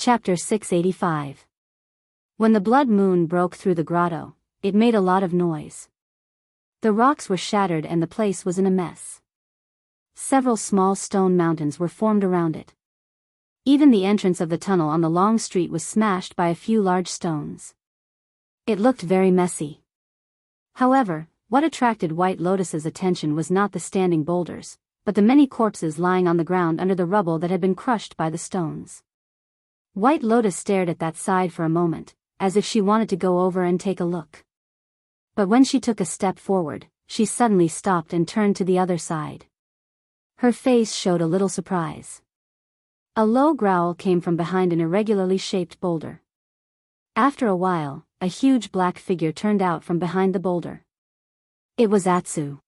Chapter 685. When the blood moon broke through the grotto, it made a lot of noise. The rocks were shattered and the place was in a mess. Several small stone mountains were formed around it. Even the entrance of the tunnel on the long street was smashed by a few large stones. It looked very messy. However, what attracted White Lotus's attention was not the standing boulders, but the many corpses lying on the ground under the rubble that had been crushed by the stones. White Lotus stared at that side for a moment, as if she wanted to go over and take a look. But when she took a step forward, she suddenly stopped and turned to the other side. Her face showed a little surprise. A low growl came from behind an irregularly shaped boulder. After a while, a huge black figure turned out from behind the boulder. It was Atsu.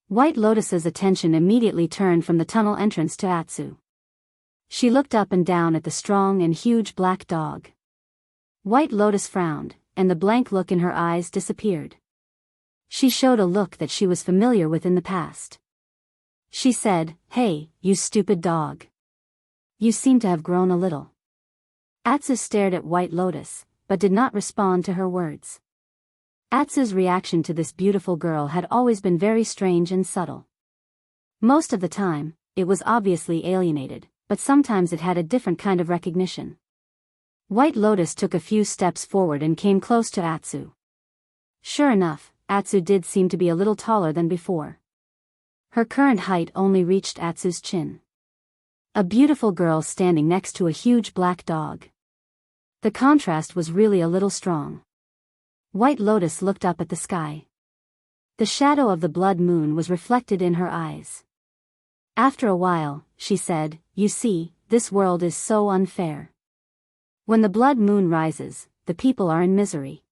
White Lotus's attention immediately turned from the tunnel entrance to Atsu. She looked up and down at the strong and huge black dog. White Lotus frowned, and the blank look in her eyes disappeared. She showed a look that she was familiar with in the past. She said, "Hey, you stupid dog. You seem to have grown a little." Atsu stared at White Lotus, but did not respond to her words. Atsu's reaction to this beautiful girl had always been very strange and subtle. Most of the time, it was obviously alienated, but sometimes it had a different kind of recognition. White Lotus took a few steps forward and came close to Atsu. Sure enough, Atsu did seem to be a little taller than before. Her current height only reached Atsu's chin. A beautiful girl standing next to a huge black dog. The contrast was really a little strong. White Lotus looked up at the sky. The shadow of the blood moon was reflected in her eyes. After a while, she said, "You see, this world is so unfair. When the blood moon rises, the people are in misery.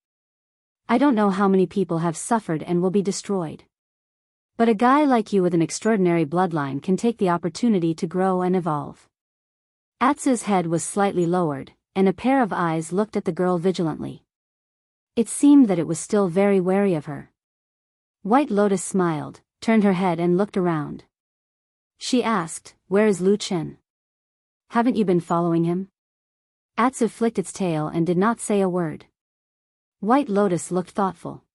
I don't know how many people have suffered and will be destroyed. But a guy like you with an extraordinary bloodline can take the opportunity to grow and evolve." Atsu's head was slightly lowered, and a pair of eyes looked at the girl vigilantly. It seemed that it was still very wary of her. White Lotus smiled, turned her head and looked around. She asked, "Where is Lu Chen? Haven't you been following him?" Atsu flicked its tail and did not say a word. White Lotus looked thoughtful.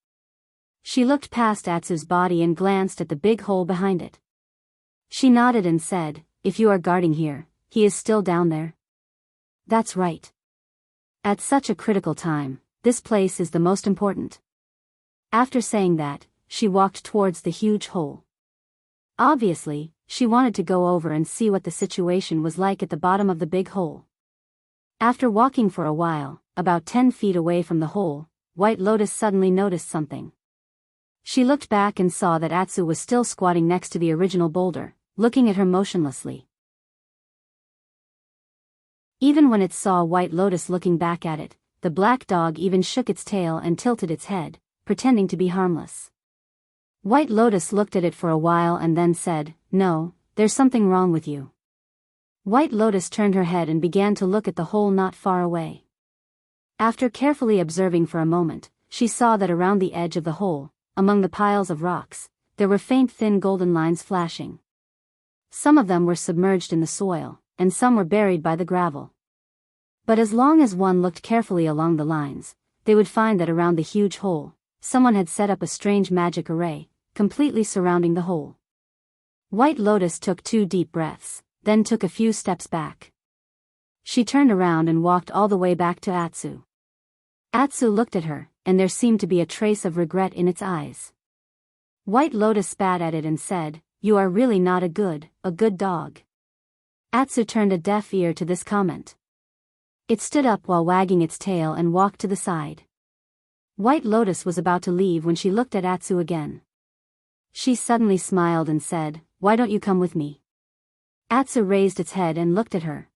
She looked past Atsu's body and glanced at the big hole behind it. She nodded and said, "If you are guarding here, he is still down there?" "That's right. At such a critical time, this place is the most important." After saying that, she walked towards the huge hole. Obviously, she wanted to go over and see what the situation was like at the bottom of the big hole. After walking for a while, about 10 feet away from the hole, White Lotus suddenly noticed something. She looked back and saw that Atsu was still squatting next to the original boulder, looking at her motionlessly. Even when it saw White Lotus looking back at it, the black dog even shook its tail and tilted its head, pretending to be harmless. White Lotus looked at it for a while and then said, "No, there's something wrong with you." White Lotus turned her head and began to look at the hole not far away. After carefully observing for a moment, she saw that around the edge of the hole, among the piles of rocks, there were faint thin golden lines flashing. Some of them were submerged in the soil, and some were buried by the gravel. But as long as one looked carefully along the lines, they would find that around the huge hole, someone had set up a strange magic array, completely surrounding the hole. White Lotus took 2 deep breaths, then took a few steps back. She turned around and walked all the way back to Atsu. Atsu looked at her, and there seemed to be a trace of regret in its eyes. White Lotus spat at it and said, "You are really not a good dog." Atsu turned a deaf ear to this comment. It stood up while wagging its tail and walked to the side. White Lotus was about to leave when she looked at Atsu again. She suddenly smiled and said, "Why don't you come with me?" Atsu raised its head and looked at her.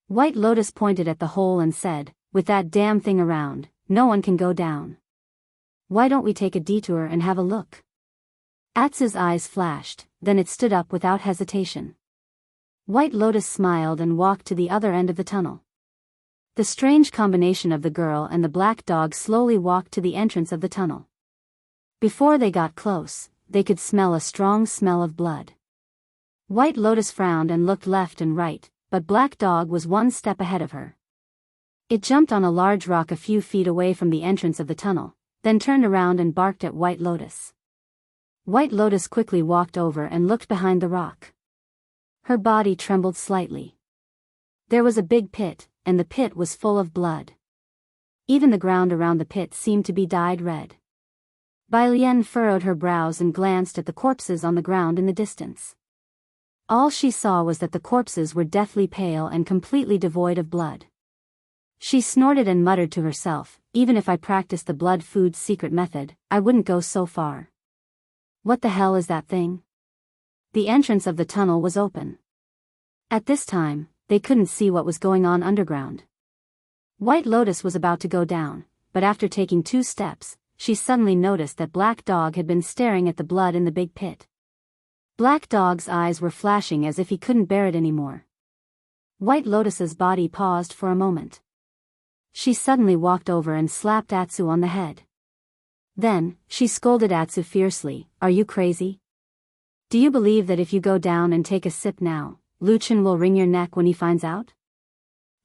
White Lotus pointed at the hole and said, "With that damn thing around, no one can go down. Why don't we take a detour and have a look?" Atsu's eyes flashed, then it stood up without hesitation. White Lotus smiled and walked to the other end of the tunnel. The strange combination of the girl and the black dog slowly walked to the entrance of the tunnel. Before they got close, they could smell a strong smell of blood. White Lotus frowned and looked left and right, but Black Dog was one step ahead of her. It jumped on a large rock a few feet away from the entrance of the tunnel, then turned around and barked at White Lotus. White Lotus quickly walked over and looked behind the rock. Her body trembled slightly. There was a big pit, and the pit was full of blood. Even the ground around the pit seemed to be dyed red. Bai Lian furrowed her brows and glanced at the corpses on the ground in the distance. All she saw was that the corpses were deathly pale and completely devoid of blood. She snorted and muttered to herself, even if I practiced the blood food's secret method, I wouldn't go so far. What the hell is that thing? The entrance of the tunnel was open. At this time, they couldn't see what was going on underground. White Lotus was about to go down, but after taking 2 steps, she suddenly noticed that Black Dog had been staring at the blood in the big pit. Black Dog's eyes were flashing as if he couldn't bear it anymore. White Lotus's body paused for a moment. She suddenly walked over and slapped Atsu on the head. Then, she scolded Atsu fiercely, "Are you crazy? Do you believe that if you go down and take a sip now, Luchin will wring your neck when he finds out?"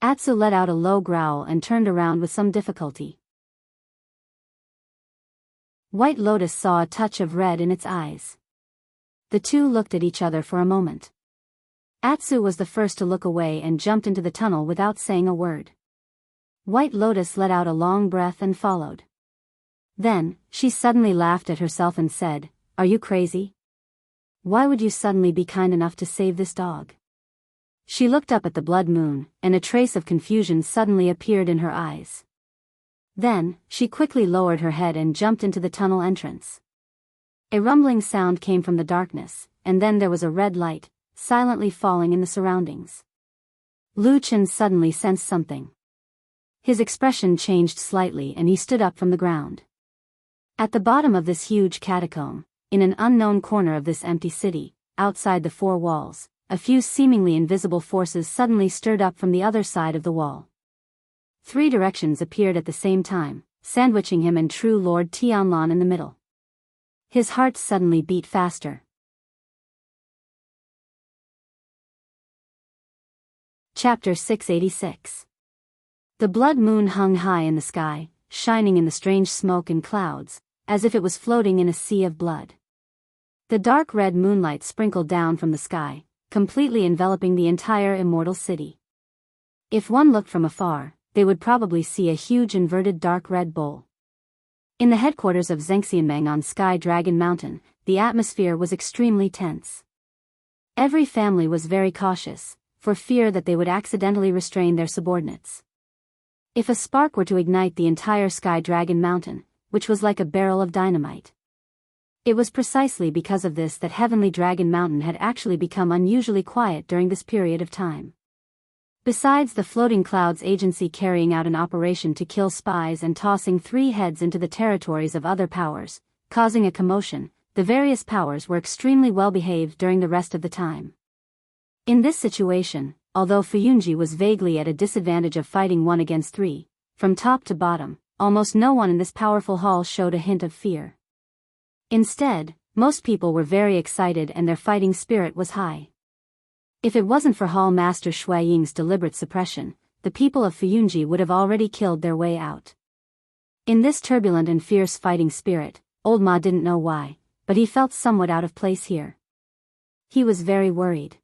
Atsu let out a low growl and turned around with some difficulty. White Lotus saw a touch of red in its eyes. The two looked at each other for a moment. Atsu was the first to look away and jumped into the tunnel without saying a word. White Lotus let out a long breath and followed. Then, she suddenly laughed at herself and said, "Are you crazy? Why would you suddenly be kind enough to save this dog?" She looked up at the blood moon, and a trace of confusion suddenly appeared in her eyes. Then, she quickly lowered her head and jumped into the tunnel entrance. A rumbling sound came from the darkness, and then there was a red light, silently falling in the surroundings. Lu Chen suddenly sensed something. His expression changed slightly and he stood up from the ground. At the bottom of this huge catacomb, in an unknown corner of this empty city, outside the 4 walls, a few seemingly invisible forces suddenly stirred up from the other side of the wall. 3 directions appeared at the same time, sandwiching him and true Lord Tianlan in the middle. His heart suddenly beat faster. Chapter 686. The blood moon hung high in the sky, shining in the strange smoke and clouds, as if it was floating in a sea of blood. The dark red moonlight sprinkled down from the sky, completely enveloping the entire immortal city. If one looked from afar, they would probably see a huge inverted dark red bowl. In the headquarters of Zhengxianmeng on Sky Dragon Mountain, the atmosphere was extremely tense. Every family was very cautious, for fear that they would accidentally restrain their subordinates. If a spark were to ignite the entire Sky Dragon Mountain, which was like a barrel of dynamite. It was precisely because of this that Heavenly Dragon Mountain had actually become unusually quiet during this period of time. Besides the floating clouds agency carrying out an operation to kill spies and tossing 3 heads into the territories of other powers, causing a commotion, the various powers were extremely well behaved during the rest of the time. In this situation, although Fuyunji was vaguely at a disadvantage of fighting 1 against 3, from top to bottom, almost no one in this powerful hall showed a hint of fear. Instead, most people were very excited and their fighting spirit was high. If it wasn't for Hall Master Shui Ying's deliberate suppression, the people of Fuyunji would have already killed their way out. In this turbulent and fierce fighting spirit, Old Ma didn't know why, but he felt somewhat out of place here. He was very worried.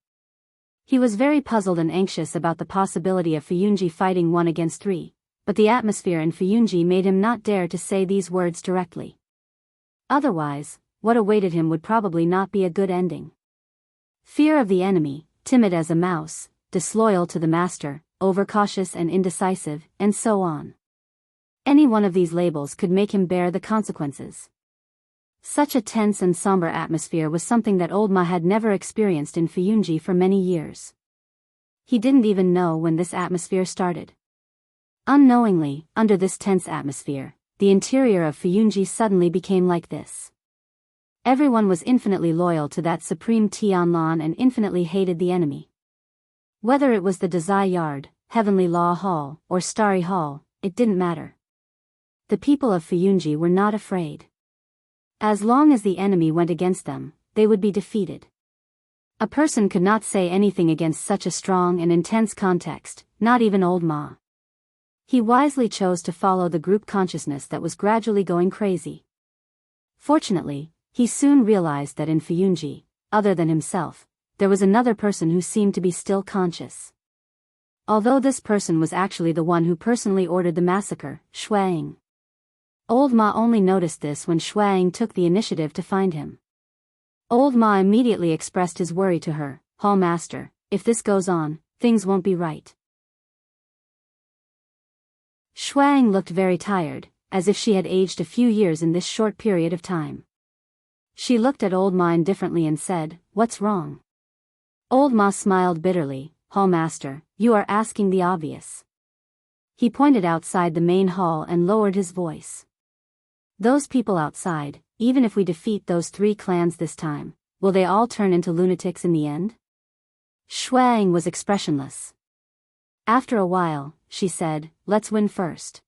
He was very puzzled and anxious about the possibility of Fuyunji fighting 1 against 3, but the atmosphere in Fuyunji made him not dare to say these words directly. Otherwise, what awaited him would probably not be a good ending. Fear of the enemy, timid as a mouse, disloyal to the master, overcautious and indecisive, and so on. Any one of these labels could make him bear the consequences. Such a tense and somber atmosphere was something that Old Ma had never experienced in Fuyunji for many years. He didn't even know when this atmosphere started. Unknowingly, under this tense atmosphere, the interior of Fuyunji suddenly became like this. Everyone was infinitely loyal to that supreme Tianlan and infinitely hated the enemy. Whether it was the Dazai Yard, Heavenly Law Hall, or Starry Hall, it didn't matter. The people of Fuyunji were not afraid. As long as the enemy went against them, they would be defeated. A person could not say anything against such a strong and intense context, not even old Ma. He wisely chose to follow the group consciousness that was gradually going crazy. Fortunately, he soon realized that in Fuyunji, other than himself, there was another person who seemed to be still conscious. Although this person was actually the one who personally ordered the massacre, Shuang. Old Ma only noticed this when Shuang took the initiative to find him. Old Ma immediately expressed his worry to her, "Hall Master, if this goes on, things won't be right." Shuang looked very tired, as if she had aged a few years in this short period of time. She looked at Old Ma indifferently and said, "What's wrong?" Old Ma smiled bitterly, "Hall Master, you are asking the obvious." He pointed outside the main hall and lowered his voice. "Those people outside, even if we defeat those 3 clans this time, will they all turn into lunatics in the end?" Shuang was expressionless. After a while, she said, "Let's win first.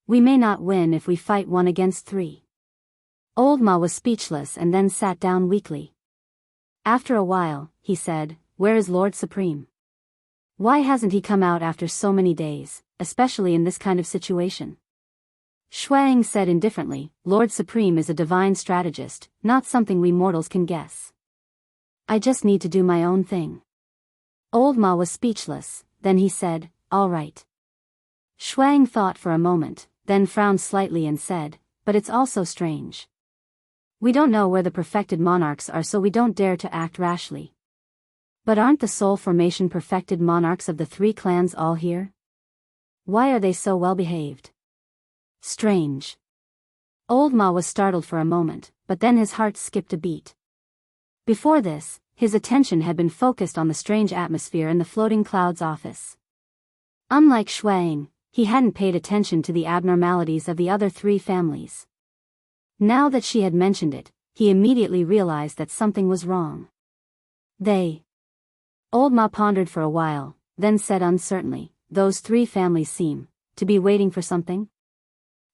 We may not win if we fight 1 against 3. Old Ma was speechless and then sat down weakly. After a while, he said, "Where is Lord Supreme? Why hasn't he come out after so many days, especially in this kind of situation?" Shuang said indifferently, "Lord Supreme is a divine strategist, not something we mortals can guess. I just need to do my own thing." Old Ma was speechless, then he said, "All right." Shuang thought for a moment, then frowned slightly and said, "But it's also strange. We don't know where the perfected monarchs are, so we don't dare to act rashly. But aren't the soul formation perfected monarchs of the 3 clans all here? Why are they so well behaved? Strange." Old Ma was startled for a moment, but then his heart skipped a beat. Before this, his attention had been focused on the strange atmosphere in the floating clouds office. Unlike Shuang, he hadn't paid attention to the abnormalities of the other 3 families. Now that she had mentioned it, he immediately realized that something was wrong. "They..." Old Ma pondered for a while, then said uncertainly, "Those 3 families seem to be waiting for something?"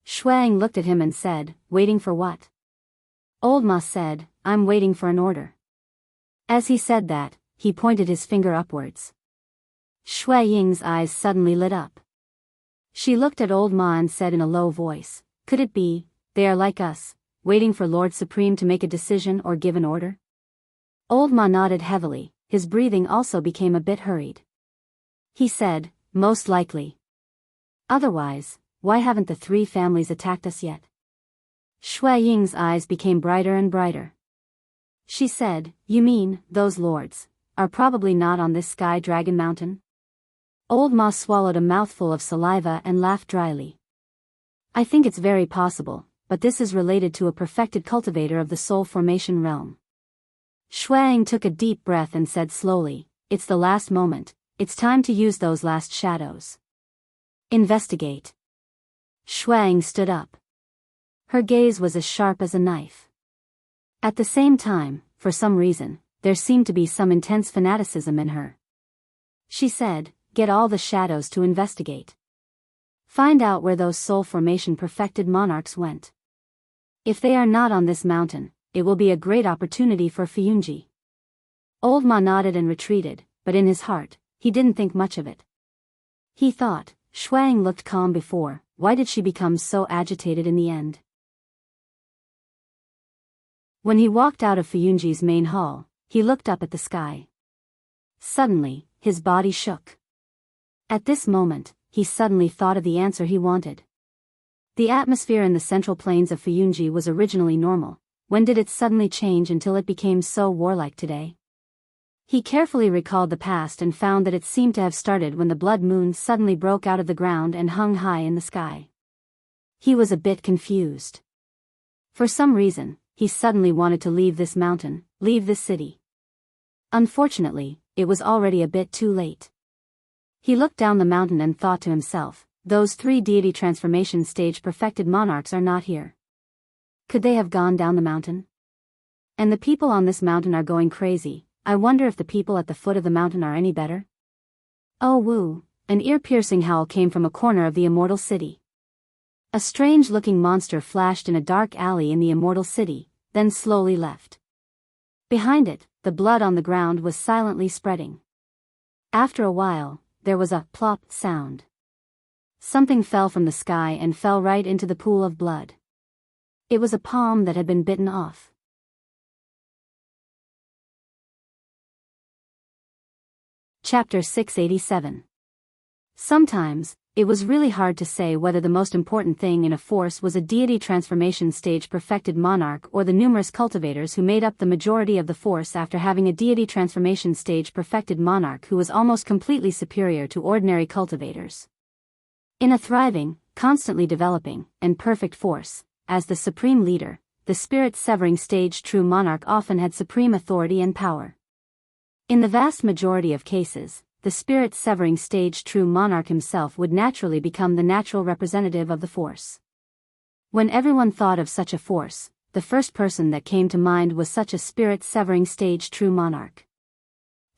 Shuang looked at him and said, "Waiting for what?" Old Ma said, "I'm waiting for an order." As he said that, he pointed his finger upwards. Shui Ying's eyes suddenly lit up. She looked at Old Ma and said in a low voice, "Could it be, they are like us, waiting for Lord Supreme to make a decision or give an order?" Old Ma nodded heavily, his breathing also became a bit hurried. He said, "Most likely. Otherwise, why haven't the 3 families attacked us yet?" Shui Ying's eyes became brighter and brighter. She said, "You mean, those lords are probably not on this Sky Dragon Mountain?" Old Ma swallowed a mouthful of saliva and laughed dryly. "I think it's very possible, but this is related to a perfected cultivator of the soul formation realm." Shuang took a deep breath and said slowly, "It's the last moment, it's time to use those last shadows. Investigate." Shuang stood up. Her gaze was as sharp as a knife. At the same time, for some reason, there seemed to be some intense fanaticism in her. She said, "Get all the shadows to investigate. Find out where those soul formation perfected monarchs went. If they are not on this mountain, it will be a great opportunity for Fuyunji." Old Ma nodded and retreated, but in his heart, he didn't think much of it. He thought, Shuang looked calm before, why did she become so agitated in the end? When he walked out of Fuyunji's main hall, he looked up at the sky. Suddenly, his body shook. At this moment, he suddenly thought of the answer he wanted. The atmosphere in the central plains of Fuyunji was originally normal. When did it suddenly change until it became so warlike today? He carefully recalled the past and found that it seemed to have started when the blood moon suddenly broke out of the ground and hung high in the sky. He was a bit confused. For some reason, he suddenly wanted to leave this mountain, leave this city. Unfortunately, it was already a bit too late. He looked down the mountain and thought to himself, those 3 deity transformation stage perfected monarchs are not here. Could they have gone down the mountain? And the people on this mountain are going crazy. I wonder if the people at the foot of the mountain are any better? Oh woo, an ear-piercing howl came from a corner of the immortal city. A strange-looking monster flashed in a dark alley in the immortal city, then slowly left. Behind it, the blood on the ground was silently spreading. After a while, there was a plop sound. Something fell from the sky and fell right into the pool of blood. It was a palm that had been bitten off. Chapter 687. Sometimes, it was really hard to say whether the most important thing in a force was a deity transformation stage perfected monarch or the numerous cultivators who made up the majority of the force after having a deity transformation stage perfected monarch who was almost completely superior to ordinary cultivators. In a thriving, constantly developing, and perfect force, as the supreme leader, the spirit-severing stage true monarch often had supreme authority and power. In the vast majority of cases, the spirit-severing stage true monarch himself would naturally become the natural representative of the force. When everyone thought of such a force, the first person that came to mind was such a spirit-severing stage true monarch.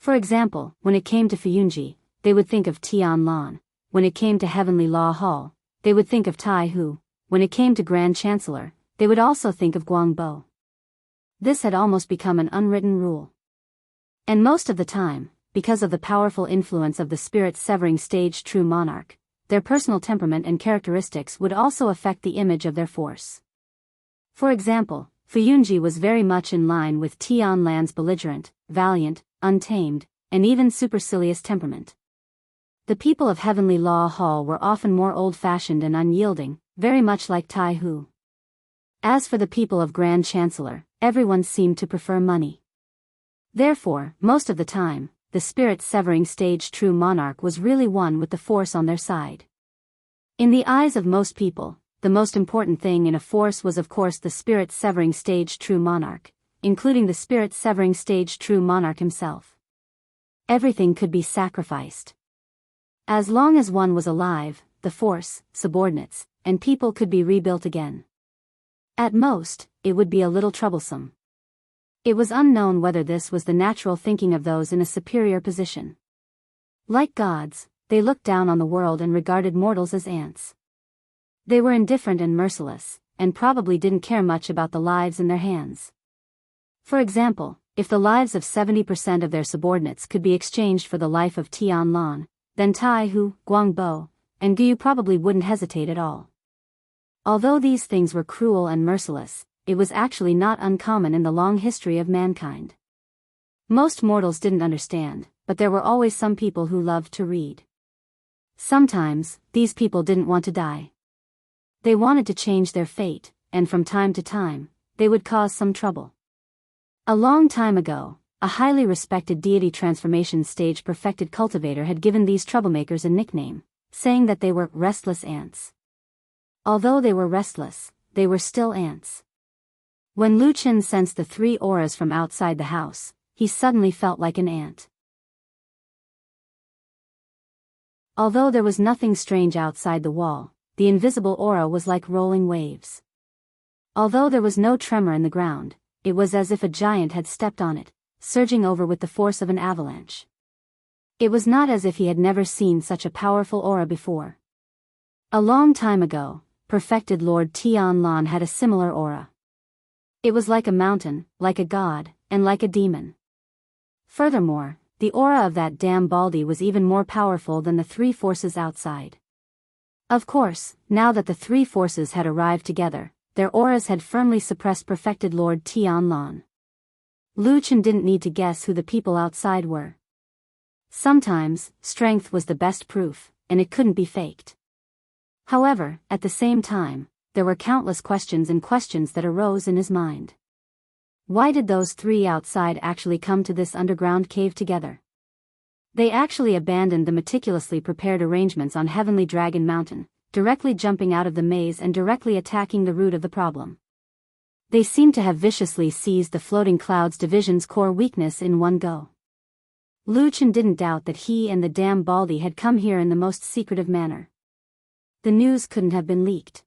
For example, when it came to Fuyunji, they would think of Tianlan. When it came to Heavenly Law Hall, they would think of Tai Hu. When it came to Grand Chancellor, they would also think of Guangbo. This had almost become an unwritten rule. And most of the time, because of the powerful influence of the spirit-severing stage true monarch, their personal temperament and characteristics would also affect the image of their force. For example, Fuyunji was very much in line with Tianlan's belligerent, valiant, untamed, and even supercilious temperament. The people of Heavenly Law Hall were often more old-fashioned and unyielding, very much like Tai Hu. As for the people of Grand Chancellor, everyone seemed to prefer money. Therefore, most of the time, the spirit-severing stage true monarch was really one with the force on their side. In the eyes of most people, the most important thing in a force was of course the spirit-severing stage true monarch, including the spirit-severing stage true monarch himself. Everything could be sacrificed. As long as one was alive, the force, subordinates, and people could be rebuilt again. At most, it would be a little troublesome. It was unknown whether this was the natural thinking of those in a superior position. Like gods, they looked down on the world and regarded mortals as ants. They were indifferent and merciless, and probably didn't care much about the lives in their hands. For example, if the lives of 70% of their subordinates could be exchanged for the life of Tianlan, then Tai Hu, Guangbo, and Gu probably wouldn't hesitate at all. Although these things were cruel and merciless, it was actually not uncommon in the long history of mankind. Most mortals didn't understand, but there were always some people who loved to read. Sometimes, these people didn't want to die. They wanted to change their fate, and from time to time, they would cause some trouble. A long time ago, a highly respected deity transformation stage perfected cultivator had given these troublemakers a nickname, saying that they were restless ants. Although they were restless, they were still ants. When Lu Qin sensed the three auras from outside the house, he suddenly felt like an ant. Although there was nothing strange outside the wall, the invisible aura was like rolling waves. Although there was no tremor in the ground, it was as if a giant had stepped on it, surging over with the force of an avalanche. It was not as if he had never seen such a powerful aura before. A long time ago, perfected Lord Tianlan had a similar aura. It was like a mountain, like a god, and like a demon. Furthermore, the aura of that damn Baldy was even more powerful than the three forces outside. Of course, now that the three forces had arrived together, their auras had firmly suppressed perfected Lord Tianlan. Lu Qin didn't need to guess who the people outside were. Sometimes, strength was the best proof, and it couldn't be faked. However, at the same time, there were countless questions that arose in his mind. Why did those three outside actually come to this underground cave together? They actually abandoned the meticulously prepared arrangements on Heavenly Dragon Mountain, directly jumping out of the maze and directly attacking the root of the problem. They seemed to have viciously seized the floating clouds division's core weakness in one go. Lu Qin didn't doubt that he and the damn Baldy had come here in the most secretive manner. The news couldn't have been leaked.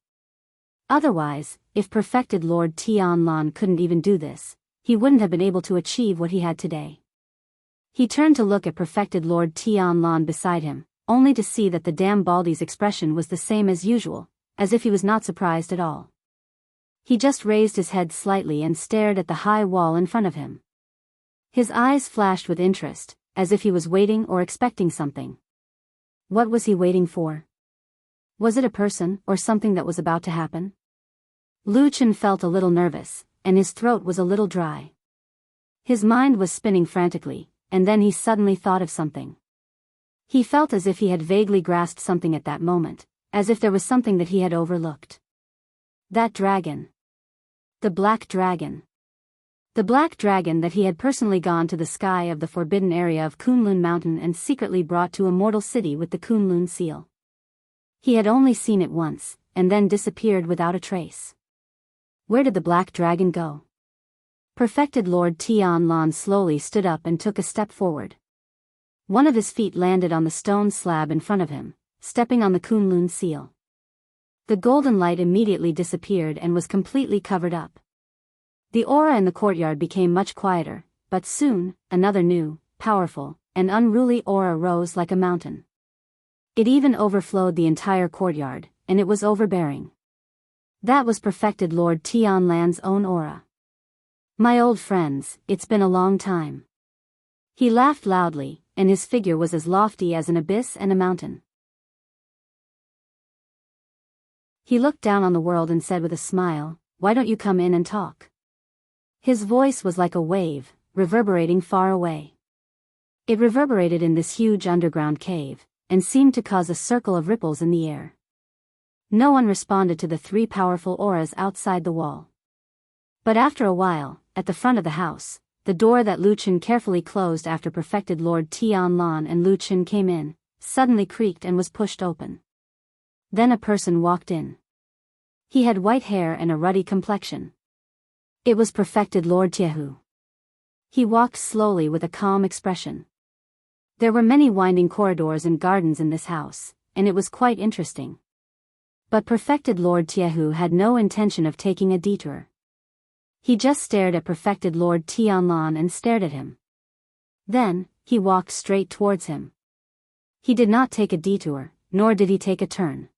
Otherwise, if perfected Lord Tianlan couldn't even do this, he wouldn't have been able to achieve what he had today. He turned to look at perfected Lord Tianlan beside him, only to see that the damn Baldy's expression was the same as usual, as if he was not surprised at all. He just raised his head slightly and stared at the high wall in front of him. His eyes flashed with interest, as if he was waiting or expecting something. What was he waiting for? Was it a person or something that was about to happen? Lu Chen felt a little nervous, and his throat was a little dry. His mind was spinning frantically, and then he suddenly thought of something. He felt as if he had vaguely grasped something at that moment, as if there was something that he had overlooked. That dragon. The black dragon. The black dragon that he had personally gone to the sky of the forbidden area of Kunlun Mountain and secretly brought to a mortal city with the Kunlun seal. He had only seen it once, and then disappeared without a trace. Where did the black dragon go? Perfected Lord Tianlan slowly stood up and took a step forward. One of his feet landed on the stone slab in front of him, stepping on the Kunlun seal. The golden light immediately disappeared and was completely covered up. The aura in the courtyard became much quieter, but soon, another new, powerful, and unruly aura rose like a mountain. It even overflowed the entire courtyard, and it was overbearing. That was Perfected Lord Tianlan's own aura. My old friends, it's been a long time. He laughed loudly, and his figure was as lofty as an abyss and a mountain. He looked down on the world and said with a smile, "Why don't you come in and talk?" His voice was like a wave, reverberating far away. It reverberated in this huge underground cave, and seemed to cause a circle of ripples in the air. No one responded to the three powerful auras outside the wall. But after a while, at the front of the house, the door that Lu Chen carefully closed after Perfected Lord Tianlan and Lu Chen came in, suddenly creaked and was pushed open. Then a person walked in. He had white hair and a ruddy complexion. It was Perfected Lord Tiehu. He walked slowly with a calm expression. There were many winding corridors and gardens in this house, and it was quite interesting. But Perfected Lord Tiehu had no intention of taking a detour. He just stared at Perfected Lord Tianlan and stared at him. Then, he walked straight towards him. He did not take a detour, nor did he take a turn.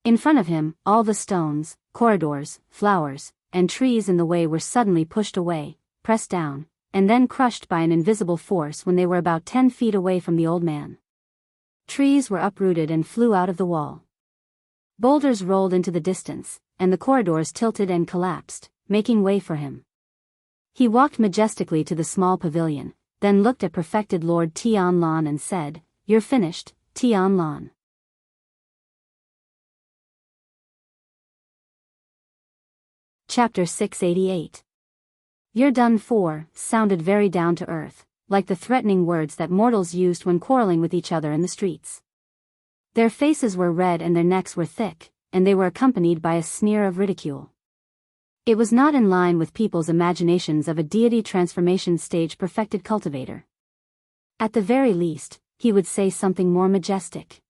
In front of him, all the stones, corridors, flowers, and trees in the way were suddenly pushed away, pressed down, and then crushed by an invisible force when they were about 10 feet away from the old man. Trees were uprooted and flew out of the wall. Boulders rolled into the distance, and the corridors tilted and collapsed, making way for him. He walked majestically to the small pavilion, then looked at Perfected Lord Tianlan and said, "You're finished, Tianlan." Chapter 688. "You're done for," sounded very down to earth, like the threatening words that mortals used when quarreling with each other in the streets. Their faces were red and their necks were thick, and they were accompanied by a sneer of ridicule. It was not in line with people's imaginations of a deity transformation stage perfected cultivator. At the very least, he would say something more majestic.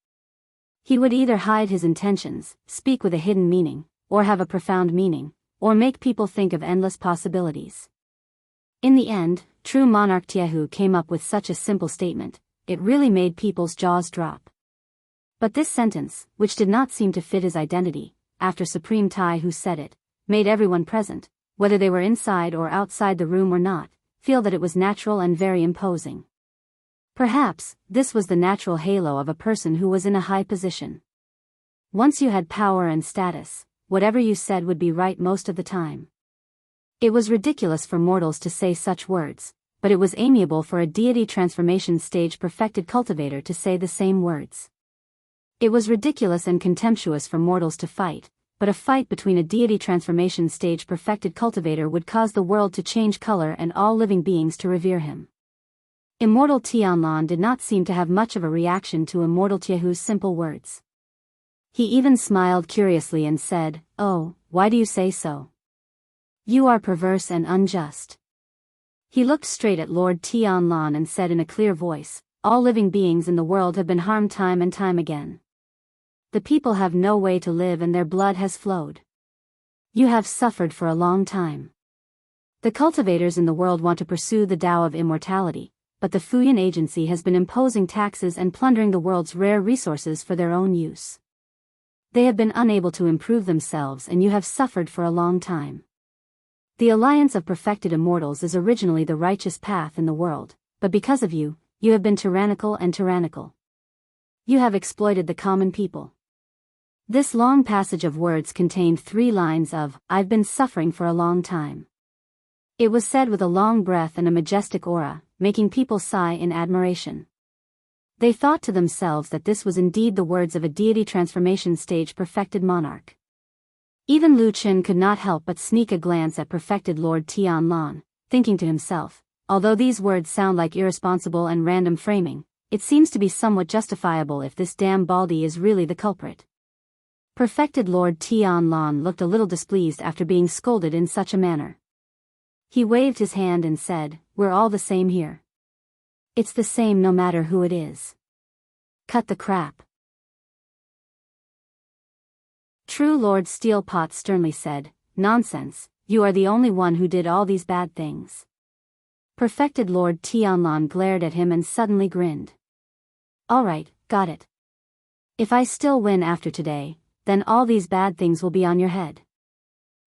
He would either hide his intentions, speak with a hidden meaning, or have a profound meaning, or make people think of endless possibilities. In the end, true monarch Tiehu came up with such a simple statement, it really made people's jaws drop. But this sentence, which did not seem to fit his identity, after Supreme Tai who said it, made everyone present, whether they were inside or outside the room or not, feel that it was natural and very imposing. Perhaps, this was the natural halo of a person who was in a high position. Once you had power and status, whatever you said would be right most of the time. It was ridiculous for mortals to say such words, but it was amiable for a deity transformation stage perfected cultivator to say the same words. It was ridiculous and contemptuous for mortals to fight, but a fight between a deity transformation stage perfected cultivator would cause the world to change color and all living beings to revere him. Immortal Tianlan did not seem to have much of a reaction to Immortal Tiehu's simple words. He even smiled curiously and said, "Oh, why do you say so? You are perverse and unjust." He looked straight at Lord Tianlan and said in a clear voice, "All living beings in the world have been harmed time and time again. The people have no way to live and their blood has flowed. You have suffered for a long time. The cultivators in the world want to pursue the Tao of immortality, but the Fuyan Agency has been imposing taxes and plundering the world's rare resources for their own use. They have been unable to improve themselves and you have suffered for a long time. The alliance of perfected immortals is originally the righteous path in the world, but because of you, you have been tyrannical and tyrannical. You have exploited the common people. This long passage of words contained 3 lines of, "I've been suffering for a long time." It was said with a long breath and a majestic aura, making people sigh in admiration. They thought to themselves that this was indeed the words of a deity transformation stage perfected monarch. Even Lu Qin could not help but sneak a glance at perfected Lord Tianlan, thinking to himself, although these words sound like irresponsible and random framing, it seems to be somewhat justifiable if this damn Baldy is really the culprit. Perfected Lord Tianlan looked a little displeased after being scolded in such a manner. He waved his hand and said, "We're all the same here. It's the same no matter who it is. Cut the crap." True Lord Steelpot sternly said, "Nonsense, you are the only one who did all these bad things." Perfected Lord Tianlan glared at him and suddenly grinned. "All right, got it. If I still win after today, then all these bad things will be on your head."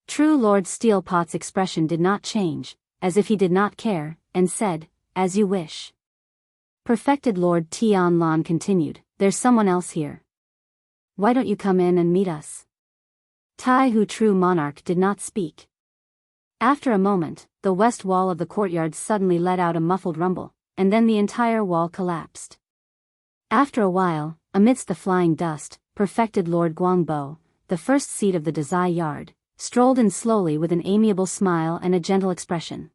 True Lord Steelpot's expression did not change, as if he did not care, and said, "As you wish." Perfected Lord Tianlan continued, "There's someone else here. Why don't you come in and meet us?" Tai Hu True Monarch did not speak. After a moment, the west wall of the courtyard suddenly let out a muffled rumble, and then the entire wall collapsed. After a while, amidst the flying dust, Perfected Lord Guangbo, the first seat of the Dazai yard, strolled in slowly with an amiable smile and a gentle expression.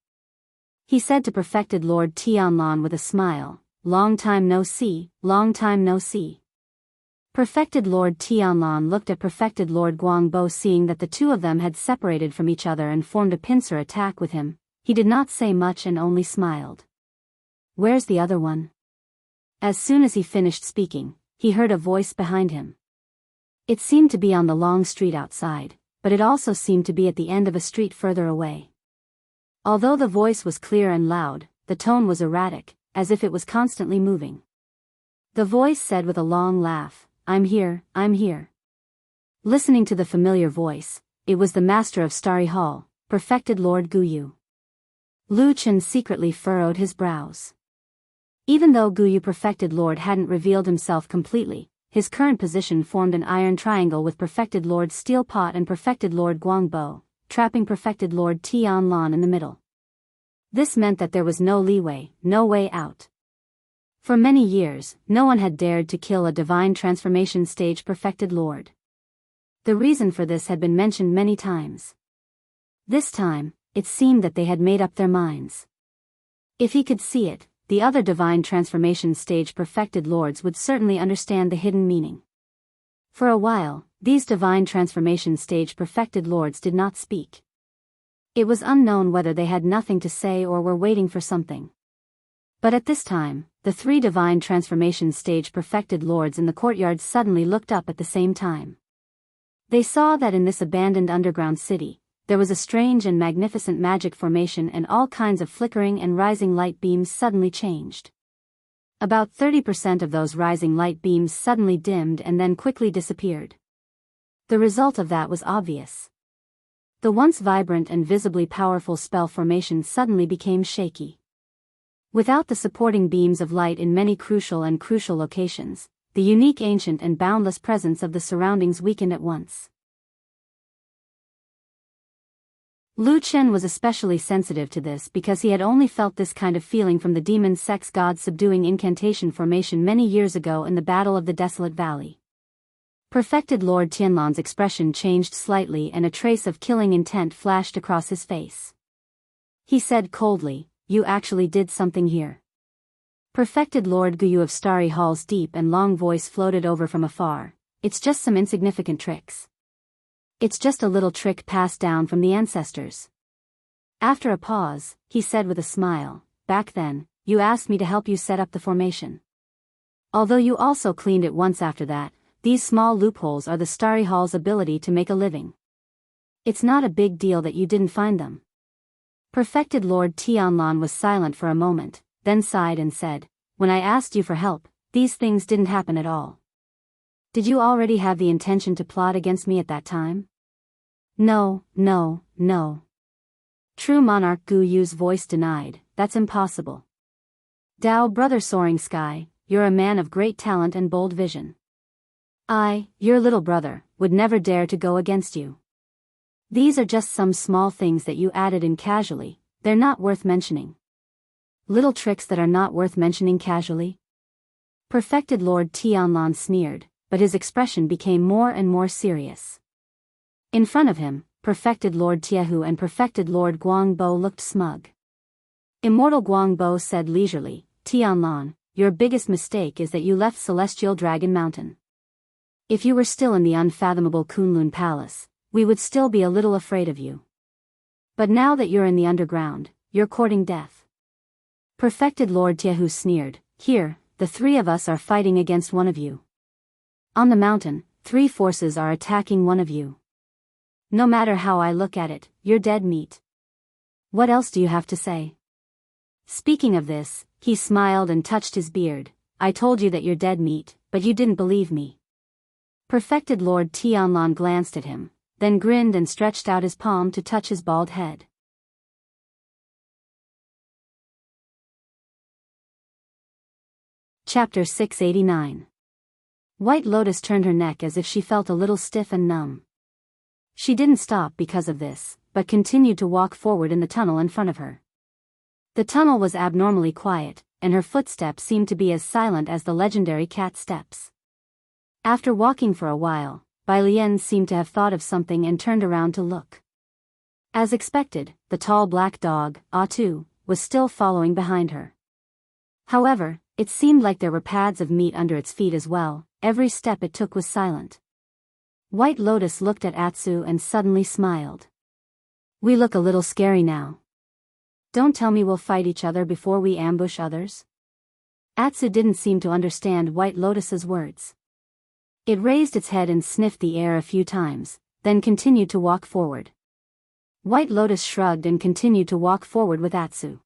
He said to Perfected Lord Tianlan with a smile, "Long time no see, long time no see." Perfected Lord Tianlan looked at Perfected Lord Guangbo, seeing that the two of them had separated from each other and formed a pincer attack with him. He did not say much and only smiled. "Where's the other one?" As soon as he finished speaking, he heard a voice behind him. It seemed to be on the long street outside, but it also seemed to be at the end of a street further away. Although the voice was clear and loud, the tone was erratic, as if it was constantly moving. The voice said with a long laugh, I'm here, I'm here." Listening to the familiar voice, it was the master of Starry Hall, Perfected Lord Guyu. Lu Qin secretly furrowed his brows. Even though Guyu Perfected Lord hadn't revealed himself completely, his current position formed an iron triangle with Perfected Lord Steelpot and Perfected Lord Guangbo, trapping Perfected Lord Tianlan in the middle. This meant that there was no leeway, no way out. For many years, no one had dared to kill a divine transformation stage Perfected Lord. The reason for this had been mentioned many times. This time, it seemed that they had made up their minds. If he could see it, the other divine transformation stage Perfected Lords would certainly understand the hidden meaning. For a while, these divine transformation stage Perfected Lords did not speak. It was unknown whether they had nothing to say or were waiting for something. But at this time, the 3 divine transformation stage Perfected Lords in the courtyard suddenly looked up at the same time. They saw that in this abandoned underground city, there was a strange and magnificent magic formation, and all kinds of flickering and rising light beams suddenly changed. About 30% of those rising light beams suddenly dimmed and then quickly disappeared. The result of that was obvious. The once vibrant and visibly powerful spell formation suddenly became shaky. Without the supporting beams of light in many crucial locations, the unique ancient and boundless presence of the surroundings weakened at once. Lu Qin was especially sensitive to this because he had only felt this kind of feeling from the demon sex god subduing incantation formation many years ago in the Battle of the Desolate Valley. Perfected Lord Tianlan's expression changed slightly and a trace of killing intent flashed across his face. He said coldly, "You actually did something here." Perfected Lord Guyu of Starry Hall's deep and long voice floated over from afar, "It's just some insignificant tricks. It's just a little trick passed down from the ancestors." After a pause, he said with a smile, "Back then, you asked me to help you set up the formation. Although you also cleaned it once after that, these small loopholes are the Starry Hall's ability to make a living. It's not a big deal that you didn't find them." Perfected Lord Tianlan was silent for a moment, then sighed and said, "When I asked you for help, these things didn't happen at all. Did you already have the intention to plot against me at that time?" No. True monarch Gu Yu's voice denied, that's impossible. Dao brother Soaring Sky, you're a man of great talent and bold vision. I, your little brother, would never dare to go against you. These are just some small things that you added in casually, they're not worth mentioning. Little tricks that are not worth mentioning casually? Perfected Lord Tianlan sneered, but his expression became more and more serious. In front of him, Perfected Lord Tiehu and Perfected Lord Guangbo looked smug. Immortal Guangbo said leisurely, Tianlan, your biggest mistake is that you left Celestial Dragon Mountain. If you were still in the unfathomable Kunlun Palace, we would still be a little afraid of you. But now that you're in the underground, you're courting death. Perfected Lord Tiehu sneered, here, the three of us are fighting against one of you. On the mountain, three forces are attacking one of you. No matter how I look at it, you're dead meat. What else do you have to say? Speaking of this, he smiled and touched his beard. I told you that you're dead meat, but you didn't believe me. Perfected Lord Tianlan glanced at him, then grinned and stretched out his palm to touch his bald head. Chapter 689. White Lotus turned her neck as if she felt a little stiff and numb. She didn't stop because of this, but continued to walk forward in the tunnel in front of her. The tunnel was abnormally quiet, and her footsteps seemed to be as silent as the legendary cat steps. After walking for a while, Bai Lian seemed to have thought of something and turned around to look. As expected, the tall black dog, Tu, was still following behind her. However, it seemed like there were pads of meat under its feet as well. Every step it took was silent. White Lotus looked at Atsu and suddenly smiled. We look a little scary now. Don't tell me we'll fight each other before we ambush others? Atsu didn't seem to understand White Lotus's words. It raised its head and sniffed the air a few times, then continued to walk forward. White Lotus shrugged and continued to walk forward with Atsu.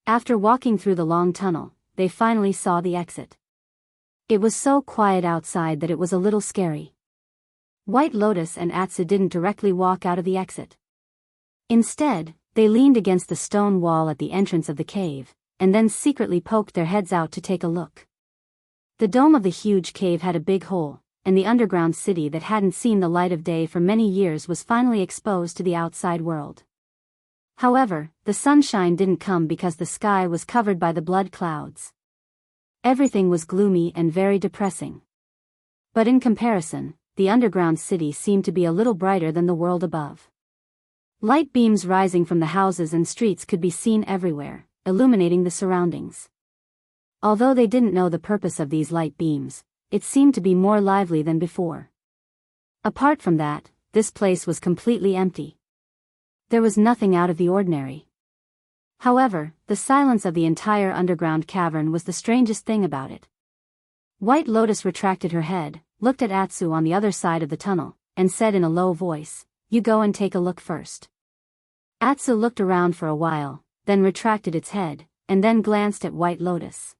After walking through the long tunnel, they finally saw the exit. It was so quiet outside that it was a little scary. White Lotus and Atsu didn't directly walk out of the exit. Instead, they leaned against the stone wall at the entrance of the cave, and then secretly poked their heads out to take a look. The dome of the huge cave had a big hole, and the underground city that hadn't seen the light of day for many years was finally exposed to the outside world. However, the sunshine didn't come because the sky was covered by the blood clouds. Everything was gloomy and very depressing. But in comparison, the underground city seemed to be a little brighter than the world above. Light beams rising from the houses and streets could be seen everywhere, illuminating the surroundings. Although they didn't know the purpose of these light beams, it seemed to be more lively than before. Apart from that, this place was completely empty. There was nothing out of the ordinary. However, the silence of the entire underground cavern was the strangest thing about it. White Lotus retracted her head, looked at Atsu on the other side of the tunnel, and said in a low voice, "You go and take a look first." Atsu looked around for a while, then retracted its head, and then glanced at White Lotus.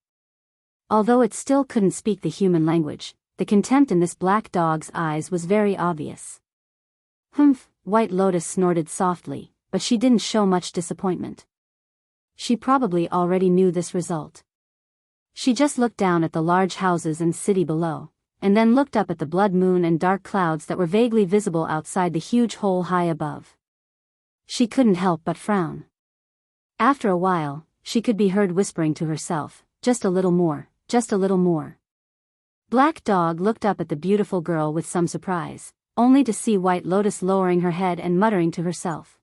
Although it still couldn't speak the human language, the contempt in this black dog's eyes was very obvious. Humph, White Lotus snorted softly, but she didn't show much disappointment. She probably already knew this result. She just looked down at the large houses and city below, and then looked up at the blood moon and dark clouds that were vaguely visible outside the huge hole high above. She couldn't help but frown. After a while, she could be heard whispering to herself, just a little more, just a little more. Black Dog looked up at the beautiful girl with some surprise, only to see White Lotus lowering her head and muttering to herself.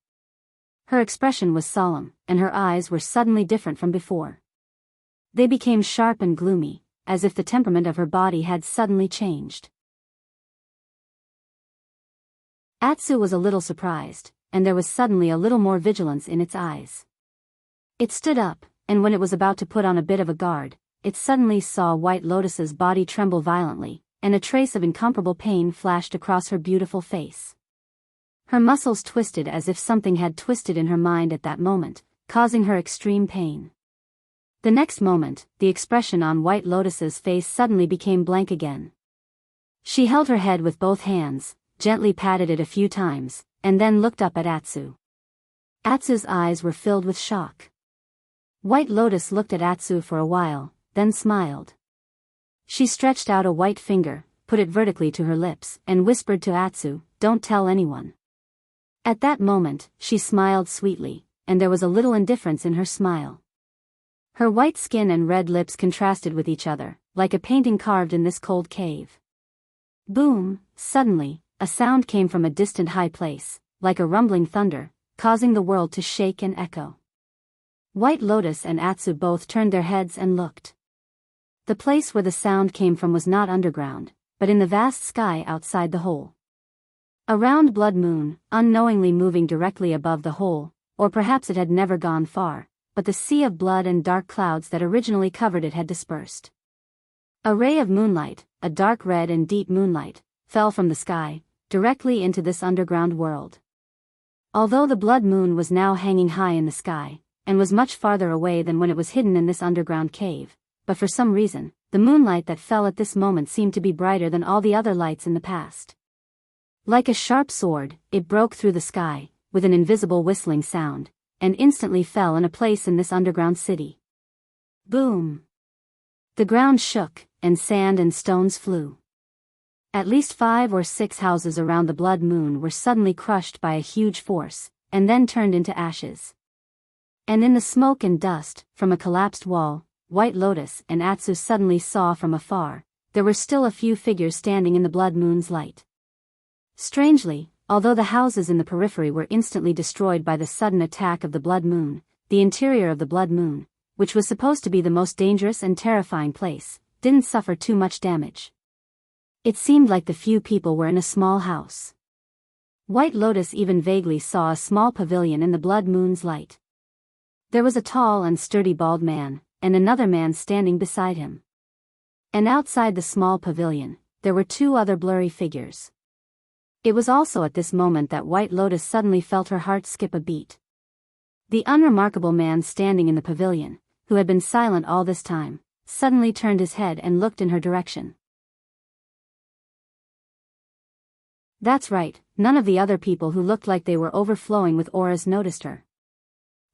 Her expression was solemn, and her eyes were suddenly different from before. They became sharp and gloomy, as if the temperament of her body had suddenly changed. Atsu was a little surprised, and there was suddenly a little more vigilance in its eyes. It stood up, and when it was about to put on a bit of a guard, it suddenly saw White Lotus's body tremble violently, and a trace of incomparable pain flashed across her beautiful face. Her muscles twisted as if something had twisted in her mind at that moment, causing her extreme pain. The next moment, the expression on White Lotus's face suddenly became blank again. She held her head with both hands, gently patted it a few times, and then looked up at Atsu. Atsu's eyes were filled with shock. White Lotus looked at Atsu for a while, then smiled. She stretched out a white finger, put it vertically to her lips, and whispered to Atsu, "Don't tell anyone." At that moment, she smiled sweetly, and there was a little indifference in her smile. Her white skin and red lips contrasted with each other, like a painting carved in this cold cave. Boom! Suddenly, a sound came from a distant high place, like a rumbling thunder, causing the world to shake and echo. White Lotus and Atsu both turned their heads and looked. The place where the sound came from was not underground, but in the vast sky outside the hole. A round blood moon, unknowingly moving directly above the hole, or perhaps it had never gone far, but the sea of blood and dark clouds that originally covered it had dispersed. A ray of moonlight, a dark red and deep moonlight, fell from the sky, directly into this underground world. Although the blood moon was now hanging high in the sky, and was much farther away than when it was hidden in this underground cave, but for some reason, the moonlight that fell at this moment seemed to be brighter than all the other lights in the past. Like a sharp sword, it broke through the sky, with an invisible whistling sound, and instantly fell in a place in this underground city. Boom! The ground shook, and sand and stones flew. At least 5 or 6 houses around the blood moon were suddenly crushed by a huge force, and then turned into ashes. And in the smoke and dust, from a collapsed wall, White Lotus and Atsu suddenly saw from afar, there were still a few figures standing in the blood moon's light. Strangely, although the houses in the periphery were instantly destroyed by the sudden attack of the blood moon, the interior of the blood moon, which was supposed to be the most dangerous and terrifying place, didn't suffer too much damage. It seemed like the few people were in a small house. White Lotus even vaguely saw a small pavilion in the blood moon's light. There was a tall and sturdy bald man, and another man standing beside him. And outside the small pavilion, there were 2 other blurry figures. It was also at this moment that White Lotus suddenly felt her heart skip a beat. The unremarkable man standing in the pavilion, who had been silent all this time, suddenly turned his head and looked in her direction. That's right, none of the other people who looked like they were overflowing with auras noticed her.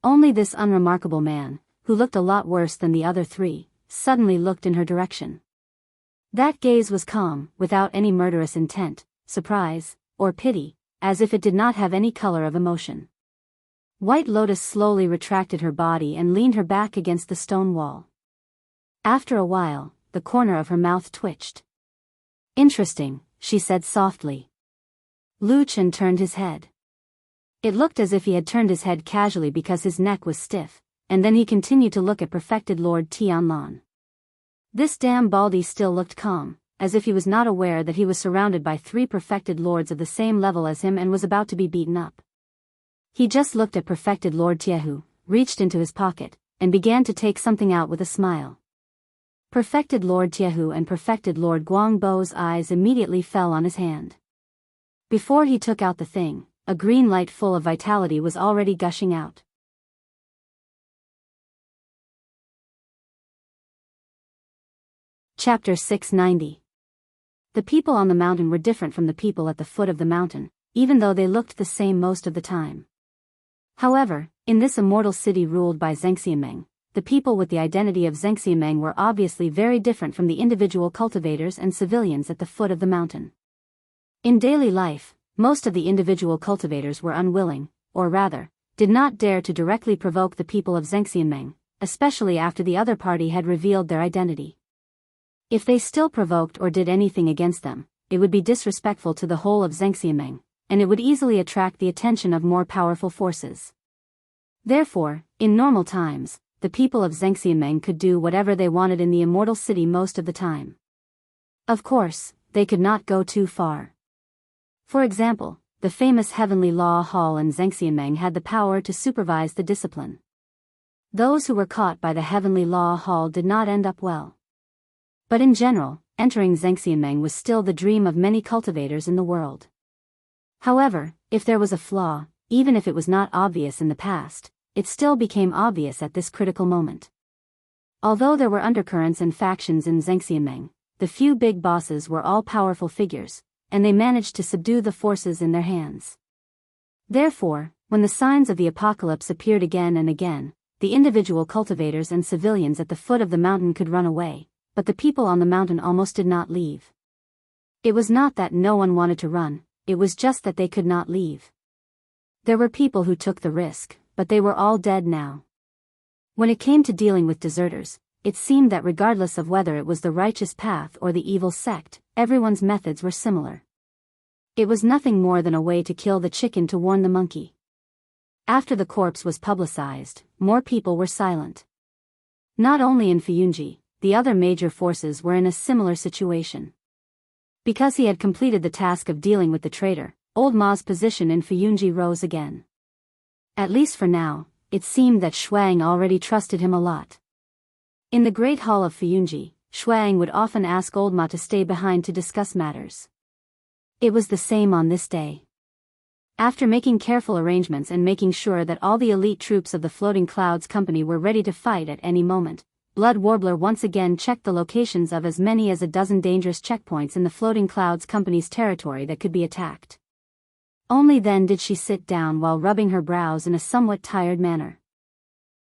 Only this unremarkable man, who looked a lot worse than the other 3, suddenly looked in her direction. That gaze was calm, without any murderous intent, surprise, or pity, as if it did not have any color of emotion. White Lotus slowly retracted her body and leaned her back against the stone wall. After a while, the corner of her mouth twitched. "Interesting," she said softly. Lu Chen turned his head. It looked as if he had turned his head casually because his neck was stiff, and then he continued to look at perfected Lord Tianlan. This damn baldy still looked calm, as if he was not aware that he was surrounded by 3 perfected lords of the same level as him and was about to be beaten up. He just looked at perfected Lord Tiehu, reached into his pocket, and began to take something out with a smile. Perfected Lord Tiehu and perfected Lord Guangbo's eyes immediately fell on his hand. Before he took out the thing, a green light full of vitality was already gushing out. Chapter 690. The people on the mountain were different from the people at the foot of the mountain, even though they looked the same most of the time. However, in this immortal city ruled by Zhengxianmeng, the people with the identity of Zhengxianmeng were obviously very different from the individual cultivators and civilians at the foot of the mountain. In daily life, most of the individual cultivators were unwilling, or rather, did not dare to directly provoke the people of Zhengxianmeng, especially after the other party had revealed their identity. If they still provoked or did anything against them, it would be disrespectful to the whole of Zhengxianmeng, and it would easily attract the attention of more powerful forces. Therefore, in normal times, the people of Zhengxianmeng could do whatever they wanted in the immortal city most of the time. Of course, they could not go too far. For example, the famous Heavenly Law Hall in Zhengxianmeng had the power to supervise the discipline. Those who were caught by the Heavenly Law Hall did not end up well. But in general, entering Zhengxianmeng was still the dream of many cultivators in the world. However, if there was a flaw, even if it was not obvious in the past, it still became obvious at this critical moment. Although there were undercurrents and factions in Zhengxianmeng, the few big bosses were all powerful figures, and they managed to subdue the forces in their hands. Therefore, When the signs of the apocalypse appeared again and again, the individual cultivators and civilians at the foot of the mountain could run away, but the people on the mountain almost did not leave. It was not that no one wanted to run, it was just that they could not leave. There were people who took the risk, but they were all dead now. When it came to dealing with deserters, it seemed that regardless of whether it was the righteous path or the evil sect, everyone's methods were similar. It was nothing more than a way to kill the chicken to warn the monkey. After the corpse was publicized, more people were silent. Not only in Fuyunji, the other major forces were in a similar situation. Because he had completed the task of dealing with the traitor, Old Ma's position in Fuyunji rose again. At least for now, it seemed that Shuang already trusted him a lot. In the Great Hall of Fuyunji, Shuang would often ask Old Ma to stay behind to discuss matters. It was the same on this day. After making careful arrangements and making sure that all the elite troops of the Floating Clouds Company were ready to fight at any moment, Blood Warbler once again checked the locations of as many as a dozen dangerous checkpoints in the Floating Clouds Company's territory that could be attacked. Only then did she sit down while rubbing her brows in a somewhat tired manner.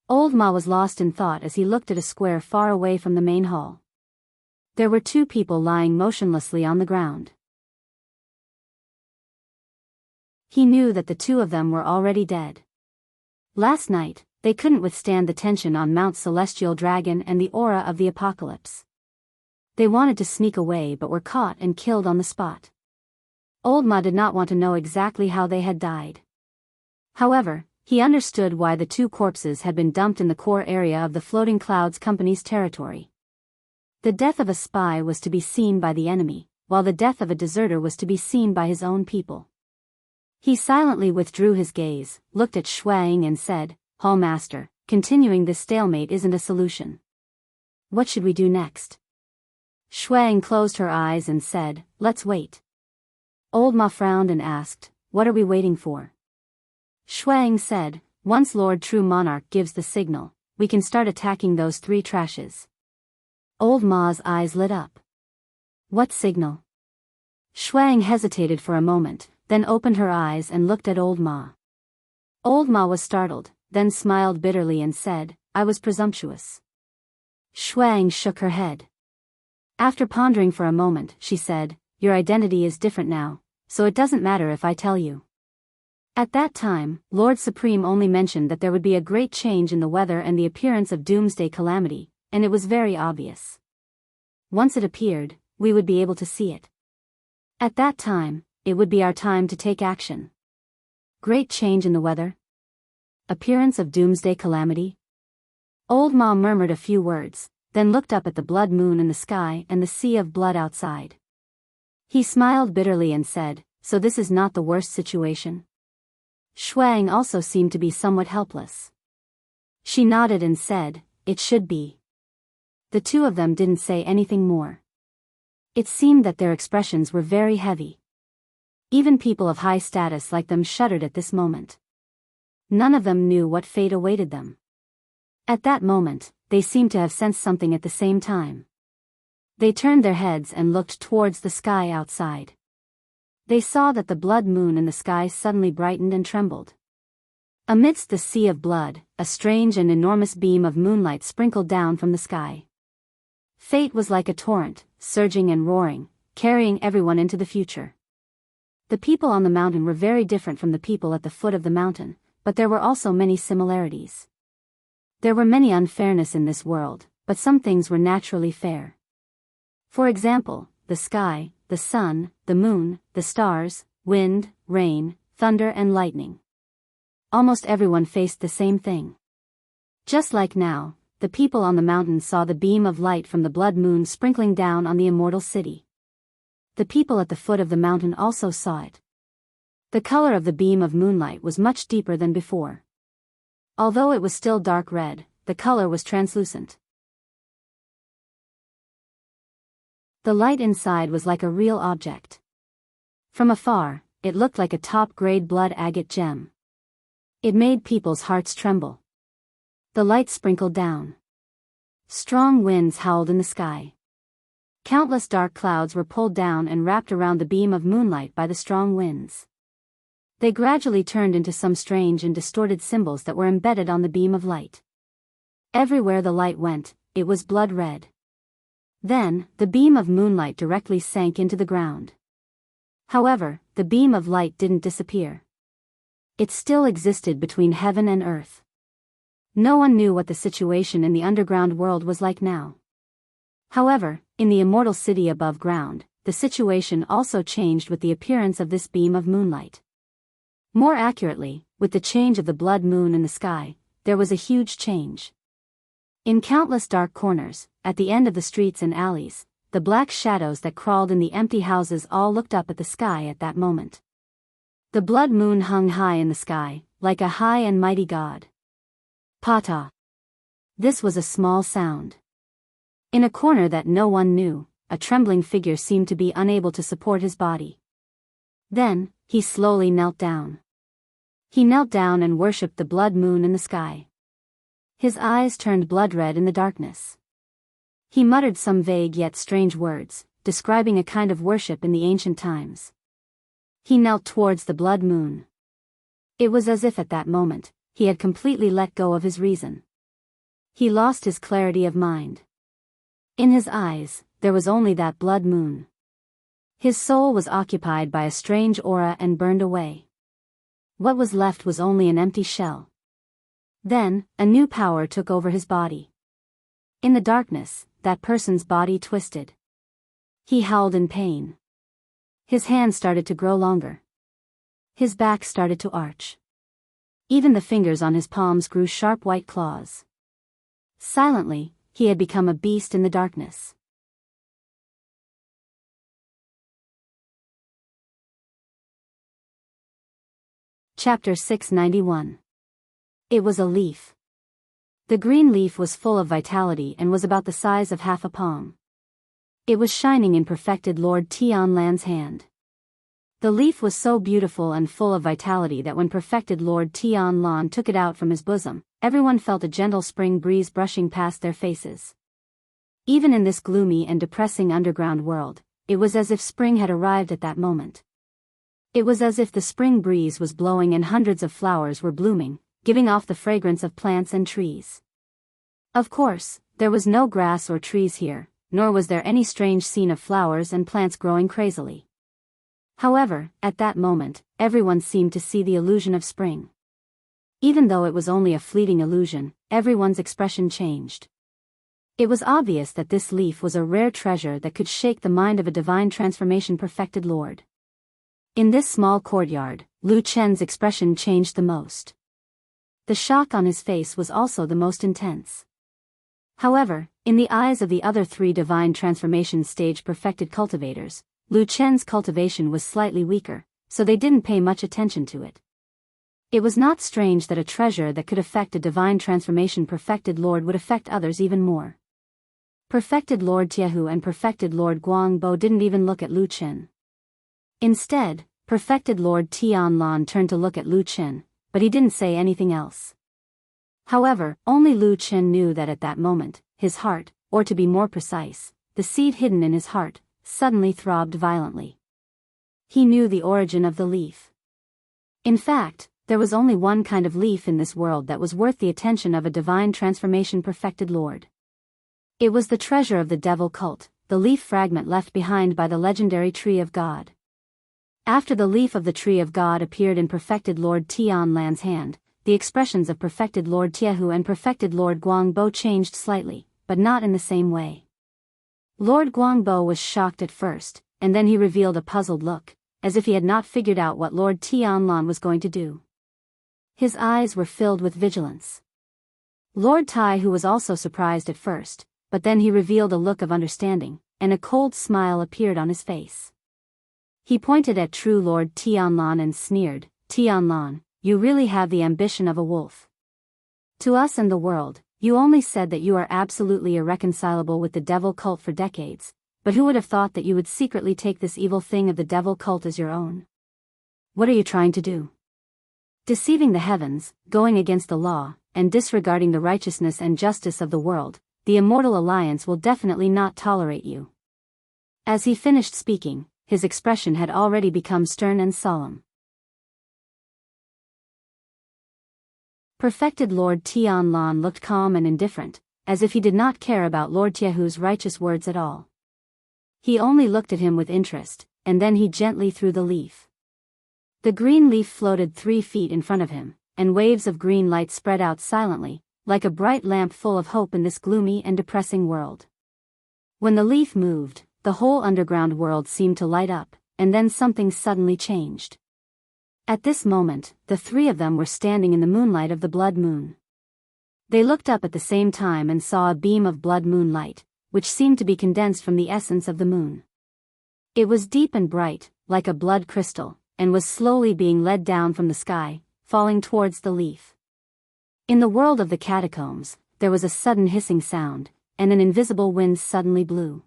Old Ma was lost in thought as he looked at a square far away from the main hall. There were two people lying motionlessly on the ground. He knew that the two of them were already dead. Last night, they couldn't withstand the tension on Mount Celestial Dragon and the aura of the apocalypse. They wanted to sneak away but were caught and killed on the spot. Old Ma did not want to know exactly how they had died. However, he understood why the two corpses had been dumped in the core area of the Floating Clouds Company's territory. The death of a spy was to be seen by the enemy, while the death of a deserter was to be seen by his own people. He silently withdrew his gaze, looked at Shuang and said, "Hallmaster, continuing this stalemate isn't a solution. What should we do next?" Shuang closed her eyes and said, "Let's wait." Old Ma frowned and asked, "What are we waiting for?" Shuang said, "Once Lord True Monarch gives the signal, we can start attacking those three trashes." Old Ma's eyes lit up. "What signal?" Shuang hesitated for a moment, then opened her eyes and looked at Old Ma. Old Ma was startled, then smiled bitterly and said, "I was presumptuous." Shuang shook her head. After pondering for a moment, she said, "Your identity is different now, so it doesn't matter if I tell you." At that time, Lord Supreme only mentioned that there would be a great change in the weather and the appearance of doomsday calamity, and it was very obvious. Once it appeared, we would be able to see it. At that time, it would be our time to take action. Great change in the weather? Appearance of doomsday calamity? Old Ma murmured a few words, then looked up at the blood moon in the sky and the sea of blood outside. He smiled bitterly and said, "So this is not the worst situation?" Shuang also seemed to be somewhat helpless. She nodded and said, "It should be." The two of them didn't say anything more. It seemed that their expressions were very heavy. Even people of high status like them shuddered at this moment. None of them knew what fate awaited them. At that moment, they seemed to have sensed something at the same time. They turned their heads and looked towards the sky outside. They saw that the blood moon in the sky suddenly brightened and trembled. Amidst the sea of blood, a strange and enormous beam of moonlight sprinkled down from the sky. Fate was like a torrent, surging and roaring, carrying everyone into the future. The people on the mountain were very different from the people at the foot of the mountain, but there were also many similarities. There were many unfairness in this world, but some things were naturally fair. For example, the sky, the sun, the moon, the stars, wind, rain, thunder and lightning. Almost everyone faced the same thing. Just like now, the people on the mountain saw the beam of light from the blood moon sprinkling down on the immortal city. The people at the foot of the mountain also saw it. The color of the beam of moonlight was much deeper than before. Although it was still dark red, the color was translucent. The light inside was like a real object. From afar, it looked like a top-grade blood agate gem. It made people's hearts tremble. The light sprinkled down. Strong winds howled in the sky. Countless dark clouds were pulled down and wrapped around the beam of moonlight by the strong winds. They gradually turned into some strange and distorted symbols that were embedded on the beam of light. Everywhere the light went, it was blood red. Then, the beam of moonlight directly sank into the ground. However, the beam of light didn't disappear. It still existed between heaven and earth. No one knew what the situation in the underground world was like now. However, in the immortal city above ground, the situation also changed with the appearance of this beam of moonlight. More accurately, with the change of the blood moon in the sky, there was a huge change. In countless dark corners, at the end of the streets and alleys, the black shadows that crawled in the empty houses all looked up at the sky at that moment. The blood moon hung high in the sky, like a high and mighty god. Pata. This was a small sound. In a corner that no one knew, a trembling figure seemed to be unable to support his body. Then, he slowly knelt down. He knelt down and worshipped the blood moon in the sky. His eyes turned blood red in the darkness. He muttered some vague yet strange words, describing a kind of worship in the ancient times. He knelt towards the blood moon. It was as if at that moment, he had completely let go of his reason. He lost his clarity of mind. In his eyes, there was only that blood moon. His soul was occupied by a strange aura and burned away. What was left was only an empty shell. Then, a new power took over his body. In the darkness, that person's body twisted. He howled in pain. His hands started to grow longer. His back started to arch. Even the fingers on his palms grew sharp white claws. Silently, he had become a beast in the darkness. Chapter 691. It was a leaf. The green leaf was full of vitality and was about the size of half a palm. It was shining in perfected Lord Tianlan's hand. The leaf was so beautiful and full of vitality that when perfected Lord Tianlan took it out from his bosom, everyone felt a gentle spring breeze brushing past their faces. Even in this gloomy and depressing underground world, it was as if spring had arrived at that moment. It was as if the spring breeze was blowing and hundreds of flowers were blooming, giving off the fragrance of plants and trees. Of course, there was no grass or trees here, nor was there any strange scene of flowers and plants growing crazily. However, at that moment, everyone seemed to see the illusion of spring. Even though it was only a fleeting illusion, everyone's expression changed. It was obvious that this leaf was a rare treasure that could shake the mind of a divine transformation perfected lord. In this small courtyard, Lu Chen's expression changed the most. The shock on his face was also the most intense. However, in the eyes of the other three divine transformation stage perfected cultivators, Lu Chen's cultivation was slightly weaker, so they didn't pay much attention to it. It was not strange that a treasure that could affect a divine transformation perfected lord would affect others even more. Perfected Lord Tiehu and perfected Lord Guangbo didn't even look at Lu Chen. Instead, perfected Lord Tianlan turned to look at Lu Chen, but he didn't say anything else. However, only Lu Chen knew that at that moment, his heart, or to be more precise, the seed hidden in his heart, suddenly throbbed violently. He knew the origin of the leaf. In fact, there was only one kind of leaf in this world that was worth the attention of a divine transformation perfected lord. It was the treasure of the devil cult, the leaf fragment left behind by the legendary Tree of God. After the leaf of the Tree of God appeared in perfected Lord Tianlan's hand, the expressions of perfected Lord Tiehu and perfected Lord Guangbo changed slightly, but not in the same way. Lord Guangbo was shocked at first, and then he revealed a puzzled look, as if he had not figured out what Lord Tianlan was going to do. His eyes were filled with vigilance. Lord Tai Hu was also surprised at first, but then he revealed a look of understanding, and a cold smile appeared on his face. He pointed at true Lord Tianlan and sneered, "Tianlan, you really have the ambition of a wolf. To us and the world, you only said that you are absolutely irreconcilable with the devil cult for decades, but who would have thought that you would secretly take this evil thing of the devil cult as your own? What are you trying to do? Deceiving the heavens, going against the law, and disregarding the righteousness and justice of the world, the Immortal Alliance will definitely not tolerate you." As he finished speaking, his expression had already become stern and solemn. Perfected Lord Tianlan looked calm and indifferent, as if he did not care about Lord Tiehu's righteous words at all. He only looked at him with interest, and then he gently threw the leaf. The green leaf floated 3 feet in front of him, and waves of green light spread out silently, like a bright lamp full of hope in this gloomy and depressing world. When the leaf moved, the whole underground world seemed to light up, and then something suddenly changed. At this moment, the 3 of them were standing in the moonlight of the blood moon. They looked up at the same time and saw a beam of blood moonlight, which seemed to be condensed from the essence of the moon. It was deep and bright, like a blood crystal, and was slowly being led down from the sky, falling towards the leaf. In the world of the catacombs, there was a sudden hissing sound, and an invisible wind suddenly blew.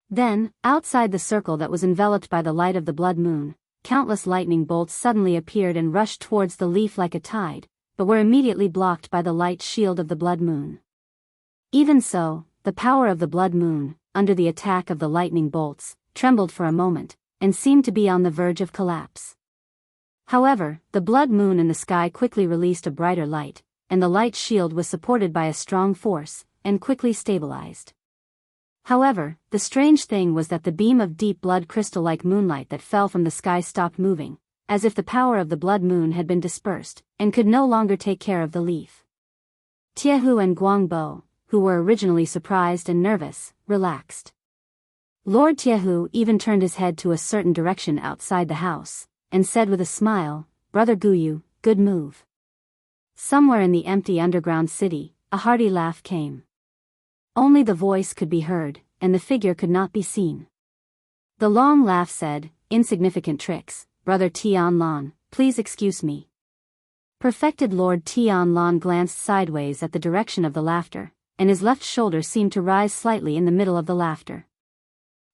Then, outside the circle that was enveloped by the light of the blood moon, countless lightning bolts suddenly appeared and rushed towards the leaf like a tide, but were immediately blocked by the light shield of the blood moon. Even so, the power of the blood moon, under the attack of the lightning bolts, trembled for a moment, and seemed to be on the verge of collapse. However, the blood moon in the sky quickly released a brighter light, and the light shield was supported by a strong force, and quickly stabilized. However, the strange thing was that the beam of deep blood crystal-like moonlight that fell from the sky stopped moving, as if the power of the blood moon had been dispersed, and could no longer take care of the leaf. Tiehu and Guangbo, who were originally surprised and nervous, relaxed. Lord Tiehu even turned his head to a certain direction outside the house, and said with a smile, "Brother Guyu, good move." Somewhere in the empty underground city, a hearty laugh came. Only the voice could be heard, and the figure could not be seen. The long laugh said, "Insignificant tricks, Brother Tianlan, please excuse me." Perfected Lord Tianlan glanced sideways at the direction of the laughter, and his left shoulder seemed to rise slightly in the middle of the laughter.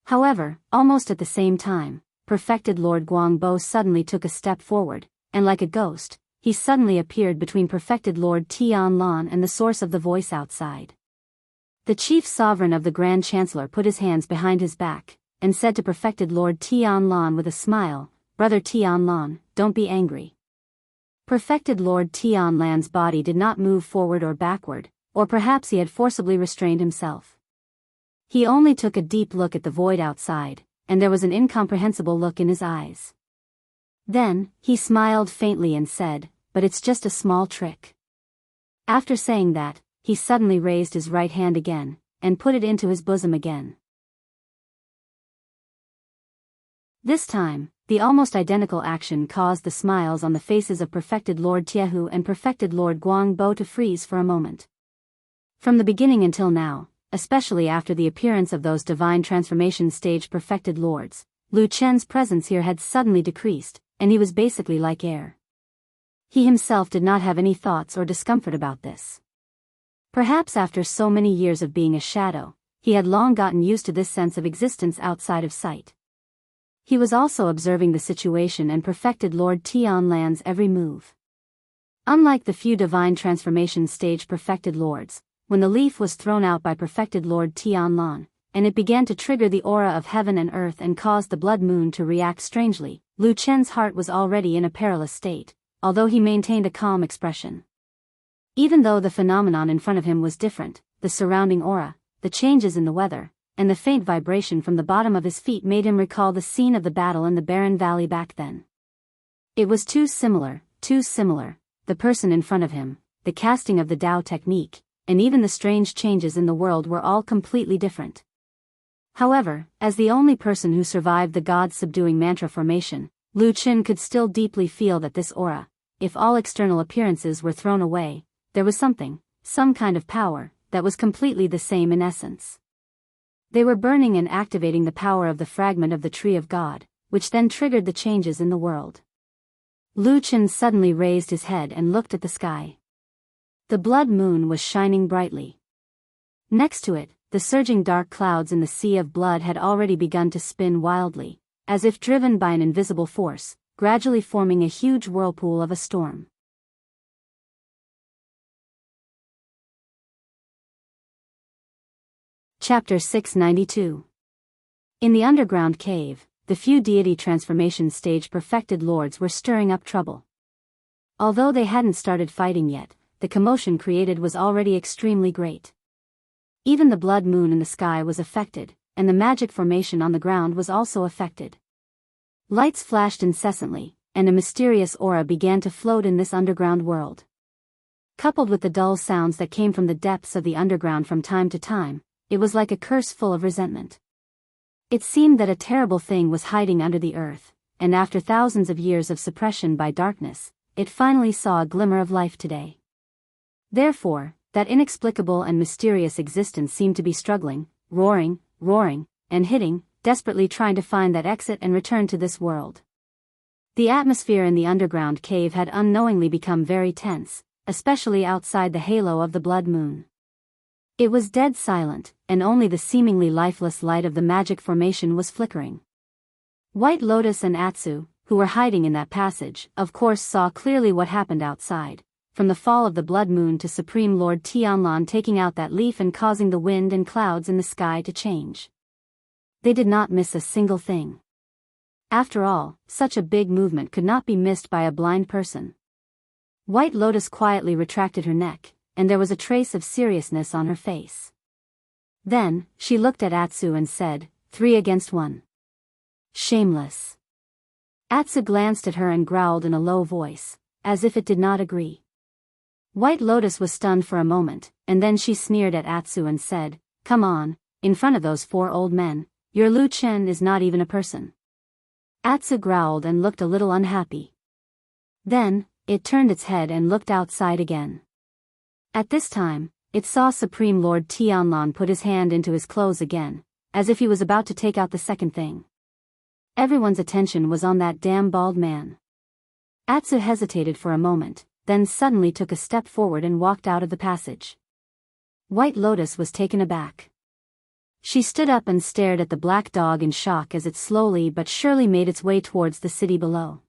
However, almost at the same time, Perfected Lord Guangbo suddenly took a step forward, and like a ghost, he suddenly appeared between Perfected Lord Tianlan and the source of the voice outside. The chief sovereign of the Grand Chancellor put his hands behind his back, and said to Perfected Lord Tianlan with a smile, "Brother Tianlan, don't be angry." Perfected Lord Tianlan's body did not move forward or backward, or perhaps he had forcibly restrained himself. He only took a deep look at the void outside, and there was an incomprehensible look in his eyes. Then, he smiled faintly and said, "But it's just a small trick." After saying that, he suddenly raised his right hand again, and put it into his bosom again. This time, the almost identical action caused the smiles on the faces of Perfected Lord Tiehu and Perfected Lord Guangbo to freeze for a moment. From the beginning until now, especially after the appearance of those divine transformation stage Perfected Lords, Lu Chen's presence here had suddenly decreased, and he was basically like air. He himself did not have any thoughts or discomfort about this. Perhaps after so many years of being a shadow, he had long gotten used to this sense of existence outside of sight. He was also observing the situation and Perfected Lord Tianlan's every move. Unlike the few divine transformation stage Perfected Lords, when the leaf was thrown out by Perfected Lord Tianlan, and it began to trigger the aura of heaven and earth and caused the blood moon to react strangely, Lu Chen's heart was already in a perilous state, although he maintained a calm expression. Even though the phenomenon in front of him was different, the surrounding aura, the changes in the weather, and the faint vibration from the bottom of his feet made him recall the scene of the battle in the barren valley back then. It was too similar, the person in front of him, the casting of the Tao technique, and even the strange changes in the world were all completely different. However, as the only person who survived the God-subduing mantra formation, Lu Chen could still deeply feel that this aura, if all external appearances were thrown away, there was something, some kind of power, that was completely the same in essence. They were burning and activating the power of the fragment of the Tree of God, which then triggered the changes in the world. Lu Chen suddenly raised his head and looked at the sky. The blood moon was shining brightly. Next to it, the surging dark clouds in the sea of blood had already begun to spin wildly, as if driven by an invisible force, gradually forming a huge whirlpool of a storm. Chapter 692. In the underground cave, the few deity transformation stage Perfected Lords were stirring up trouble. Although they hadn't started fighting yet, the commotion created was already extremely great. Even the blood moon in the sky was affected, and the magic formation on the ground was also affected. Lights flashed incessantly, and a mysterious aura began to float in this underground world. Coupled with the dull sounds that came from the depths of the underground from time to time, it was like a curse full of resentment. It seemed that a terrible thing was hiding under the earth, and after thousands of years of suppression by darkness, it finally saw a glimmer of life today. Therefore, that inexplicable and mysterious existence seemed to be struggling, roaring, and hitting, desperately trying to find that exit and return to this world. The atmosphere in the underground cave had unknowingly become very tense, especially outside the halo of the blood moon. It was dead silent, and only the seemingly lifeless light of the magic formation was flickering. White Lotus and Atsu, who were hiding in that passage, of course saw clearly what happened outside, from the fall of the blood moon to Supreme Lord Tianlan taking out that leaf and causing the wind and clouds in the sky to change. They did not miss a single thing. After all, such a big movement could not be missed by a blind person. White Lotus quietly retracted her neck, and there was a trace of seriousness on her face. Then, she looked at Atsu and said, 3 against 1. Shameless. Atsu glanced at her and growled in a low voice, as if it did not agree. White Lotus was stunned for a moment, and then she sneered at Atsu and said, "Come on, in front of those 4 old men, your Lu Chen is not even a person." Atsu growled and looked a little unhappy. Then, it turned its head and looked outside again. At this time, it saw Supreme Lord Tianlan put his hand into his clothes again, as if he was about to take out the second thing. Everyone's attention was on that damn bald man. Atsu hesitated for a moment, then suddenly took a step forward and walked out of the passage. White Lotus was taken aback. She stood up and stared at the black dog in shock as it slowly but surely made its way towards the city below.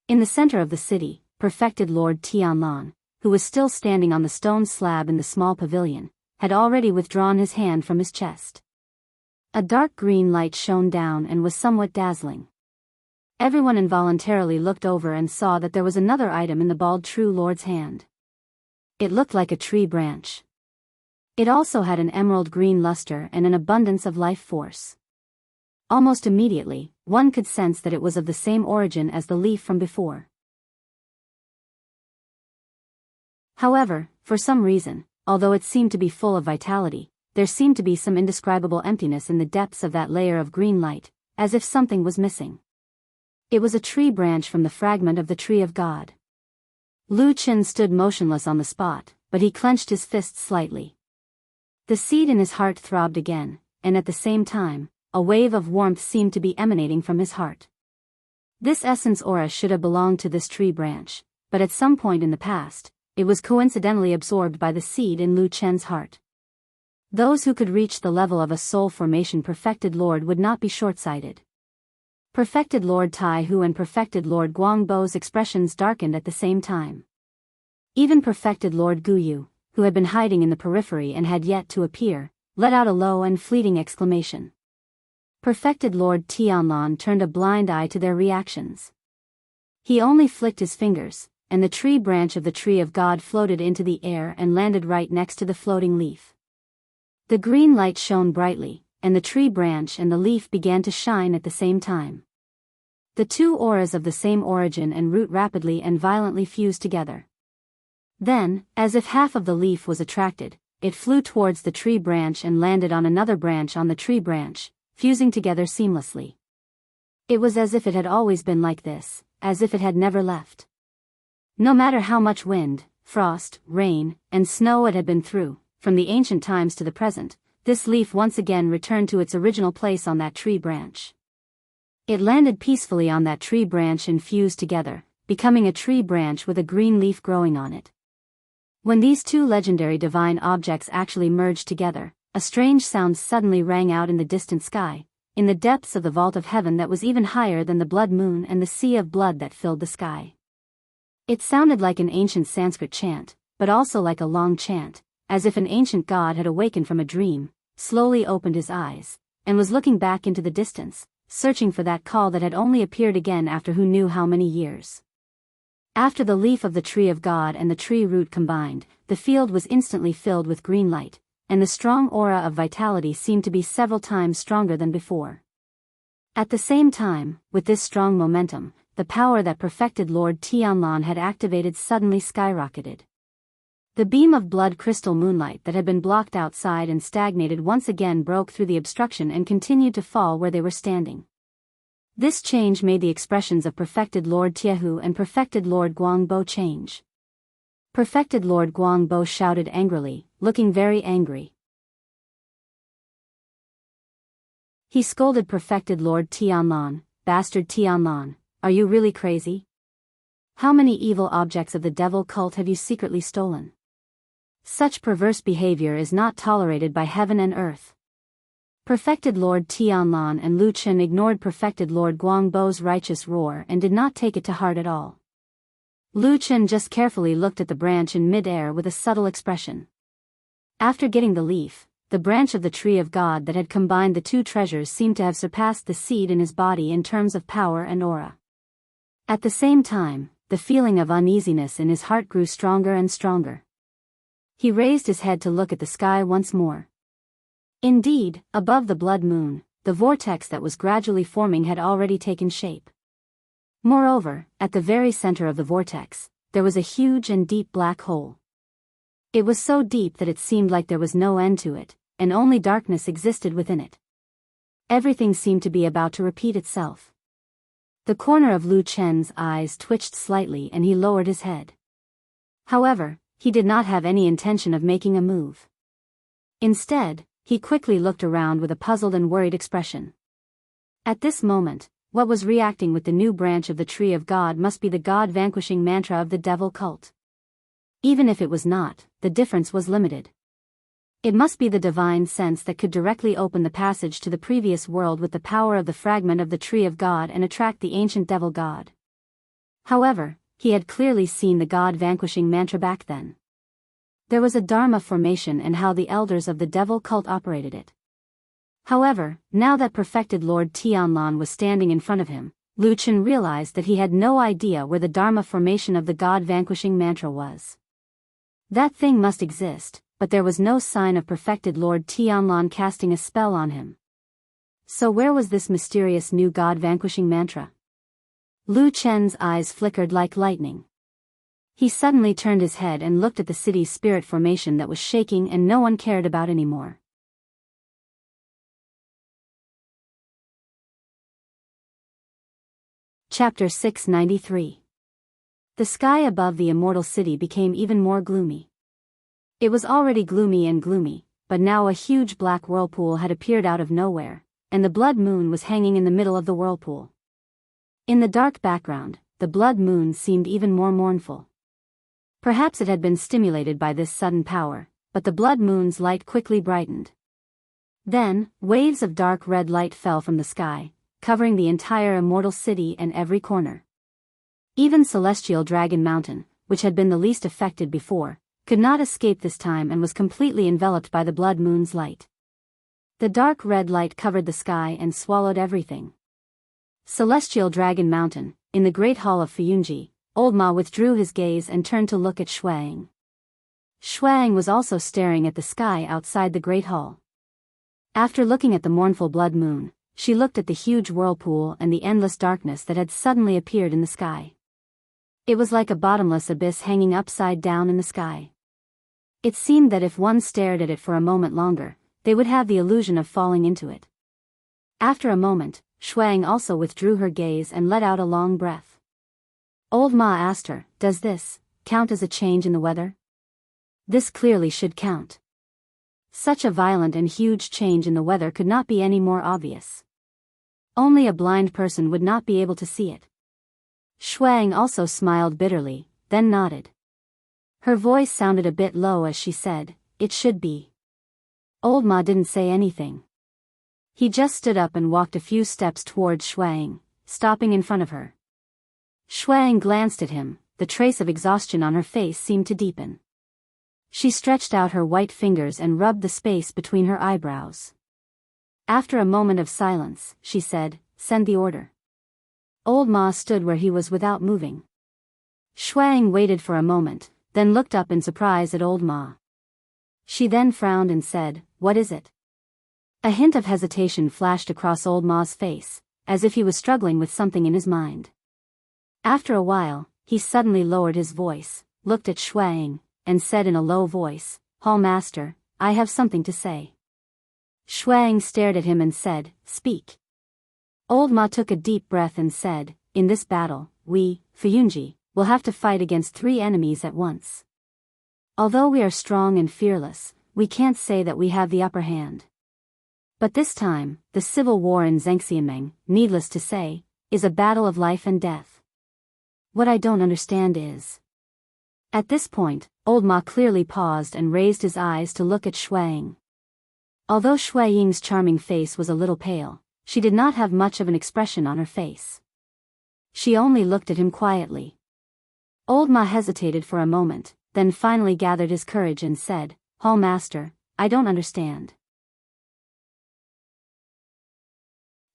In the center of the city, perfected Lord Tianlan, who was still standing on the stone slab in the small pavilion, had already withdrawn his hand from his chest. A dark green light shone down and was somewhat dazzling. Everyone involuntarily looked over and saw that there was another item in the bald True Lord's hand. It looked like a tree branch. It also had an emerald green luster and an abundance of life force. Almost immediately, one could sense that it was of the same origin as the leaf from before. However, for some reason, although it seemed to be full of vitality, there seemed to be some indescribable emptiness in the depths of that layer of green light, as if something was missing. It was a tree branch from the fragment of the Tree of God. Lu Chen stood motionless on the spot, but he clenched his fists slightly. The seed in his heart throbbed again, and at the same time, a wave of warmth seemed to be emanating from his heart. This essence aura should have belonged to this tree branch, but at some point in the past, it was coincidentally absorbed by the seed in Lu Chen's heart. Those who could reach the level of a soul formation perfected lord would not be short-sighted. Perfected Lord Tai Hu and Perfected Lord Guangbo's expressions darkened at the same time. Even Perfected Lord Guyu, who had been hiding in the periphery and had yet to appear, let out a low and fleeting exclamation. Perfected Lord Tianlan turned a blind eye to their reactions. He only flicked his fingers, and the tree branch of the Tree of God floated into the air and landed right next to the floating leaf. The green light shone brightly, and the tree branch and the leaf began to shine at the same time. The 2 auras of the same origin and root rapidly and violently fused together. Then, as if half of the leaf was attracted, it flew towards the tree branch and landed on another branch on the tree branch, fusing together seamlessly. It was as if it had always been like this, as if it had never left. No matter how much wind, frost, rain, and snow it had been through, from the ancient times to the present, this leaf once again returned to its original place on that tree branch. It landed peacefully on that tree branch and fused together, becoming a tree branch with a green leaf growing on it. When these 2 legendary divine objects actually merged together, a strange sound suddenly rang out in the distant sky, in the depths of the vault of heaven that was even higher than the blood moon and the sea of blood that filled the sky. It sounded like an ancient Sanskrit chant, but also like a long chant, as if an ancient god had awakened from a dream, slowly opened his eyes, and was looking back into the distance, searching for that call that had only appeared again after who knew how many years. After the leaf of the tree of God and the tree root combined, the field was instantly filled with green light, and the strong aura of vitality seemed to be several times stronger than before. At the same time, with this strong momentum, the power that perfected Lord Tianlan had activated suddenly skyrocketed. The beam of blood crystal moonlight that had been blocked outside and stagnated once again broke through the obstruction and continued to fall where they were standing. This change made the expressions of perfected Lord Tiehu and perfected Lord Guangbo change. Perfected Lord Guangbo shouted angrily, looking very angry. He scolded perfected Lord Tianlan, "Bastard Tianlan, are you really crazy? How many evil objects of the devil cult have you secretly stolen? Such perverse behavior is not tolerated by heaven and earth." Perfected Lord Tianlan and Lu Chen ignored perfected Lord Guangbo's righteous roar and did not take it to heart at all. Lu Chen just carefully looked at the branch in mid-air with a subtle expression. After getting the leaf, the branch of the tree of God that had combined the two treasures seemed to have surpassed the seed in his body in terms of power and aura. At the same time, the feeling of uneasiness in his heart grew stronger and stronger. He raised his head to look at the sky once more. Indeed, above the blood moon, the vortex that was gradually forming had already taken shape. Moreover, at the very center of the vortex, there was a huge and deep black hole. It was so deep that it seemed like there was no end to it, and only darkness existed within it. Everything seemed to be about to repeat itself. The corner of Lu Chen's eyes twitched slightly and he lowered his head. However, he did not have any intention of making a move. Instead, he quickly looked around with a puzzled and worried expression. At this moment, what was reacting with the new branch of the tree of God must be the God-vanquishing mantra of the devil cult. Even if it was not, the difference was limited. It must be the divine sense that could directly open the passage to the previous world with the power of the fragment of the tree of God and attract the ancient devil god. However, he had clearly seen the God-vanquishing mantra back then. There was a Dharma formation and how the elders of the devil cult operated it. However, now that perfected Lord Tianlan was standing in front of him, Lu Chen realized that he had no idea where the Dharma formation of the God-vanquishing mantra was. That thing must exist, but there was no sign of perfected Lord Tianlan casting a spell on him. So where was this mysterious new God-vanquishing mantra? Lu Chen's eyes flickered like lightning. He suddenly turned his head and looked at the city's spirit formation that was shaking and no one cared about anymore. Chapter 693. The sky above the immortal city became even more gloomy. It was already gloomy, but now a huge black whirlpool had appeared out of nowhere, and the blood moon was hanging in the middle of the whirlpool. In the dark background, the blood moon seemed even more mournful. Perhaps it had been stimulated by this sudden power, but the blood moon's light quickly brightened. Then, waves of dark red light fell from the sky, covering the entire immortal city and every corner. Even Celestial Dragon Mountain, which had been the least affected before, could not escape this time and was completely enveloped by the blood moon's light. The dark red light covered the sky and swallowed everything. Celestial Dragon Mountain, in the Great Hall of Fuyunji, Old Ma withdrew his gaze and turned to look at Shuang. Shuang was also staring at the sky outside the Great Hall. After looking at the mournful blood moon, she looked at the huge whirlpool and the endless darkness that had suddenly appeared in the sky. It was like a bottomless abyss hanging upside down in the sky. It seemed that if one stared at it for a moment longer, they would have the illusion of falling into it. After a moment, Shuang also withdrew her gaze and let out a long breath. Old Ma asked her, "Does this count as a change in the weather?" This clearly should count. Such a violent and huge change in the weather could not be any more obvious. Only a blind person would not be able to see it. Shuang also smiled bitterly, then nodded. Her voice sounded a bit low as she said, "It should be." Old Ma didn't say anything. He just stood up and walked a few steps towards Shuang, stopping in front of her. Shuang glanced at him, the trace of exhaustion on her face seemed to deepen. She stretched out her white fingers and rubbed the space between her eyebrows. After a moment of silence, she said, "Send the order." Old Ma stood where he was without moving. Shuang waited for a moment, then looked up in surprise at old Ma. She then frowned and said, "What is it?" A hint of hesitation flashed across old Ma's face, as if he was struggling with something in his mind. After a while, he suddenly lowered his voice, looked at Shuang, and said in a low voice, "Hall Master, I have something to say." Shuang stared at him and said, "Speak." Old Ma took a deep breath and said, "In this battle, we, Fuyunji, will have to fight against 3 enemies at once. Although we are strong and fearless, we can't say that we have the upper hand. But this time, the civil war in Zhengxianmeng, needless to say, is a battle of life and death. What I don't understand is..." At this point, old Ma clearly paused and raised his eyes to look at Shuang. Although Shuaying's charming face was a little pale, she did not have much of an expression on her face. She only looked at him quietly. Old Ma hesitated for a moment, then finally gathered his courage and said, "Hall Master, I don't understand.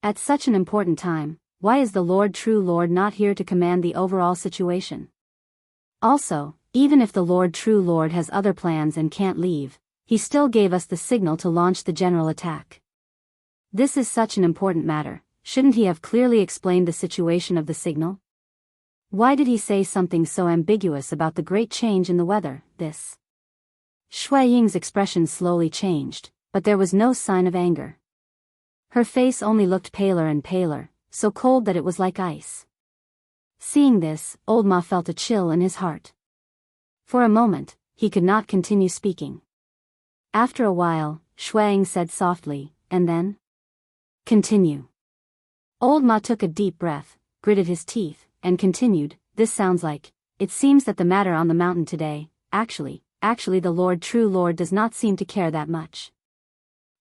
At such an important time, why is the True Lord not here to command the overall situation? Also, even if the True Lord has other plans and can't leave, he still gave us the signal to launch the general attack. This is such an important matter, shouldn't he have clearly explained the situation of the signal? Why did he say something so ambiguous about the great change in the weather, this?" Shuaying's expression slowly changed, but there was no sign of anger. Her face only looked paler and paler, so cold that it was like ice. Seeing this, old Ma felt a chill in his heart. For a moment, he could not continue speaking. After a while, Shuang said softly, "And then?" "Continue." Old Ma took a deep breath, gritted his teeth, and continued, "This sounds like, it seems that the matter on the mountain today, actually the True Lord does not seem to care that much."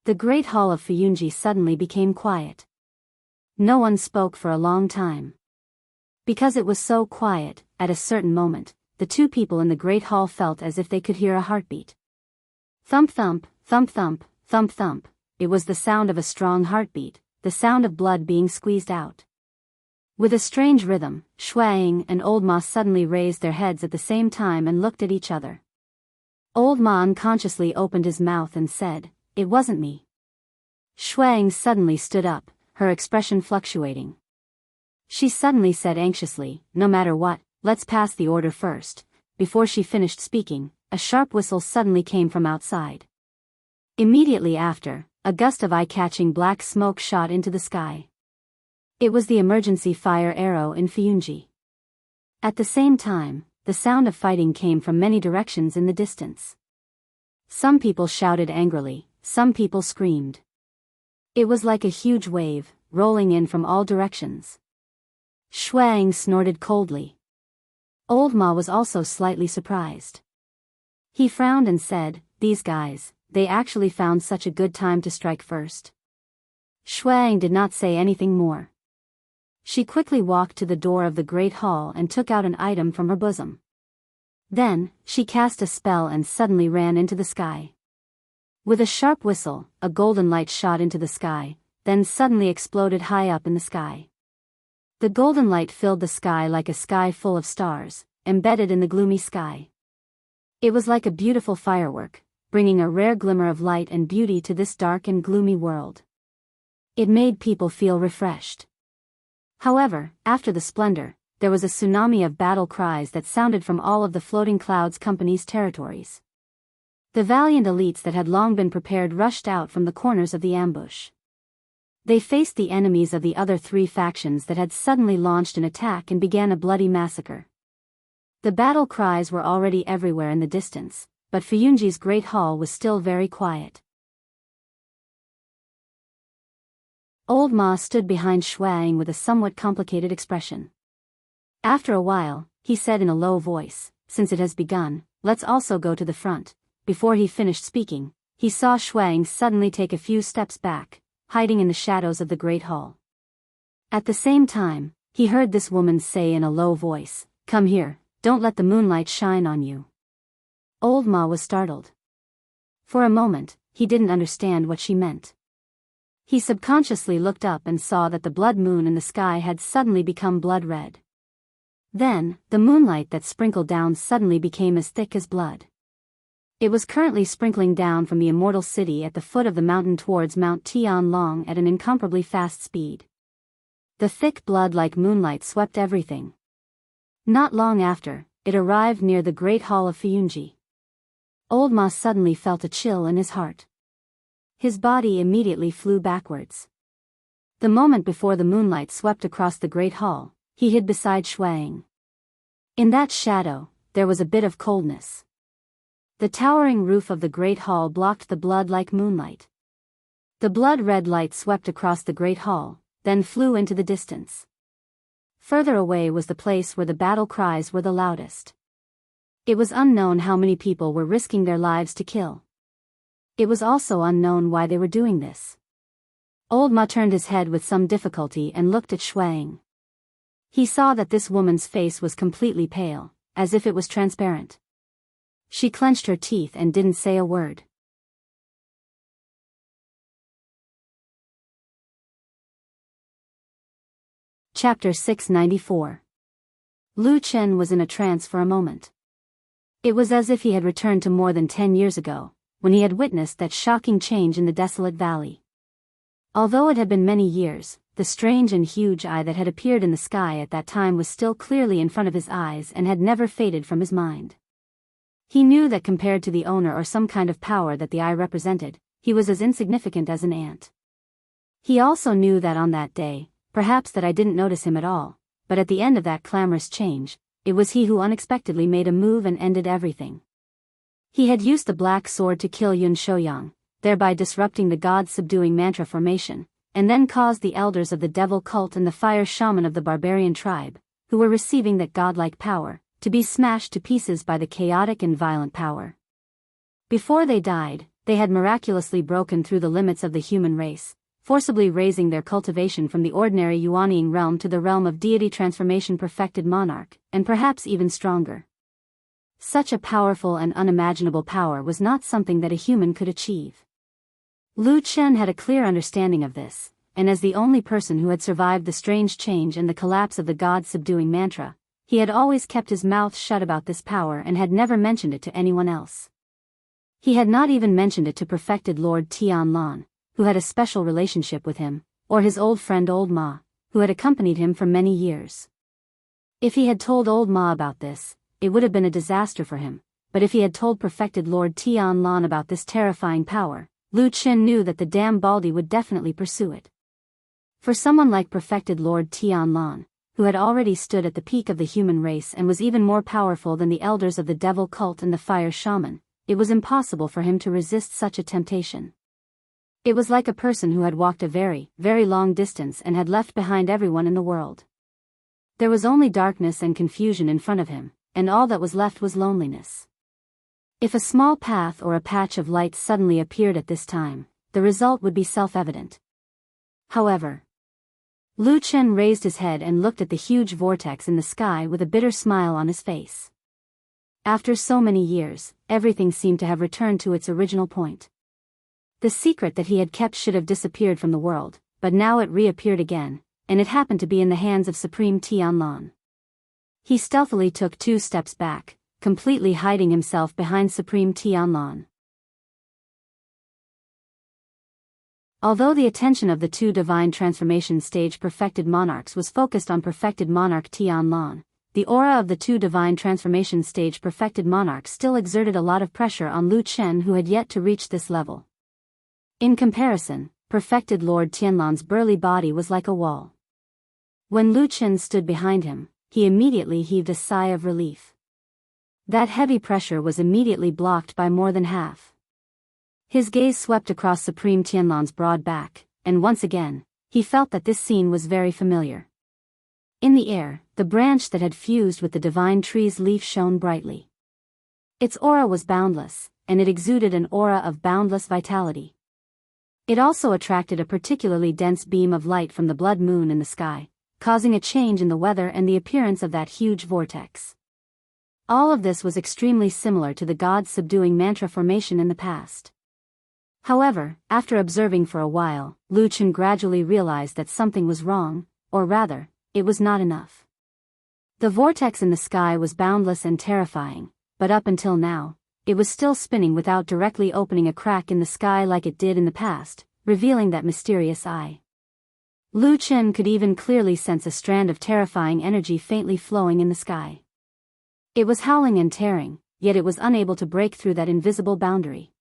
The great hall of Fuyunji suddenly became quiet. No one spoke for a long time. Because it was so quiet, at a certain moment, the 2 people in the great hall felt as if they could hear a heartbeat. Thump thump, thump thump, thump thump. It was the sound of a strong heartbeat, the sound of blood being squeezed out. With a strange rhythm, Shuang and Old Ma suddenly raised their heads at the same time and looked at each other. Old Ma unconsciously opened his mouth and said, "It wasn't me." Shuang suddenly stood up, her expression fluctuating. She suddenly said anxiously, "No matter what, let's pass the order first." Before she finished speaking, a sharp whistle suddenly came from outside. Immediately after, a gust of eye-catching black smoke shot into the sky. It was the emergency fire arrow in Fuyunji. At the same time, the sound of fighting came from many directions in the distance. Some people shouted angrily, some people screamed. It was like a huge wave, rolling in from all directions. Shuang snorted coldly. Old Ma was also slightly surprised. He frowned and said, "These guys, they actually found such a good time to strike first." Shuang did not say anything more. She quickly walked to the door of the great hall and took out an item from her bosom. Then, she cast a spell and suddenly ran into the sky. With a sharp whistle, a golden light shot into the sky, then suddenly exploded high up in the sky. The golden light filled the sky like a sky full of stars, embedded in the gloomy sky. It was like a beautiful firework, bringing a rare glimmer of light and beauty to this dark and gloomy world. It made people feel refreshed. However, after the splendor, there was a tsunami of battle cries that sounded from all of the Floating Clouds Company's territories. The valiant elites that had long been prepared rushed out from the corners of the ambush. They faced the enemies of the other 3 factions that had suddenly launched an attack and began a bloody massacre. The battle cries were already everywhere in the distance, but Fuyunji's great hall was still very quiet. Old Ma stood behind Shuang with a somewhat complicated expression. After a while, he said in a low voice, "Since it has begun, let's also go to the front." Before he finished speaking, he saw Shuang suddenly take a few steps back, hiding in the shadows of the great hall. At the same time, he heard this woman say in a low voice, "Come here, don't let the moonlight shine on you." Old Ma was startled. For a moment, he didn't understand what she meant. He subconsciously looked up and saw that the blood moon in the sky had suddenly become blood red. Then, the moonlight that sprinkled down suddenly became as thick as blood. It was currently sprinkling down from the immortal city at the foot of the mountain towards Mount Tianlong at an incomparably fast speed. The thick blood like moonlight swept everything. Not long after, it arrived near the Great Hall of Fuyunji. Old Ma suddenly felt a chill in his heart. His body immediately flew backwards. The moment before the moonlight swept across the Great Hall, he hid beside Shuang. In that shadow, there was a bit of coldness. The towering roof of the Great Hall blocked the blood like moonlight. The blood-red light swept across the Great Hall, then flew into the distance. Further away was the place where the battle cries were the loudest. It was unknown how many people were risking their lives to kill. It was also unknown why they were doing this. Old Ma turned his head with some difficulty and looked at Shuang. He saw that this woman's face was completely pale, as if it was transparent. She clenched her teeth and didn't say a word. Chapter 694. Lu Chen was in a trance for a moment. It was as if he had returned to more than 10 years ago, when he had witnessed that shocking change in the desolate valley. Although it had been many years, the strange and huge eye that had appeared in the sky at that time was still clearly in front of his eyes and had never faded from his mind. He knew that compared to the owner or some kind of power that the eye represented, he was as insignificant as an ant. He also knew that on that day, perhaps that I didn't notice him at all, but at the end of that clamorous change, it was he who unexpectedly made a move and ended everything. He had used the black sword to kill Yun Shouyang, thereby disrupting the god-subduing mantra formation, and then caused the elders of the devil cult and the fire shaman of the barbarian tribe, who were receiving that godlike power, to be smashed to pieces by the chaotic and violent power. Before they died, they had miraculously broken through the limits of the human race, forcibly raising their cultivation from the ordinary Yuanying realm to the realm of deity transformation perfected monarch, and perhaps even stronger. Such a powerful and unimaginable power was not something that a human could achieve. Lu Chen had a clear understanding of this, and as the only person who had survived the strange change and the collapse of the god-subduing mantra, he had always kept his mouth shut about this power and had never mentioned it to anyone else. He had not even mentioned it to perfected Lord Tianlan, who had a special relationship with him, or his old friend Old Ma, who had accompanied him for many years. If he had told Old Ma about this, it would have been a disaster for him, but if he had told perfected Lord Tianlan about this terrifying power, Lu Chen knew that the damn Baldy would definitely pursue it. For someone like perfected Lord Tianlan, who had already stood at the peak of the human race and was even more powerful than the elders of the devil cult and the fire shaman, it was impossible for him to resist such a temptation. It was like a person who had walked a very, very long distance and had left behind everyone in the world. There was only darkness and confusion in front of him, and all that was left was loneliness. If a small path or a patch of light suddenly appeared at this time, the result would be self-evident. However, Lu Chen raised his head and looked at the huge vortex in the sky with a bitter smile on his face. After so many years, everything seemed to have returned to its original point. The secret that he had kept should have disappeared from the world, but now it reappeared again, and it happened to be in the hands of Supreme Tianlan. He stealthily took 2 steps back, completely hiding himself behind Supreme Tianlan. Although the attention of the 2 divine transformation stage perfected monarchs was focused on perfected monarch Tianlan, the aura of the 2 divine transformation stage perfected monarchs still exerted a lot of pressure on Lu Chen, who had yet to reach this level. In comparison, perfected Lord Tianlan's burly body was like a wall. When Lu Chen stood behind him, he immediately heaved a sigh of relief. That heavy pressure was immediately blocked by more than half. His gaze swept across Supreme Tianlan's broad back, and once again, he felt that this scene was very familiar. In the air, the branch that had fused with the divine tree's leaf shone brightly. Its aura was boundless, and it exuded an aura of boundless vitality. It also attracted a particularly dense beam of light from the blood moon in the sky, causing a change in the weather and the appearance of that huge vortex. All of this was extremely similar to the god-subduing mantra formation in the past. However, after observing for a while, Lu Chen gradually realized that something was wrong, or rather, it was not enough. The vortex in the sky was boundless and terrifying, but up until now, it was still spinning without directly opening a crack in the sky like it did in the past, revealing that mysterious eye. Lu Chen could even clearly sense a strand of terrifying energy faintly flowing in the sky. It was howling and tearing, yet it was unable to break through that invisible boundary.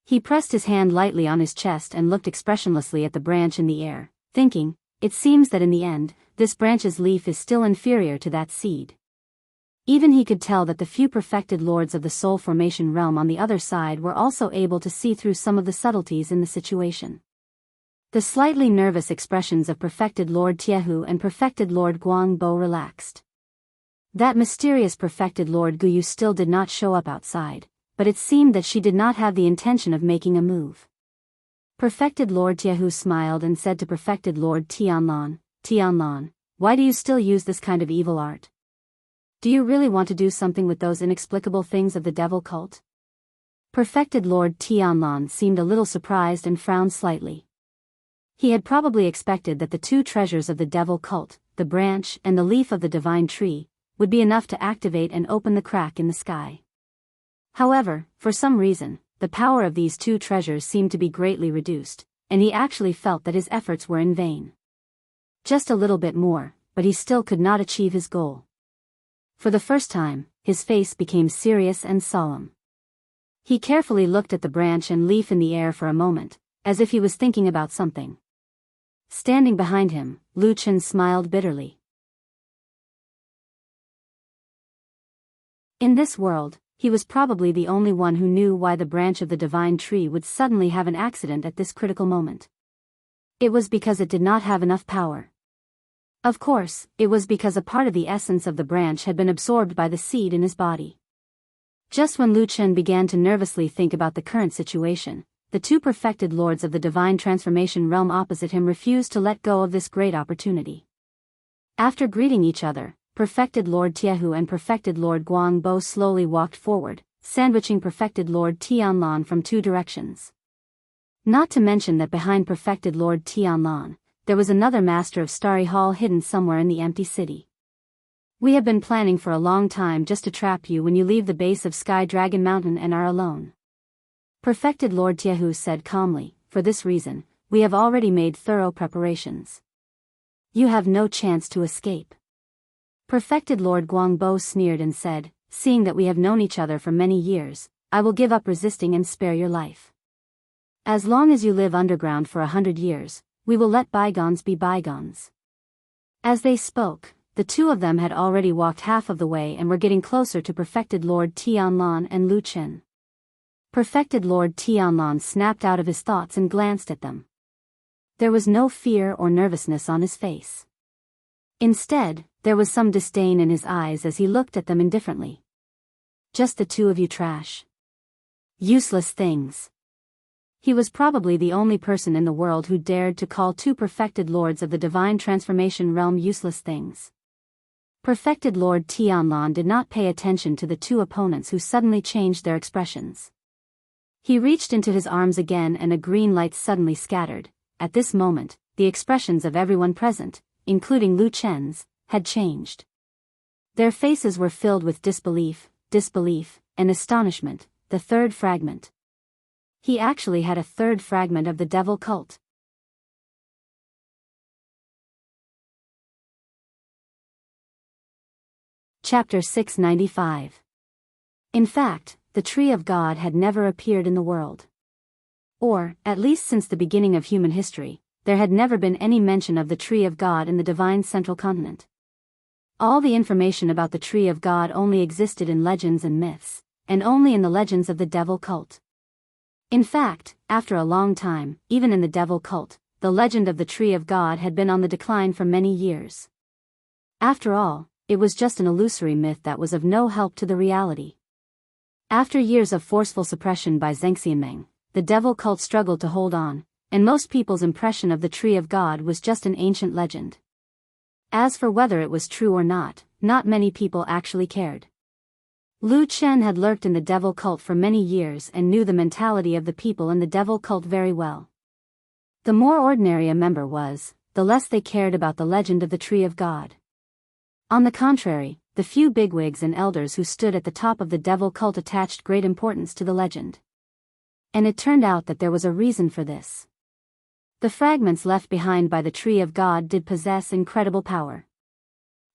He pressed his hand lightly on his chest and looked expressionlessly at the branch in the air, thinking, it seems that in the end, this branch's leaf is still inferior to that seed. Even he could tell that the few perfected lords of the soul formation realm on the other side were also able to see through some of the subtleties in the situation. The slightly nervous expressions of perfected Lord Tiehu and perfected Lord Guangbo relaxed. That mysterious perfected Lord Guyu still did not show up outside, but it seemed that she did not have the intention of making a move. Perfected Lord Tiehu smiled and said to perfected Lord Tianlan, why do you still use this kind of evil art? Do you really want to do something with those inexplicable things of the devil cult? Perfected Lord Tianlan seemed a little surprised and frowned slightly. He had probably expected that the two treasures of the devil cult, the branch and the leaf of the divine tree, would be enough to activate and open the crack in the sky. However, for some reason, the power of these two treasures seemed to be greatly reduced, and he actually felt that his efforts were in vain. Just a little bit more, but he still could not achieve his goal. For the first time, his face became serious and solemn. He carefully looked at the branch and leaf in the air for a moment, as if he was thinking about something. Standing behind him, Lu Chen smiled bitterly. In this world, he was probably the only one who knew why the branch of the divine tree would suddenly have an accident at this critical moment. It was because it did not have enough power. Of course, it was because a part of the essence of the branch had been absorbed by the seed in his body. Just when Lu Chen began to nervously think about the current situation, the two perfected lords of the divine transformation realm opposite him refused to let go of this great opportunity. After greeting each other, perfected Lord Tiehu and perfected Lord Guangbo slowly walked forward, sandwiching perfected Lord Tianlan from two directions. Not to mention that behind perfected Lord Tianlan, there was another master of Starry Hall hidden somewhere in the empty city. We have been planning for a long time just to trap you when you leave the base of Sky Dragon Mountain and are alone. Perfected Lord Tiehu said calmly, for this reason, we have already made thorough preparations. You have no chance to escape. Perfected Lord Guangbo sneered and said, seeing that we have known each other for many years, I will give up resisting and spare your life. As long as you live underground for 100 years, we will let bygones be bygones. As they spoke, the two of them had already walked half of the way and were getting closer to perfected Lord Tianlan and Lu Chen. Perfected Lord Tianlan snapped out of his thoughts and glanced at them. There was no fear or nervousness on his face. Instead, there was some disdain in his eyes as he looked at them indifferently. Just the two of you trash. Useless things. He was probably the only person in the world who dared to call two perfected lords of the divine transformation realm useless things. Perfected Lord Tianlan did not pay attention to the two opponents who suddenly changed their expressions. He reached into his arms again and a green light suddenly scattered. At this moment, the expressions of everyone present, including Lu Chen's, had changed. Their faces were filled with disbelief, and astonishment, the third fragment. He actually had a third fragment of the devil cult. Chapter 695. In fact, the Tree of God had never appeared in the world. Or, at least since the beginning of human history, there had never been any mention of the Tree of God in the divine central continent. All the information about the Tree of God only existed in legends and myths, and only in the legends of the devil cult. In fact, after a long time, even in the devil cult, the legend of the Tree of God had been on the decline for many years. After all, it was just an illusory myth that was of no help to the reality. After years of forceful suppression by Zhengxianmeng, the devil cult struggled to hold on, and most people's impression of the Tree of God was just an ancient legend. As for whether it was true or not many people actually cared. Lu Chen had lurked in the devil cult for many years and knew the mentality of the people in the devil cult very well. The more ordinary a member was, the less they cared about the legend of the Tree of God. On the contrary, the few bigwigs and elders who stood at the top of the devil cult attached great importance to the legend. And it turned out that there was a reason for this. The fragments left behind by the Tree of God did possess incredible power.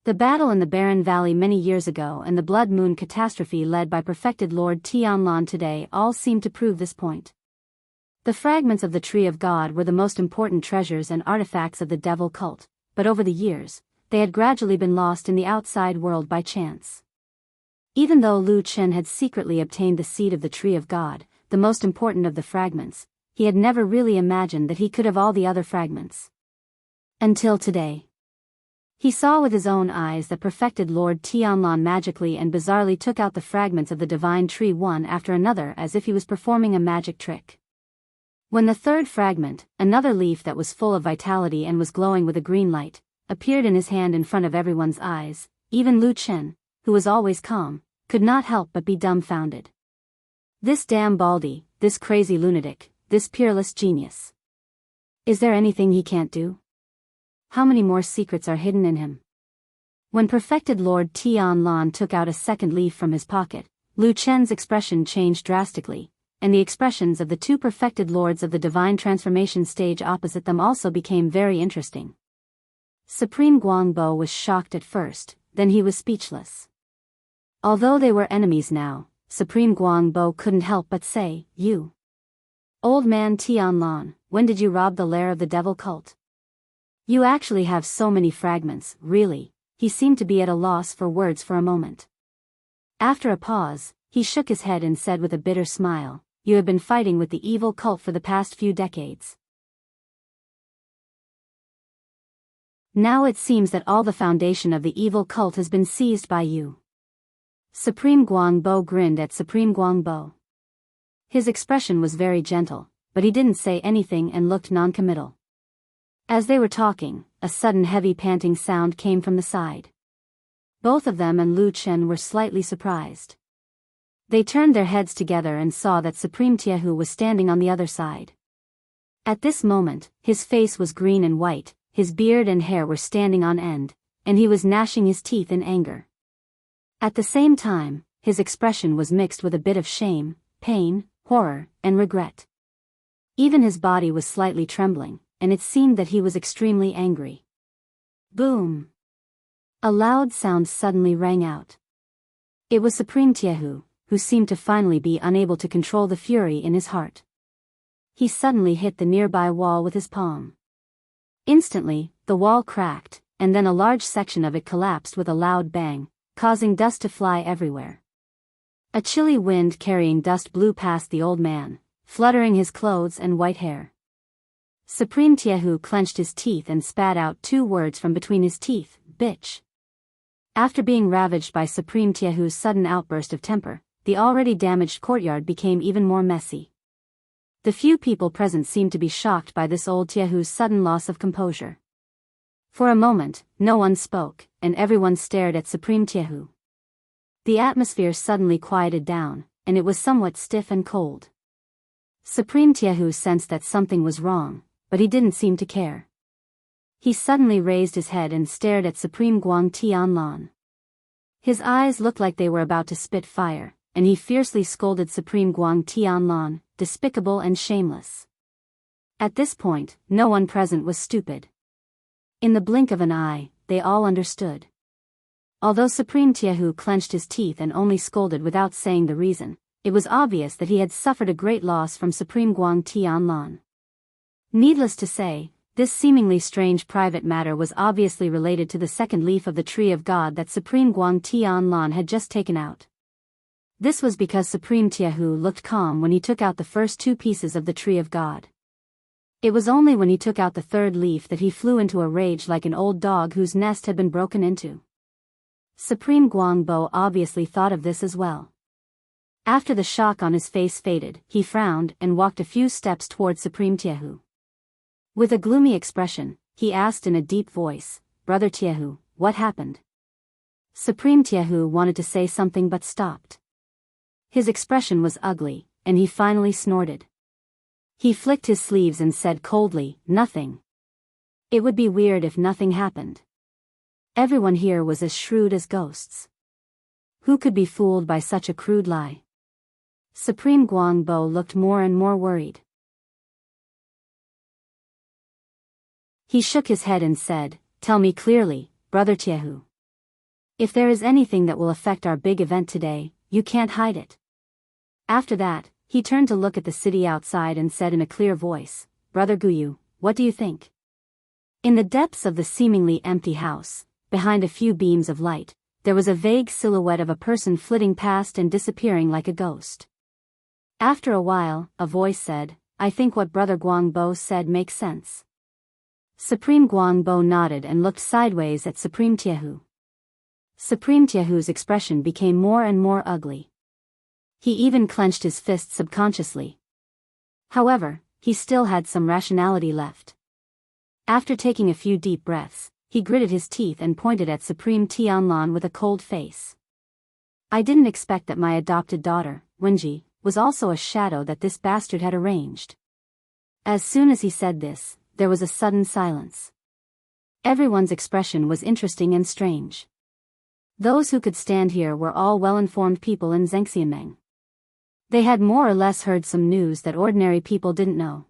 The battle in the Barren Valley many years ago and the Blood Moon catastrophe led by perfected Lord Tianlan today all seem to prove this point. The fragments of the Tree of God were the most important treasures and artifacts of the devil cult, but over the years, they had gradually been lost in the outside world by chance. Even though Lu Chen had secretly obtained the seed of the Tree of God, the most important of the fragments, he had never really imagined that he could have all the other fragments. Until today. He saw with his own eyes that perfected Lord Tianlan magically and bizarrely took out the fragments of the divine tree one after another as if he was performing a magic trick. When the third fragment, another leaf that was full of vitality and was glowing with a green light, appeared in his hand in front of everyone's eyes, even Lu Chen, who was always calm, could not help but be dumbfounded. This damn baldy, this crazy lunatic, this peerless genius. Is there anything he can't do? How many more secrets are hidden in him? When perfected Lord Tianlan took out a second leaf from his pocket, Lu Chen's expression changed drastically, and the expressions of the two perfected lords of the divine transformation stage opposite them also became very interesting. Supreme Guangbo was shocked at first, then he was speechless. Although they were enemies now, Supreme Guangbo couldn't help but say, "You. Old man Tianlan, when did you rob the lair of the devil cult? You actually have so many fragments, really." He seemed to be at a loss for words for a moment. After a pause, he shook his head and said with a bitter smile, "You have been fighting with the evil cult for the past few decades. Now it seems that all the foundation of the evil cult has been seized by you." Supreme Guangbo grinned at Supreme Guangbo. His expression was very gentle, but he didn't say anything and looked non-committal. As they were talking, a sudden heavy panting sound came from the side. Both of them and Lu Chen were slightly surprised. They turned their heads together and saw that Supreme Tiehu was standing on the other side. At this moment, his face was green and white, his beard and hair were standing on end, and he was gnashing his teeth in anger. At the same time, his expression was mixed with a bit of shame, pain, horror, and regret. Even his body was slightly trembling, and it seemed that he was extremely angry. Boom! A loud sound suddenly rang out. It was Supreme Tiehu, who seemed to finally be unable to control the fury in his heart. He suddenly hit the nearby wall with his palm. Instantly, the wall cracked, and then a large section of it collapsed with a loud bang, causing dust to fly everywhere. A chilly wind carrying dust blew past the old man, fluttering his clothes and white hair. Supreme Tiehu clenched his teeth and spat out 2 words from between his teeth, "Bitch." After being ravaged by Supreme Tiehu's sudden outburst of temper, the already damaged courtyard became even more messy. The few people present seemed to be shocked by this old Tiehu's sudden loss of composure. For a moment, no one spoke, and everyone stared at Supreme Tiehu. The atmosphere suddenly quieted down, and it was somewhat stiff and cold. Supreme Tiehu sensed that something was wrong, but he didn't seem to care. He suddenly raised his head and stared at Supreme Guang Tianlan. His eyes looked like they were about to spit fire, and he fiercely scolded Supreme Guang Tianlan, despicable and shameless. At this point, no one present was stupid. In the blink of an eye, they all understood. Although Supreme Tiehu clenched his teeth and only scolded without saying the reason, it was obvious that he had suffered a great loss from Supreme Guang Tianlan. Needless to say, this seemingly strange private matter was obviously related to the second leaf of the Tree of God that Supreme Guang Tianlan had just taken out. This was because Supreme Tiehu looked calm when he took out the first 2 pieces of the Tree of God. It was only when he took out the third leaf that he flew into a rage like an old dog whose nest had been broken into. Supreme Guangbo obviously thought of this as well. After the shock on his face faded, he frowned and walked a few steps towards Supreme Tiehu. With a gloomy expression, he asked in a deep voice, "Brother Tiehu, what happened?" Supreme Tiehu wanted to say something but stopped. His expression was ugly, and he finally snorted. He flicked his sleeves and said coldly, "Nothing. It would be weird if nothing happened." Everyone here was as shrewd as ghosts. Who could be fooled by such a crude lie? Supreme Guangbo looked more and more worried. He shook his head and said, "Tell me clearly, Brother Tiehu. If there is anything that will affect our big event today, you can't hide it." After that, he turned to look at the city outside and said in a clear voice, "Brother Guyu, what do you think?" In the depths of the seemingly empty house, behind a few beams of light, there was a vague silhouette of a person flitting past and disappearing like a ghost. After a while, a voice said, "I think what Brother Guangbo said makes sense." Supreme Guangbo nodded and looked sideways at Supreme Tiehu. Supreme Tiehu's expression became more and more ugly. He even clenched his fists subconsciously. However, he still had some rationality left. After taking a few deep breaths, he gritted his teeth and pointed at Supreme Tianlan with a cold face. "I didn't expect that my adopted daughter, Wenji, was also a shadow that this bastard had arranged." As soon as he said this, there was a sudden silence. Everyone's expression was interesting and strange. Those who could stand here were all well-informed people in Zhengxianmeng. They had more or less heard some news that ordinary people didn't know.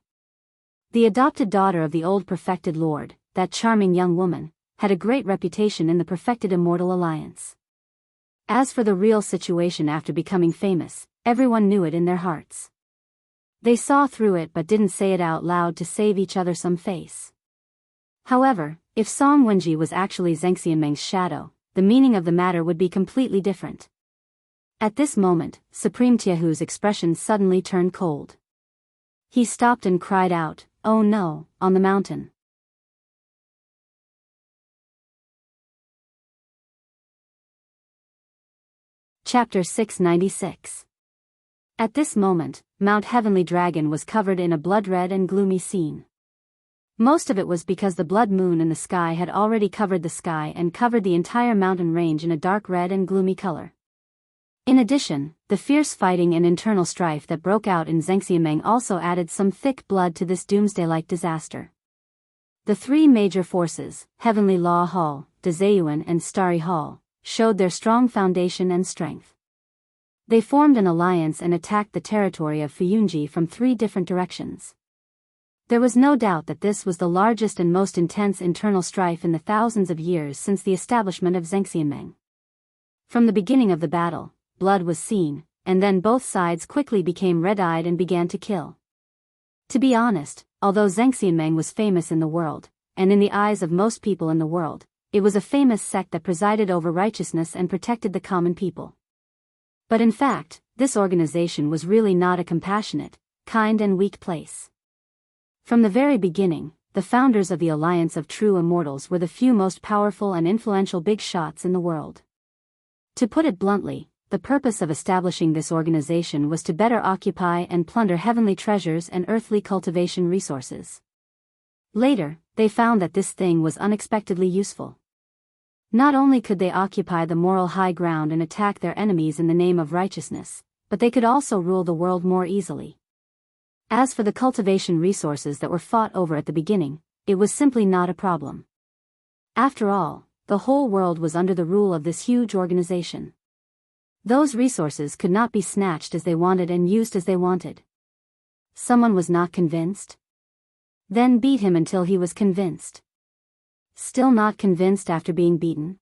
The adopted daughter of the old perfected lord, that charming young woman, had a great reputation in the perfected immortal alliance. As for the real situation after becoming famous, everyone knew it in their hearts. They saw through it but didn't say it out loud to save each other some face. However, if Song Wenji was actually Zhengxianmeng's shadow, the meaning of the matter would be completely different. At this moment, Supreme Tiehu's expression suddenly turned cold. He stopped and cried out, "Oh no, on the mountain." Chapter 696. At this moment, Mount Heavenly Dragon was covered in a blood-red and gloomy scene. Most of it was because the blood moon in the sky had already covered the sky and covered the entire mountain range in a dark red and gloomy color. In addition, the fierce fighting and internal strife that broke out in Zhengxianmeng also added some thick blood to this doomsday-like disaster. The three major forces, Heavenly Law Hall, Dezayuan and Starry Hall, showed their strong foundation and strength. They formed an alliance and attacked the territory of Fuyunji from three different directions. There was no doubt that this was the largest and most intense internal strife in the thousands of years since the establishment of Zhengxianmeng. From the beginning of the battle, blood was seen, and then both sides quickly became red-eyed and began to kill. To be honest, although Zhengxianmeng was famous in the world, and in the eyes of most people in the world, it was a famous sect that presided over righteousness and protected the common people. But in fact, this organization was really not a compassionate, kind and weak place. From the very beginning, the founders of the Alliance of True Immortals were the few most powerful and influential big shots in the world. To put it bluntly, the purpose of establishing this organization was to better occupy and plunder heavenly treasures and earthly cultivation resources. Later, they found that this thing was unexpectedly useful. Not only could they occupy the moral high ground and attack their enemies in the name of righteousness, but they could also rule the world more easily. As for the cultivation resources that were fought over at the beginning, it was simply not a problem. After all, the whole world was under the rule of this huge organization. Those resources could not be snatched as they wanted and used as they wanted. Someone was not convinced? Then beat him until he was convinced. Still not convinced after being beaten?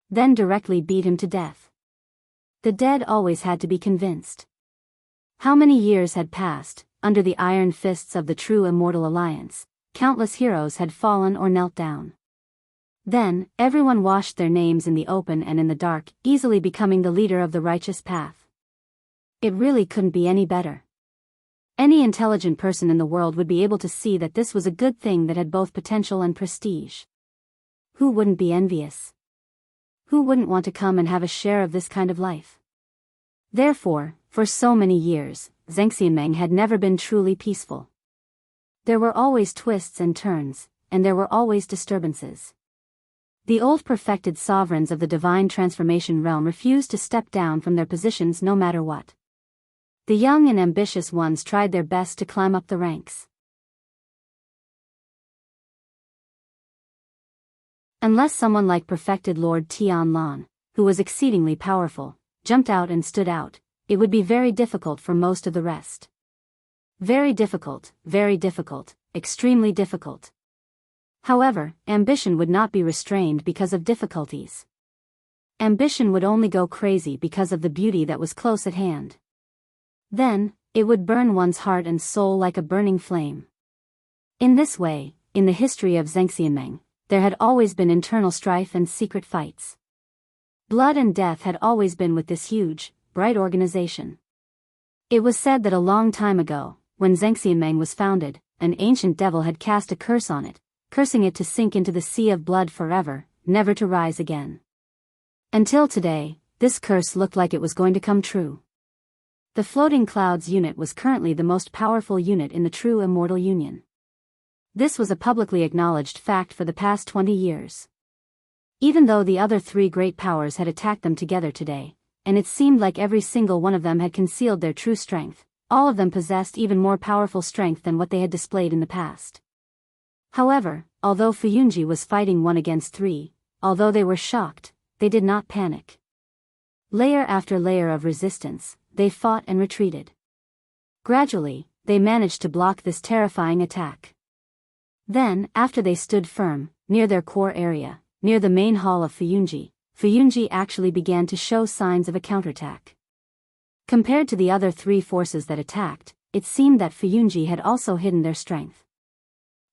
Then directly beat him to death. The dead always had to be convinced. How many years had passed, under the iron fists of the true immortal alliance, countless heroes had fallen or knelt down. Then, everyone washed their names in the open and in the dark, easily becoming the leader of the righteous path. It really couldn't be any better. Any intelligent person in the world would be able to see that this was a good thing that had both potential and prestige. Who wouldn't be envious? Who wouldn't want to come and have a share of this kind of life? Therefore, for so many years, Zhengxianmeng had never been truly peaceful. There were always twists and turns, and there were always disturbances. The old perfected sovereigns of the divine transformation realm refused to step down from their positions no matter what. The young and ambitious ones tried their best to climb up the ranks. Unless someone like perfected Lord Tian Lan, who was exceedingly powerful, jumped out and stood out, it would be very difficult for most of the rest. Very difficult, extremely difficult. However, ambition would not be restrained because of difficulties. Ambition would only go crazy because of the beauty that was close at hand. Then, it would burn one's heart and soul like a burning flame. In this way, in the history of Zhengxianmeng, there had always been internal strife and secret fights. Blood and death had always been with this huge, bright organization. It was said that a long time ago, when Zhengxianmeng was founded, an ancient devil had cast a curse on it, cursing it to sink into the sea of blood forever, never to rise again. Until today, this curse looked like it was going to come true. The Floating Clouds unit was currently the most powerful unit in the true Immortal Union. This was a publicly acknowledged fact for the past 20 years. Even though the other three great powers had attacked them together today, and it seemed like every single one of them had concealed their true strength, all of them possessed even more powerful strength than what they had displayed in the past. However, although Fuyunji was fighting 1 against 3, although they were shocked, they did not panic. Layer after layer of resistance, they fought and retreated. Gradually, they managed to block this terrifying attack. Then, after they stood firm, near their core area, near the main hall of Fuyunji actually began to show signs of a counterattack. Compared to the other 3 forces that attacked, it seemed that Fuyunji had also hidden their strength.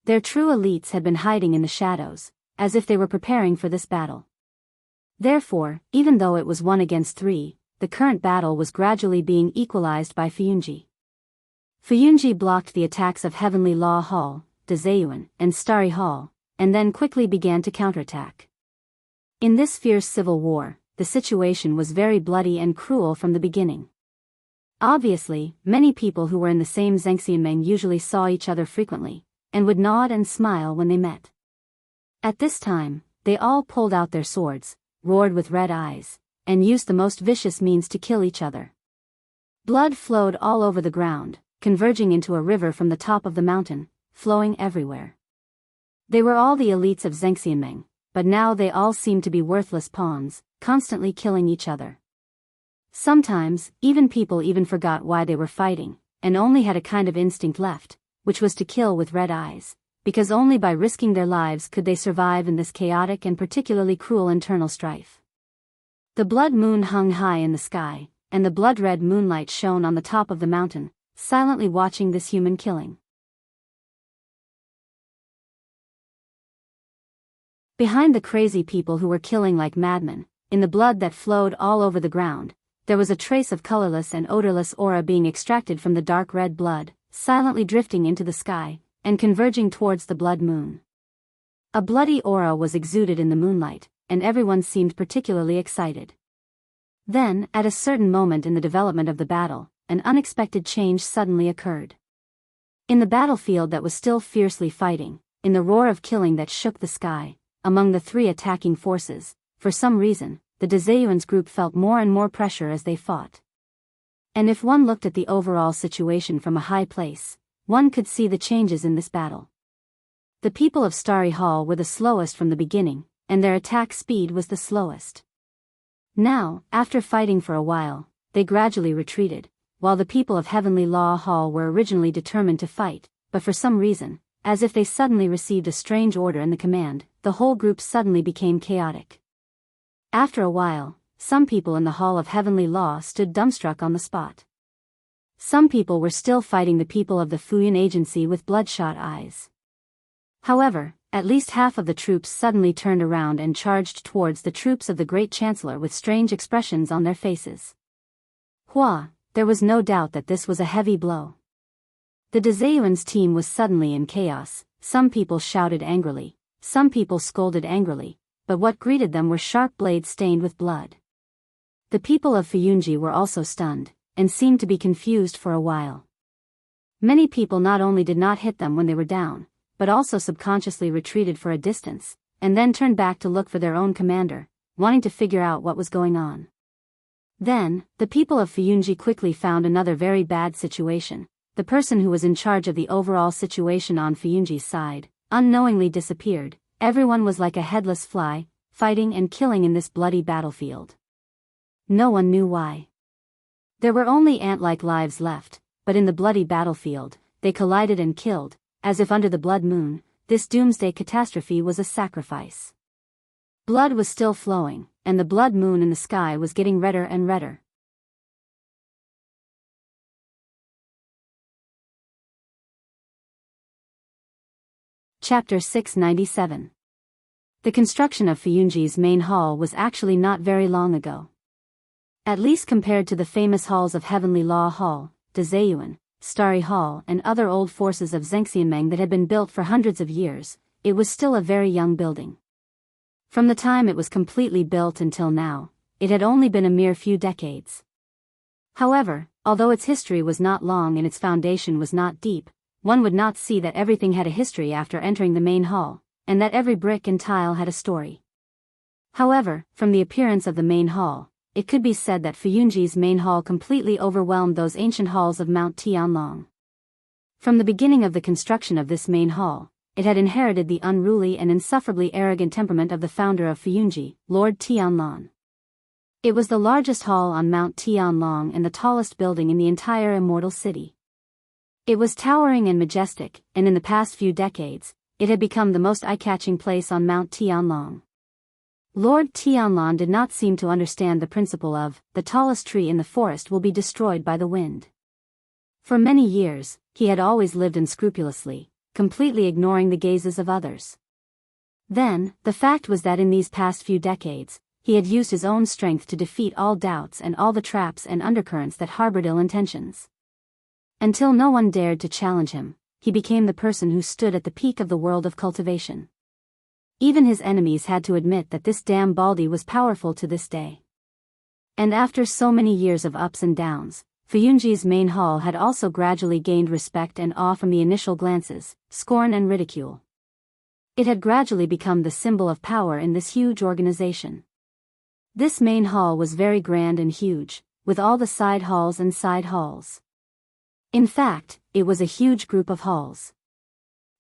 Their true elites had been hiding in the shadows, as if they were preparing for this battle. Therefore, even though it was 1 against 3, the current battle was gradually being equalized by Fuyunji. Fuyunji blocked the attacks of Heavenly Law Hall, Dezayuan, and Starry Hall, and then quickly began to counterattack. In this fierce civil war, the situation was very bloody and cruel from the beginning. Obviously, many people who were in the same Zhengxianmeng usually saw each other frequently, and would nod and smile when they met. At this time, they all pulled out their swords, roared with red eyes, and used the most vicious means to kill each other. Blood flowed all over the ground, converging into a river from the top of the mountain, flowing everywhere. They were all the elites of Zhengxianmeng, but now they all seemed to be worthless pawns, constantly killing each other. Sometimes, people even forgot why they were fighting, and only had a kind of instinct left, which was to kill with red eyes, because only by risking their lives could they survive in this chaotic and particularly cruel internal strife. The blood moon hung high in the sky, and the blood-red moonlight shone on the top of the mountain, silently watching this human killing. Behind the crazy people who were killing like madmen, in the blood that flowed all over the ground, there was a trace of colorless and odorless aura being extracted from the dark red blood, silently drifting into the sky, and converging towards the blood moon. A bloody aura was exuded in the moonlight, and everyone seemed particularly excited. Then, at a certain moment in the development of the battle, an unexpected change suddenly occurred. In the battlefield that was still fiercely fighting, in the roar of killing that shook the sky, among the 3 attacking forces, for some reason, the Dezayuan's group felt more and more pressure as they fought. And if one looked at the overall situation from a high place, one could see the changes in this battle. The people of Starry Hall were the slowest from the beginning, and their attack speed was the slowest. Now, after fighting for a while, they gradually retreated, while the people of Heavenly Law Hall were originally determined to fight, but for some reason, as if they suddenly received a strange order in the command, the whole group suddenly became chaotic. After a while, some people in the Hall of Heavenly Law stood dumbstruck on the spot. Some people were still fighting the people of the Fuyun Agency with bloodshot eyes. However, at least half of the troops suddenly turned around and charged towards the troops of the Great Chancellor with strange expressions on their faces. There was no doubt that this was a heavy blow. The Dezayuan's team was suddenly in chaos. Some people shouted angrily, some people scolded angrily, but what greeted them were sharp blades stained with blood. The people of Fuyunji were also stunned, and seemed to be confused for a while. Many people not only did not hit them when they were down, but also subconsciously retreated for a distance, and then turned back to look for their own commander, wanting to figure out what was going on. Then, the people of Fuyunji quickly found another very bad situation. The person who was in charge of the overall situation on Fuyunji's side, unknowingly disappeared, everyone was like a headless fly, fighting and killing in this bloody battlefield. No one knew why. There were only ant-like lives left, but in the bloody battlefield, they collided and killed, as if under the blood moon, this doomsday catastrophe was a sacrifice. Blood was still flowing, and the blood moon in the sky was getting redder and redder. Chapter 697. The construction of Fuyunji's main hall was actually not very long ago. At least compared to the famous halls of Heavenly Law Hall, Dezayuan, Starry Hall and other old forces of Zhengxianmeng that had been built for hundreds of years, it was still a very young building. From the time it was completely built until now, it had only been a mere few decades. However, although its history was not long and its foundation was not deep, one would not see that everything had a history after entering the main hall, and that every brick and tile had a story. However, from the appearance of the main hall, it could be said that Fuyunji's main hall completely overwhelmed those ancient halls of Mount Tianlong. From the beginning of the construction of this main hall, it had inherited the unruly and insufferably arrogant temperament of the founder of Fuyunji, Lord Tianlong. It was the largest hall on Mount Tianlong and the tallest building in the entire immortal city. It was towering and majestic, and in the past few decades, it had become the most eye-catching place on Mount Tianlong. Lord Tianlong did not seem to understand the principle of, the tallest tree in the forest will be destroyed by the wind. For many years, he had always lived unscrupulously, completely ignoring the gazes of others. Then, the fact was that in these past few decades, he had used his own strength to defeat all doubts and all the traps and undercurrents that harbored ill intentions. Until no one dared to challenge him, he became the person who stood at the peak of the world of cultivation. Even his enemies had to admit that this damn Baldy was powerful to this day. And after so many years of ups and downs, Fuyunji's main hall had also gradually gained respect and awe from the initial glances, scorn and ridicule. It had gradually become the symbol of power in this huge organization. This main hall was very grand and huge, with all the side halls and side halls. In fact, it was a huge group of halls.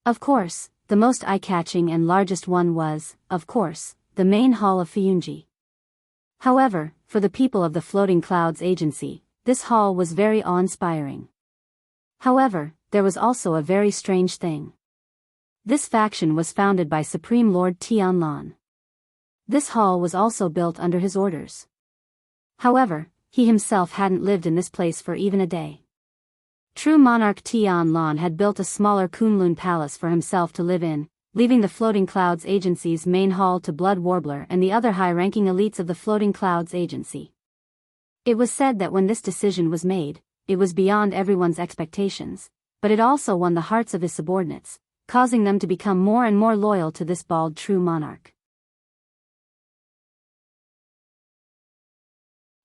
Of course, the most eye-catching and largest one was, of course, the main hall of Fuyunji. However, for the people of the Floating Clouds Agency, this hall was very awe-inspiring. However, there was also a very strange thing. This faction was founded by Supreme Lord Tianlong. This hall was also built under his orders. However, he himself hadn't lived in this place for even a day. True monarch Tianlong had built a smaller Kunlun palace for himself to live in, leaving the Floating Clouds Agency's main hall to Blood Warbler and the other high-ranking elites of the Floating Clouds Agency. It was said that when this decision was made, it was beyond everyone's expectations, but it also won the hearts of his subordinates, causing them to become more and more loyal to this bald true monarch.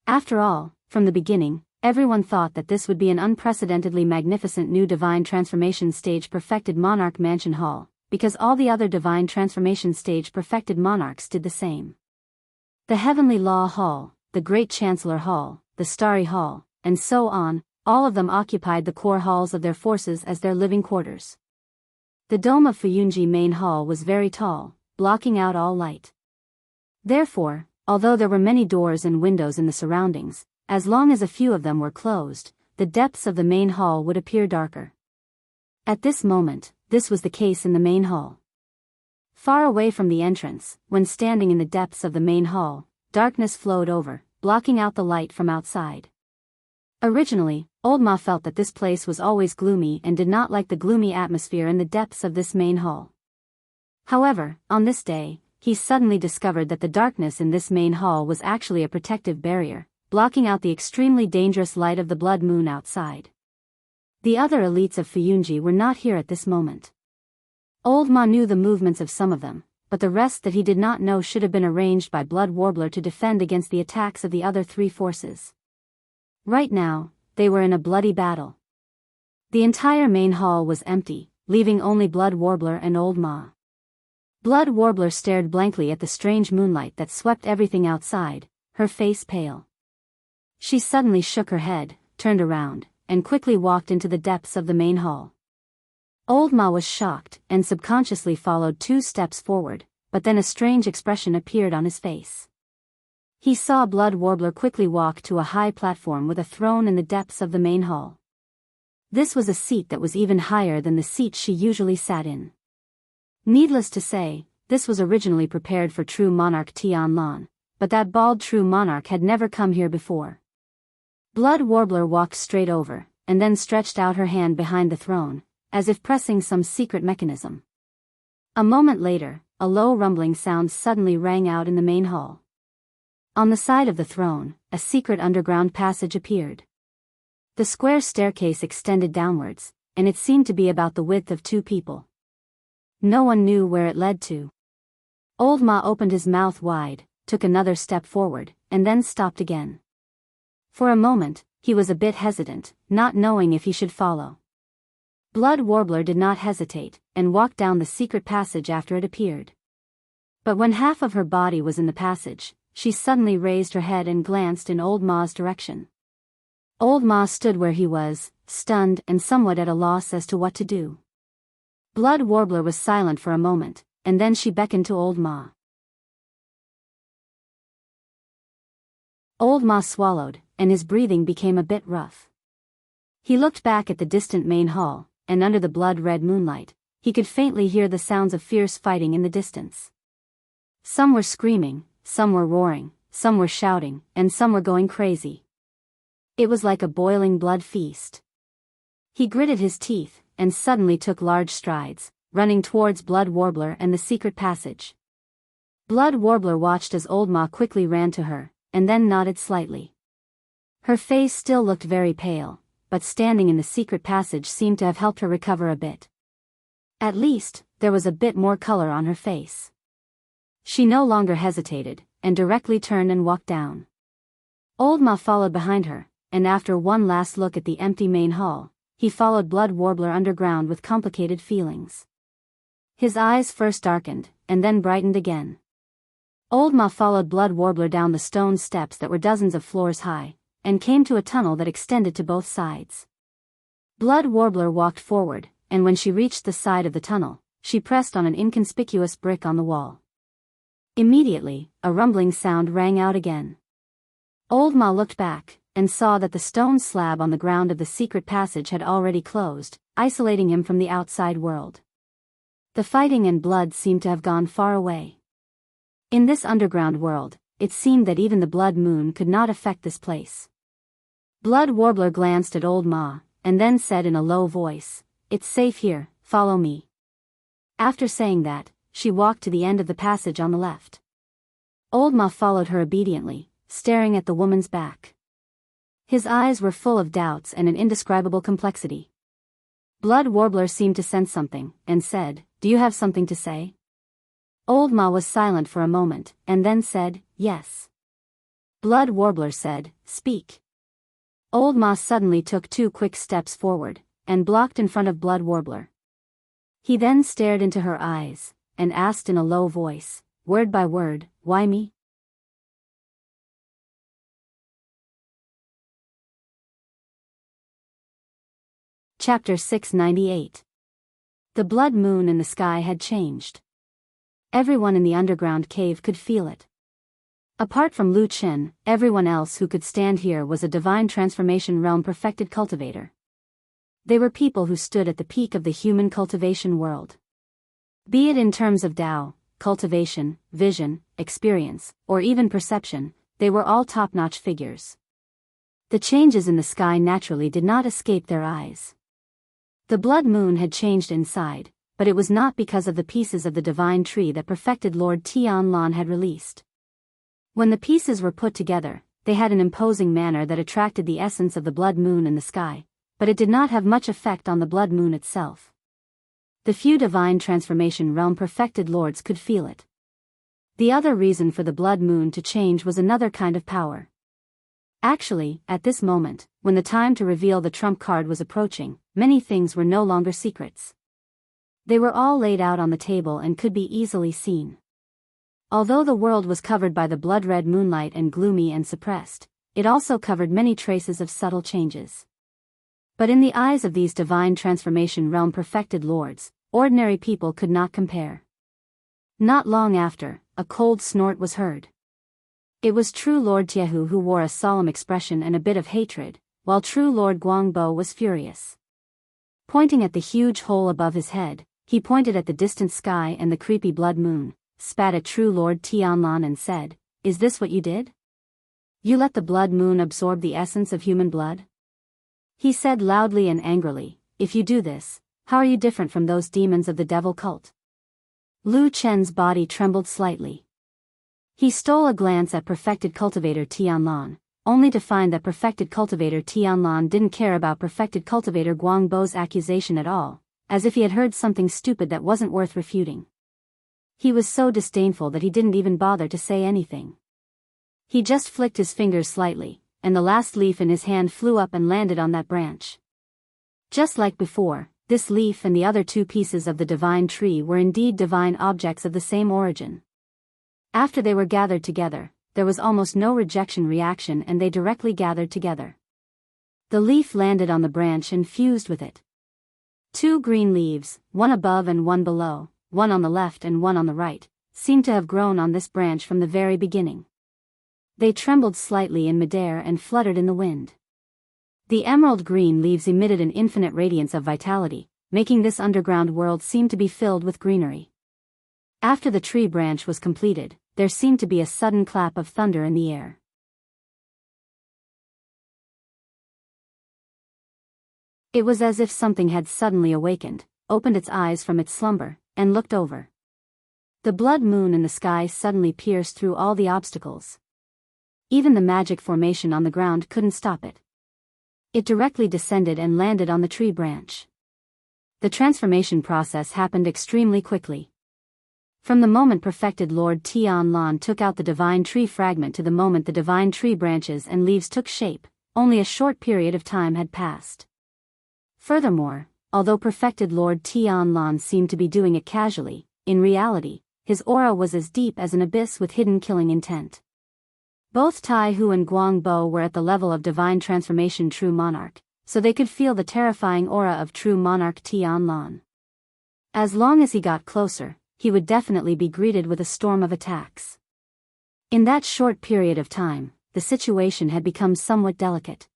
After all, from the beginning, everyone thought that this would be an unprecedentedly magnificent new divine transformation stage perfected monarch mansion hall, because all the other divine transformation stage perfected monarchs did the same. The Heavenly Law Hall, the Great Chancellor Hall, the Starry Hall, and so on, all of them occupied the core halls of their forces as their living quarters. The dome of Fuyunji Main Hall was very tall, blocking out all light. Therefore, although there were many doors and windows in the surroundings, as long as a few of them were closed, the depths of the main hall would appear darker. At this moment, this was the case in the main hall. Far away from the entrance, when standing in the depths of the main hall, darkness flowed over, blocking out the light from outside. Originally, Old Ma felt that this place was always gloomy and did not like the gloomy atmosphere in the depths of this main hall. However, on this day, he suddenly discovered that the darkness in this main hall was actually a protective barrier, blocking out the extremely dangerous light of the blood moon outside. The other elites of Fuyunji were not here at this moment. Old Ma knew the movements of some of them, but the rest that he did not know should have been arranged by Blood Warbler to defend against the attacks of the other three forces. Right now, they were in a bloody battle. The entire main hall was empty, leaving only Blood Warbler and Old Ma. Blood Warbler stared blankly at the strange moonlight that swept everything outside, her face pale. She suddenly shook her head, turned around, and quickly walked into the depths of the main hall. Old Ma was shocked and subconsciously followed 2 steps forward, but then a strange expression appeared on his face. He saw Blood Warbler quickly walk to a high platform with a throne in the depths of the main hall. This was a seat that was even higher than the seat she usually sat in. Needless to say, this was originally prepared for true monarch Tian Lan, but that bald true monarch had never come here before. Blood Warbler walked straight over, and then stretched out her hand behind the throne, as if pressing some secret mechanism. A moment later, a low rumbling sound suddenly rang out in the main hall. On the side of the throne, a secret underground passage appeared. The square staircase extended downwards, and it seemed to be about the width of 2 people. No one knew where it led to. Old Ma opened his mouth wide, took another step forward, and then stopped again. For a moment, he was a bit hesitant, not knowing if he should follow. Blood Warbler did not hesitate, and walked down the secret passage after it appeared. But when half of her body was in the passage, she suddenly raised her head and glanced in Old Ma's direction. Old Ma stood where he was, stunned and somewhat at a loss as to what to do. Blood Warbler was silent for a moment, and then she beckoned to Old Ma. Old Ma swallowed, and his breathing became a bit rough. He looked back at the distant main hall, and under the blood-red moonlight, he could faintly hear the sounds of fierce fighting in the distance. Some were screaming, some were roaring, some were shouting, and some were going crazy. It was like a boiling blood feast. He gritted his teeth, and suddenly took large strides, running towards Blood Warbler and the secret passage. Blood Warbler watched as Old Ma quickly ran to her, and then nodded slightly. Her face still looked very pale, but standing in the secret passage seemed to have helped her recover a bit. At least, there was a bit more color on her face. She no longer hesitated, and directly turned and walked down. Old Ma followed behind her, and after one last look at the empty main hall, he followed Blood Warbler underground with complicated feelings. His eyes first darkened, and then brightened again. Old Ma followed Blood Warbler down the stone steps that were dozens of floors high, and came to a tunnel that extended to both sides. Blood Warbler walked forward, and when she reached the side of the tunnel, she pressed on an inconspicuous brick on the wall. Immediately, a rumbling sound rang out again. Old Ma looked back, and saw that the stone slab on the ground of the secret passage had already closed, isolating him from the outside world. The fighting and blood seemed to have gone far away. In this underground world, it seemed that even the blood moon could not affect this place. Blood Warbler glanced at Old Ma, and then said in a low voice, "It's safe here, follow me." After saying that, she walked to the end of the passage on the left. Old Ma followed her obediently, staring at the woman's back. His eyes were full of doubts and an indescribable complexity. Blood Warbler seemed to sense something, and said, "Do you have something to say?" Old Ma was silent for a moment, and then said, "Yes." Blood Warbler said, "Speak." Old Ma suddenly took 2 quick steps forward, and blocked in front of Blood Warbler. He then stared into her eyes, and asked in a low voice, word by word, "Why me?" Chapter 698. The blood moon in the sky had changed. Everyone in the underground cave could feel it. Apart from Lu Chen, everyone else who could stand here was a divine transformation realm perfected cultivator. They were people who stood at the peak of the human cultivation world. Be it in terms of Tao, cultivation, vision, experience, or even perception, they were all top-notch figures. The changes in the sky naturally did not escape their eyes. The blood moon had changed inside, but it was not because of the pieces of the divine tree that perfected Lord Tian Lan had released. When the pieces were put together, they had an imposing manner that attracted the essence of the blood moon in the sky, but it did not have much effect on the blood moon itself. The few divine transformation realm perfected lords could feel it. The other reason for the blood moon to change was another kind of power. Actually, at this moment, when the time to reveal the trump card was approaching, many things were no longer secrets. They were all laid out on the table and could be easily seen. Although the world was covered by the blood-red moonlight and gloomy and suppressed, it also covered many traces of subtle changes. But in the eyes of these divine transformation realm perfected lords, ordinary people could not compare. Not long after, a cold snort was heard. It was true Lord Tiehu who wore a solemn expression and a bit of hatred, while true Lord Guangbo was furious. Pointing at the huge hole above his head, he pointed at the distant sky and the creepy blood moon, spat at true Lord Tianlan and said, "Is this what you did? You let the blood moon absorb the essence of human blood?" He said loudly and angrily, "If you do this, how are you different from those demons of the devil cult?" Lu Chen's body trembled slightly. He stole a glance at perfected cultivator Tianlan, only to find that perfected cultivator Tianlan didn't care about perfected cultivator Guangbo's accusation at all, as if he had heard something stupid that wasn't worth refuting. He was so disdainful that he didn't even bother to say anything. He just flicked his fingers slightly, and the last leaf in his hand flew up and landed on that branch. Just like before, this leaf and the other two pieces of the divine tree were indeed divine objects of the same origin. After they were gathered together, there was almost no rejection reaction and they directly gathered together. The leaf landed on the branch and fused with it. Two green leaves, one above and one below, one on the left and one on the right, seemed to have grown on this branch from the very beginning. They trembled slightly in midair and fluttered in the wind. The emerald green leaves emitted an infinite radiance of vitality, making this underground world seem to be filled with greenery. After the tree branch was completed, there seemed to be a sudden clap of thunder in the air. It was as if something had suddenly awakened, opened its eyes from its slumber, and looked over. The blood moon in the sky suddenly pierced through all the obstacles. Even the magic formation on the ground couldn't stop it. It directly descended and landed on the tree branch. The transformation process happened extremely quickly. From the moment perfected Lord Tianlan took out the divine tree fragment to the moment the divine tree branches and leaves took shape, only a short period of time had passed. Furthermore, although perfected Lord Tianlan seemed to be doing it casually, in reality, his aura was as deep as an abyss with hidden killing intent. Both Tai Hu and Guangbo were at the level of divine transformation true monarch, so they could feel the terrifying aura of true monarch Tianlan. As long as he got closer, he would definitely be greeted with a storm of attacks. In that short period of time, the situation had become somewhat delicate.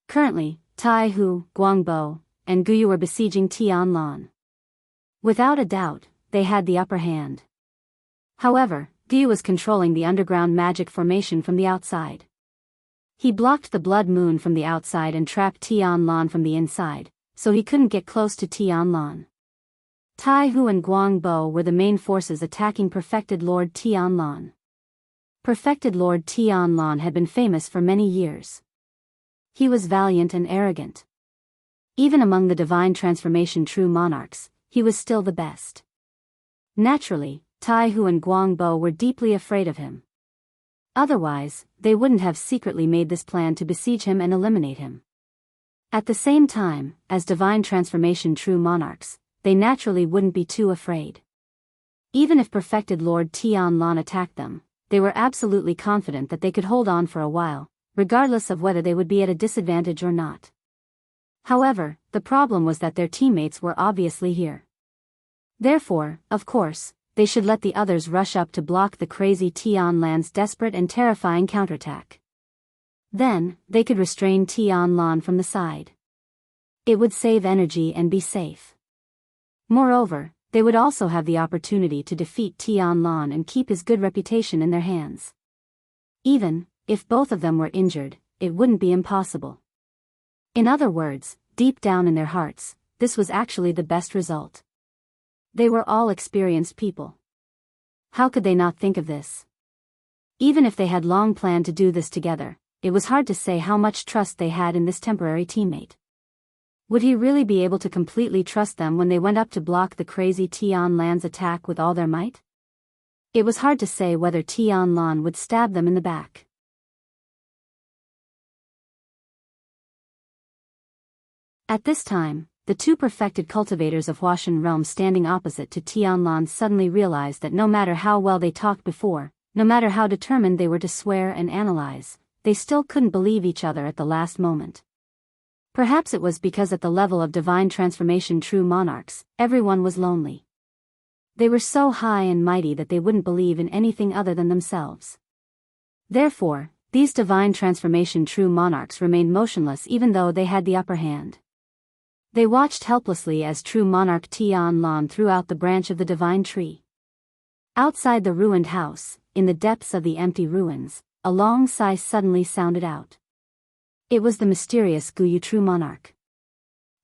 Currently, Tai Hu, Guangbo, and Guyu were besieging Tianlan. Without a doubt, they had the upper hand. However, Guyu was controlling the underground magic formation from the outside. He blocked the blood moon from the outside and trapped Tianlan from the inside, so he couldn't get close to Tianlan. Tai Hu and Guangbo were the main forces attacking perfected Lord Tianlan. Perfected Lord Tianlan had been famous for many years. He was valiant and arrogant. Even among the divine transformation true monarchs, he was still the best. Naturally, Tai Hu and Guangbo were deeply afraid of him. Otherwise, they wouldn't have secretly made this plan to besiege him and eliminate him. At the same time, as divine transformation true monarchs, they naturally wouldn't be too afraid. Even if perfected Lord Tianlan attacked them, they were absolutely confident that they could hold on for a while, regardless of whether they would be at a disadvantage or not. However, the problem was that their teammates were obviously here. Therefore, of course, they should let the others rush up to block the crazy Tianlan's desperate and terrifying counterattack. Then, they could restrain Tianlan from the side. It would save energy and be safe. Moreover, they would also have the opportunity to defeat Tianlan and keep his good reputation in their hands. Even if both of them were injured, it wouldn't be impossible. In other words, deep down in their hearts, this was actually the best result. They were all experienced people. How could they not think of this? Even if they had long planned to do this together, it was hard to say how much trust they had in this temporary teammate. Would he really be able to completely trust them when they went up to block the crazy Tianlan's attack with all their might? It was hard to say whether Tianlan would stab them in the back. At this time, the two perfected cultivators of Huashan realm standing opposite to Tianlan suddenly realized that no matter how well they talked before, no matter how determined they were to swear and analyze, they still couldn't believe each other at the last moment. Perhaps it was because at the level of divine transformation true monarchs, everyone was lonely. They were so high and mighty that they wouldn't believe in anything other than themselves. Therefore, these divine transformation true monarchs remained motionless even though they had the upper hand. They watched helplessly as true monarch Tian Lan threw out the branch of the divine tree. Outside the ruined house, in the depths of the empty ruins, a long sigh suddenly sounded out. It was the mysterious Guyu true monarch.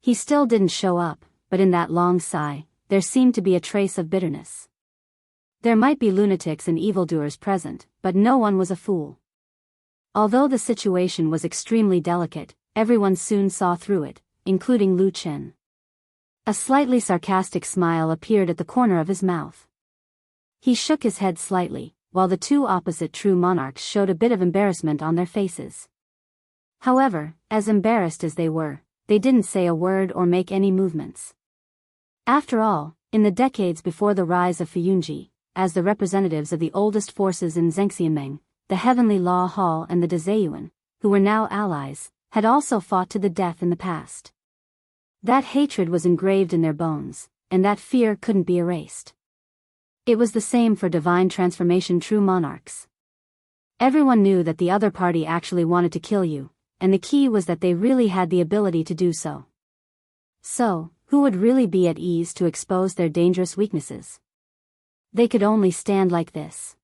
He still didn't show up, but in that long sigh, there seemed to be a trace of bitterness. There might be lunatics and evildoers present, but no one was a fool. Although the situation was extremely delicate, everyone soon saw through it, including Lu Chen. A slightly sarcastic smile appeared at the corner of his mouth. He shook his head slightly, while the two opposite true monarchs showed a bit of embarrassment on their faces. However, as embarrassed as they were, they didn't say a word or make any movements. After all, in the decades before the rise of Fuyunji, as the representatives of the oldest forces in Zhengxianmeng, the Heavenly Law Hall and the Dezayuan, who were now allies, had also fought to the death in the past. That hatred was engraved in their bones, and that fear couldn't be erased. It was the same for divine transformation true monarchs. Everyone knew that the other party actually wanted to kill you, and the key was that they really had the ability to do so. So, who would really be at ease to expose their dangerous weaknesses? They could only stand like this.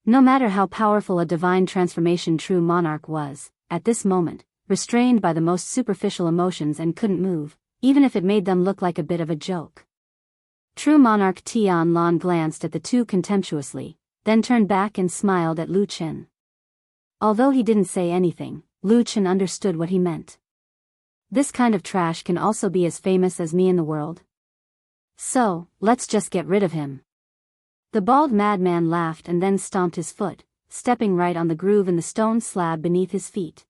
No matter how powerful a divine transformation true monarch was, at this moment, restrained by the most superficial emotions and couldn't move, even if it made them look like a bit of a joke. True monarch Tian Lan glanced at the two contemptuously, then turned back and smiled at Lu Chen. Although he didn't say anything, Lu Chen understood what he meant. This kind of trash can also be as famous as me in the world. So, let's just get rid of him. The bald madman laughed and then stomped his foot, stepping right on the groove in the stone slab beneath his feet.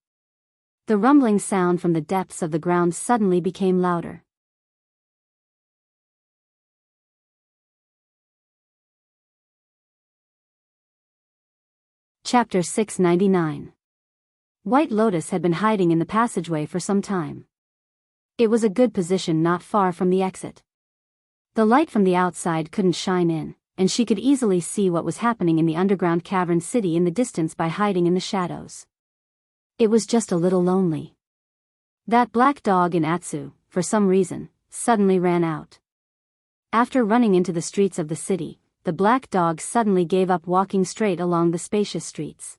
The rumbling sound from the depths of the ground suddenly became louder. Chapter 699. White Lotus had been hiding in the passageway for some time. It was a good position not far from the exit. The light from the outside couldn't shine in, and she could easily see what was happening in the underground cavern city in the distance by hiding in the shadows. It was just a little lonely. That black dog in Atsu, for some reason, suddenly ran out. After running into the streets of the city, the black dog suddenly gave up walking straight along the spacious streets.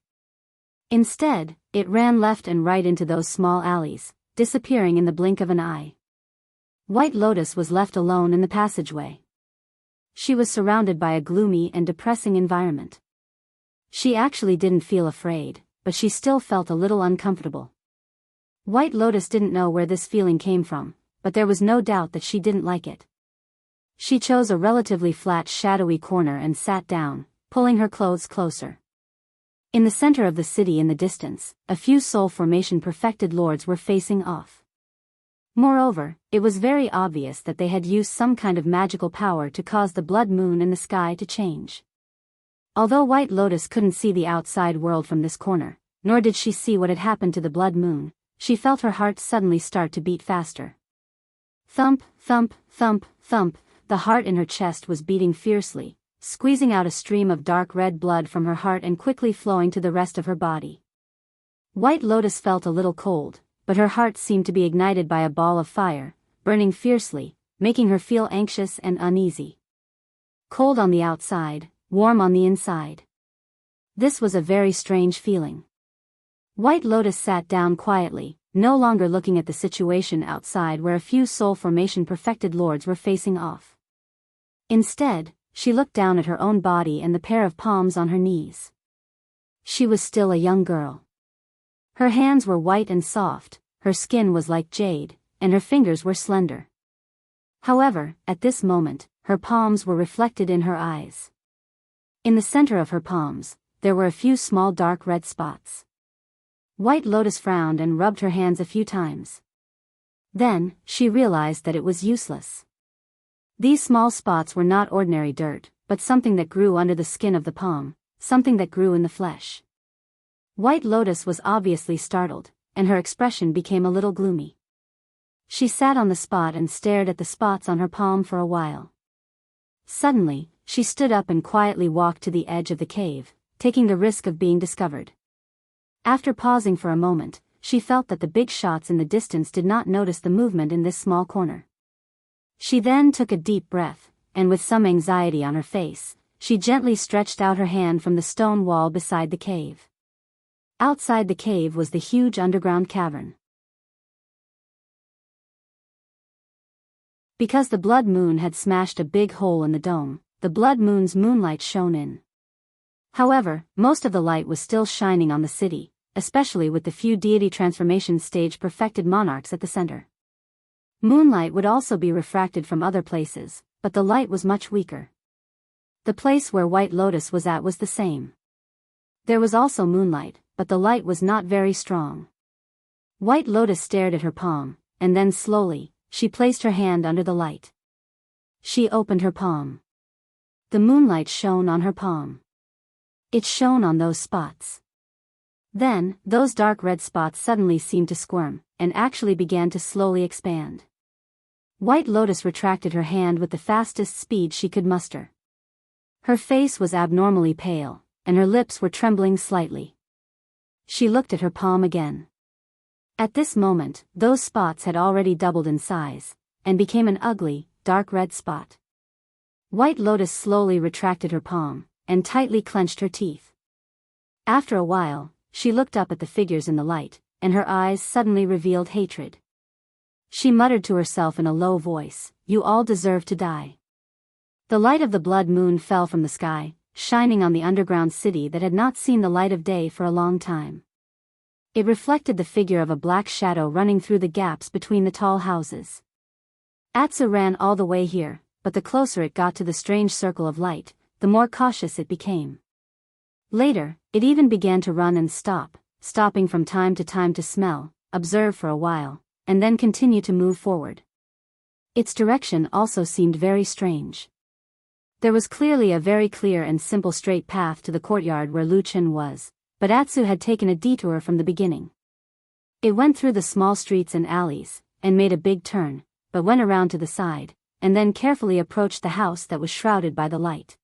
Instead, it ran left and right into those small alleys, disappearing in the blink of an eye. White Lotus was left alone in the passageway. She was surrounded by a gloomy and depressing environment. She actually didn't feel afraid, but she still felt a little uncomfortable. White Lotus didn't know where this feeling came from, but there was no doubt that she didn't like it. She chose a relatively flat shadowy corner and sat down, pulling her clothes closer. In the center of the city in the distance, a few soul formation perfected lords were facing off. Moreover, it was very obvious that they had used some kind of magical power to cause the blood moon in the sky to change. Although White Lotus couldn't see the outside world from this corner, nor did she see what had happened to the blood moon, she felt her heart suddenly start to beat faster. Thump, thump, thump, thump, the heart in her chest was beating fiercely, squeezing out a stream of dark red blood from her heart and quickly flowing to the rest of her body. White Lotus felt a little cold, but her heart seemed to be ignited by a ball of fire, burning fiercely, making her feel anxious and uneasy. Cold on the outside, warm on the inside. This was a very strange feeling. White Lotus sat down quietly, no longer looking at the situation outside where a few soul formation perfected lords were facing off. Instead, she looked down at her own body and the pair of palms on her knees. She was still a young girl. Her hands were white and soft, her skin was like jade, and her fingers were slender. However, at this moment, her palms were reflected in her eyes. In the center of her palms, there were a few small dark red spots. White Lotus frowned and rubbed her hands a few times. Then, she realized that it was useless. These small spots were not ordinary dirt, but something that grew under the skin of the palm, something that grew in the flesh. White Lotus was obviously startled, and her expression became a little gloomy. She sat on the spot and stared at the spots on her palm for a while. Suddenly, she stood up and quietly walked to the edge of the cave, taking the risk of being discovered. After pausing for a moment, she felt that the big shots in the distance did not notice the movement in this small corner. She then took a deep breath, and with some anxiety on her face, she gently stretched out her hand from the stone wall beside the cave. Outside the cave was the huge underground cavern. Because the blood moon had smashed a big hole in the dome, the blood moon's moonlight shone in. However, most of the light was still shining on the city, especially with the few deity transformation stage perfected monarchs at the center. Moonlight would also be refracted from other places, but the light was much weaker. The place where White Lotus was at was the same. There was also moonlight, but the light was not very strong. White Lotus stared at her palm, and then slowly, she placed her hand under the light. She opened her palm. The moonlight shone on her palm. It shone on those spots. Then, those dark red spots suddenly seemed to squirm, and actually began to slowly expand. White Lotus retracted her hand with the fastest speed she could muster. Her face was abnormally pale, and her lips were trembling slightly. She looked at her palm again. At this moment, those spots had already doubled in size, and became an ugly, dark red spot. White Lotus slowly retracted her palm, and tightly clenched her teeth. After a while, she looked up at the figures in the light, and her eyes suddenly revealed hatred. She muttered to herself in a low voice, "You all deserve to die." The light of the blood moon fell from the sky, shining on the underground city that had not seen the light of day for a long time. It reflected the figure of a black shadow running through the gaps between the tall houses. Atsu ran all the way here, but the closer it got to the strange circle of light, the more cautious it became. Later, it even began to run and stop, stopping from time to smell, observe for a while, and then continue to move forward. Its direction also seemed very strange. There was clearly a very clear and simple straight path to the courtyard where Lu Chen was, but Atsu had taken a detour from the beginning. It went through the small streets and alleys, and made a big turn, but went around to the side, and then carefully approached the house that was shrouded by the light.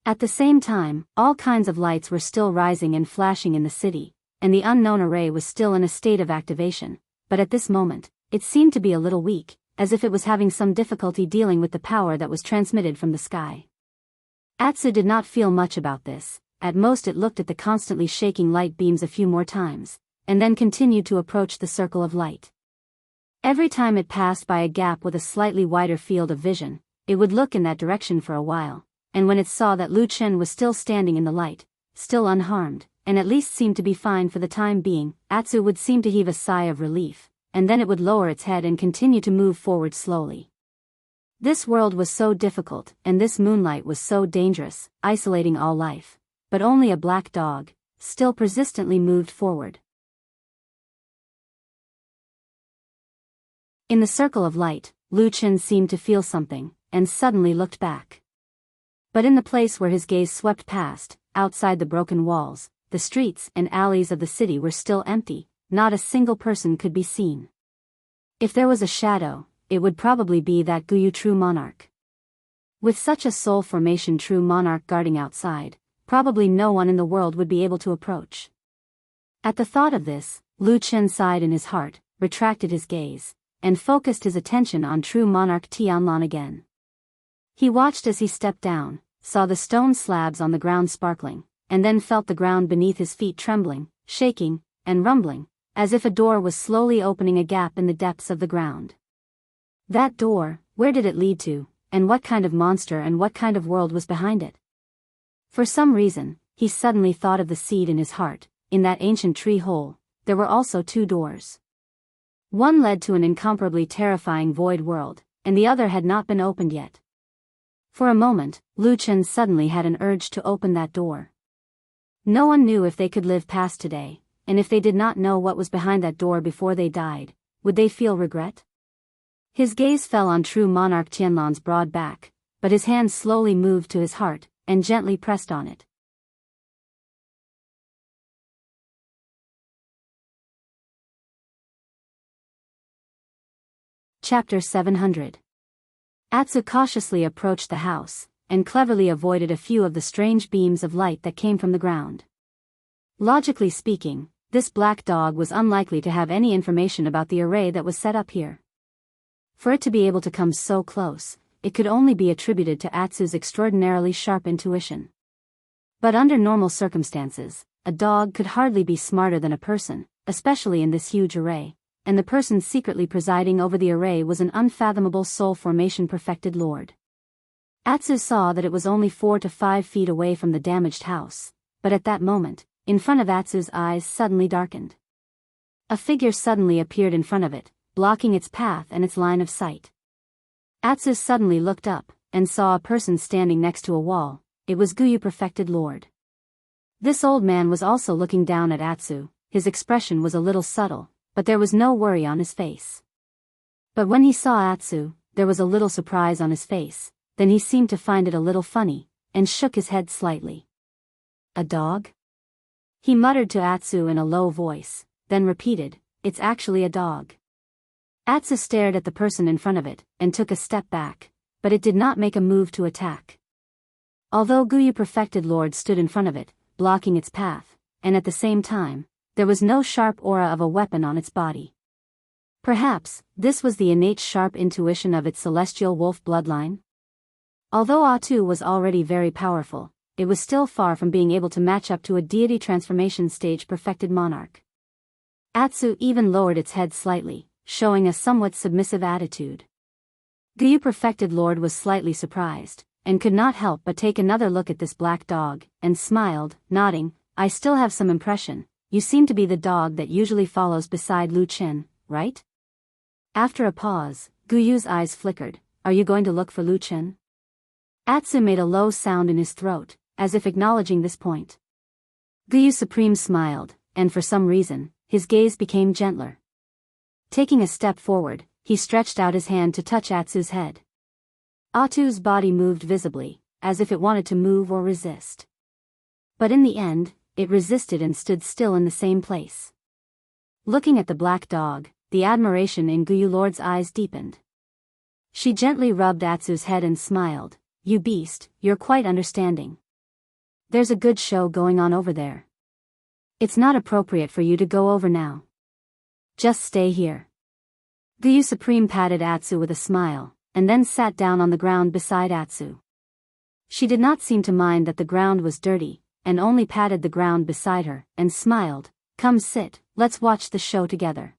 At the same time, all kinds of lights were still rising and flashing in the city, and the unknown array was still in a state of activation, but at this moment, it seemed to be a little weak, as if it was having some difficulty dealing with the power that was transmitted from the sky. Atsu did not feel much about this. At most it looked at the constantly shaking light beams a few more times, and then continued to approach the circle of light. Every time it passed by a gap with a slightly wider field of vision, it would look in that direction for a while, and when it saw that Lu Chen was still standing in the light, still unharmed, and at least seemed to be fine for the time being, Atsu would seem to heave a sigh of relief, and then it would lower its head and continue to move forward slowly. This world was so difficult, and this moonlight was so dangerous, isolating all life, but only a black dog, still persistently moved forward. In the circle of light, Lu Chen seemed to feel something, and suddenly looked back. But in the place where his gaze swept past, outside the broken walls, the streets and alleys of the city were still empty, not a single person could be seen. If there was a shadow, it would probably be that Guyu true monarch. With such a soul formation true monarch guarding outside, probably no one in the world would be able to approach. At the thought of this, Lu Chen sighed in his heart, retracted his gaze, and focused his attention on true monarch Tianlan again. He watched as he stepped down, saw the stone slabs on the ground sparkling, and then felt the ground beneath his feet trembling, shaking, and rumbling, as if a door was slowly opening a gap in the depths of the ground. That door, where did it lead to, and what kind of monster and what kind of world was behind it? For some reason, he suddenly thought of the seed in his heart. In that ancient tree hole, there were also two doors. One led to an incomparably terrifying void world, and the other had not been opened yet. For a moment, Lu Chen suddenly had an urge to open that door. No one knew if they could live past today, and if they did not know what was behind that door before they died, would they feel regret? His gaze fell on true monarch Tianlan's broad back, but his hand slowly moved to his heart, and gently pressed on it. Chapter 700. Atsu cautiously approached the house, and cleverly avoided a few of the strange beams of light that came from the ground. Logically speaking, this black dog was unlikely to have any information about the array that was set up here. For it to be able to come so close, it could only be attributed to Atsu's extraordinarily sharp intuition. But under normal circumstances, a dog could hardly be smarter than a person, especially in this huge array, and the person secretly presiding over the array was an unfathomable soul formation perfected lord. Atsu saw that it was only 4 to 5 feet away from the damaged house, but at that moment, in front of Atsu's eyes suddenly darkened. A figure suddenly appeared in front of it, blocking its path and its line of sight. Atsu suddenly looked up, and saw a person standing next to a wall. It was Guyu perfected lord. This old man was also looking down at Atsu. His expression was a little subtle, but there was no worry on his face. But when he saw Atsu, there was a little surprise on his face, then he seemed to find it a little funny, and shook his head slightly. A dog? He muttered to Atsu in a low voice, then repeated, "It's actually a dog." Atsu stared at the person in front of it, and took a step back, but it did not make a move to attack. Although Guyu perfected lord stood in front of it, blocking its path, and at the same time, there was no sharp aura of a weapon on its body. Perhaps, this was the innate sharp intuition of its celestial wolf bloodline? Although Atsu was already very powerful, it was still far from being able to match up to a deity transformation stage perfected monarch. Atsu even lowered its head slightly, showing a somewhat submissive attitude. Guyu perfected lord was slightly surprised, and could not help but take another look at this black dog, and smiled, nodding, "I still have some impression. You seem to be the dog that usually follows beside Lu Chen, right?" After a pause, Guyu's eyes flickered. "Are you going to look for Lu Chen?" Atsu made a low sound in his throat, as if acknowledging this point. Guyu Supreme smiled, and for some reason, his gaze became gentler. Taking a step forward, he stretched out his hand to touch Atsu's head. Atsu's body moved visibly, as if it wanted to move or resist. But in the end, it resisted and stood still in the same place. Looking at the black dog, the admiration in Guyu Lord's eyes deepened. She gently rubbed Atsu's head and smiled, "You beast, you're quite understanding. There's a good show going on over there. It's not appropriate for you to go over now. Just stay here." Guyu Supreme patted Atsu with a smile, and then sat down on the ground beside Atsu. She did not seem to mind that the ground was dirty, and only patted the ground beside her, and smiled, "Come sit, let's watch the show together."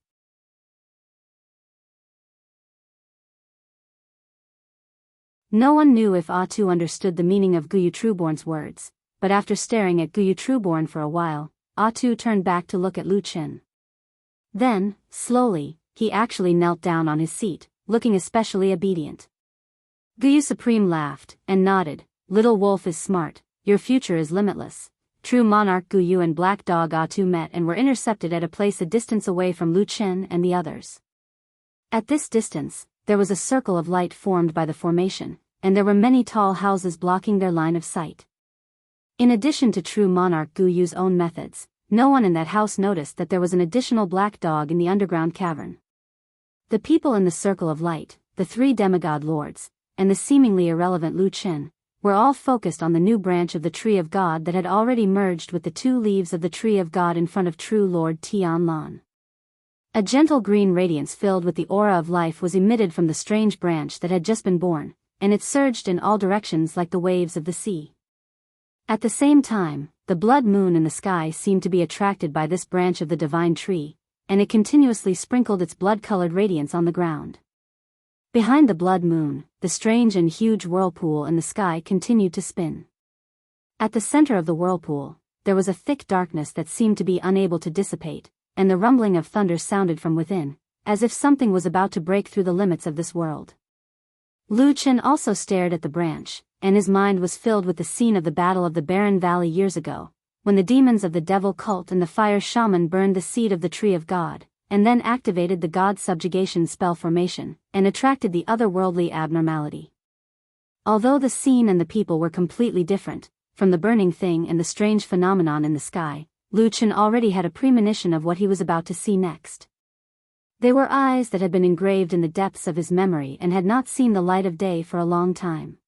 No one knew if Atsu understood the meaning of Guyu Trueborn's words, but after staring at Guyu Trueborn for a while, Atsu turned back to look at Lu Chen. Then, slowly, he actually knelt down on his seat, looking especially obedient. Guyu Supreme laughed, and nodded, "Little wolf is smart, your future is limitless." True monarch Guyu and black dog Atsu met and were intercepted at a place a distance away from Lu Chen and the others. At this distance, there was a circle of light formed by the formation, and there were many tall houses blocking their line of sight. In addition to true monarch Guyu's own methods, no one in that house noticed that there was an additional black dog in the underground cavern. The people in the circle of light, the 3 demigod lords, and the seemingly irrelevant Lu Chen, were all focused on the new branch of the Tree of God that had already merged with the 2 leaves of the Tree of God in front of true Lord Tian Lan. A gentle green radiance filled with the aura of life was emitted from the strange branch that had just been born, and it surged in all directions like the waves of the sea. At the same time, the blood moon in the sky seemed to be attracted by this branch of the divine tree, and it continuously sprinkled its blood-colored radiance on the ground. Behind the blood moon, the strange and huge whirlpool in the sky continued to spin. At the center of the whirlpool, there was a thick darkness that seemed to be unable to dissipate, and the rumbling of thunder sounded from within, as if something was about to break through the limits of this world. Lu Chen also stared at the branch, and his mind was filled with the scene of the Battle of the Barren Valley years ago, when the demons of the devil cult and the fire shaman burned the seed of the Tree of God, and then activated the God subjugation spell formation, and attracted the otherworldly abnormality. Although the scene and the people were completely different, from the burning thing and the strange phenomenon in the sky, Lu Chen already had a premonition of what he was about to see next. They were eyes that had been engraved in the depths of his memory and had not seen the light of day for a long time.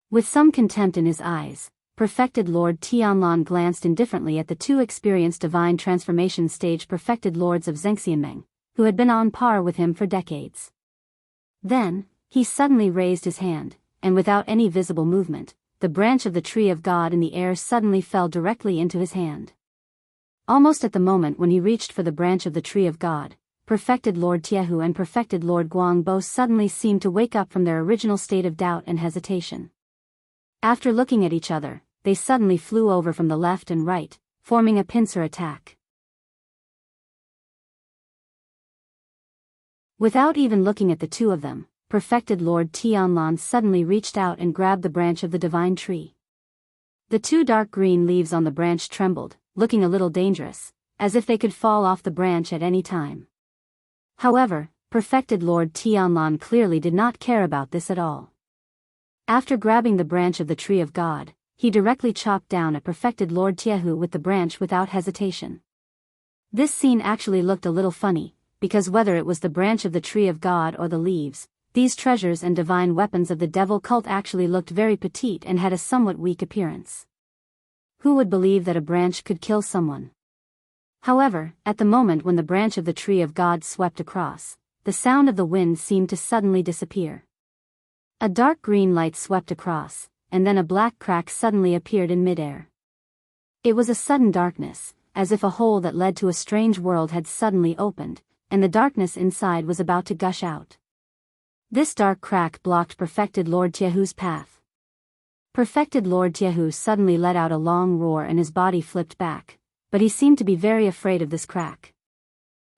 With some contempt in his eyes, perfected Lord Tianlan glanced indifferently at the two experienced divine transformation stage perfected lords of Zhengxianmeng, who had been on par with him for decades. Then, he suddenly raised his hand, and without any visible movement, the branch of the tree of God in the air suddenly fell directly into his hand. Almost at the moment when he reached for the branch of the tree of God, perfected Lord Tiehu and perfected Lord Guangbo suddenly seemed to wake up from their original state of doubt and hesitation. After looking at each other, they suddenly flew over from the left and right, forming a pincer attack. Without even looking at the two of them, perfected Lord Tianlan suddenly reached out and grabbed the branch of the divine tree. The two dark green leaves on the branch trembled, looking a little dangerous, as if they could fall off the branch at any time. However, perfected Lord Tianlan clearly did not care about this at all. After grabbing the branch of the tree of God, he directly chopped down at perfected Lord Tiehu with the branch without hesitation. This scene actually looked a little funny, because whether it was the branch of the tree of God or the leaves, these treasures and divine weapons of the devil cult actually looked very petite and had a somewhat weak appearance. Who would believe that a branch could kill someone? However, at the moment when the branch of the tree of God swept across, the sound of the wind seemed to suddenly disappear. A dark green light swept across, and then a black crack suddenly appeared in midair. It was a sudden darkness, as if a hole that led to a strange world had suddenly opened, and the darkness inside was about to gush out. This dark crack blocked perfected Lord Tiehu's path. Perfected Lord Tiehu suddenly let out a long roar and his body flipped back, but he seemed to be very afraid of this crack.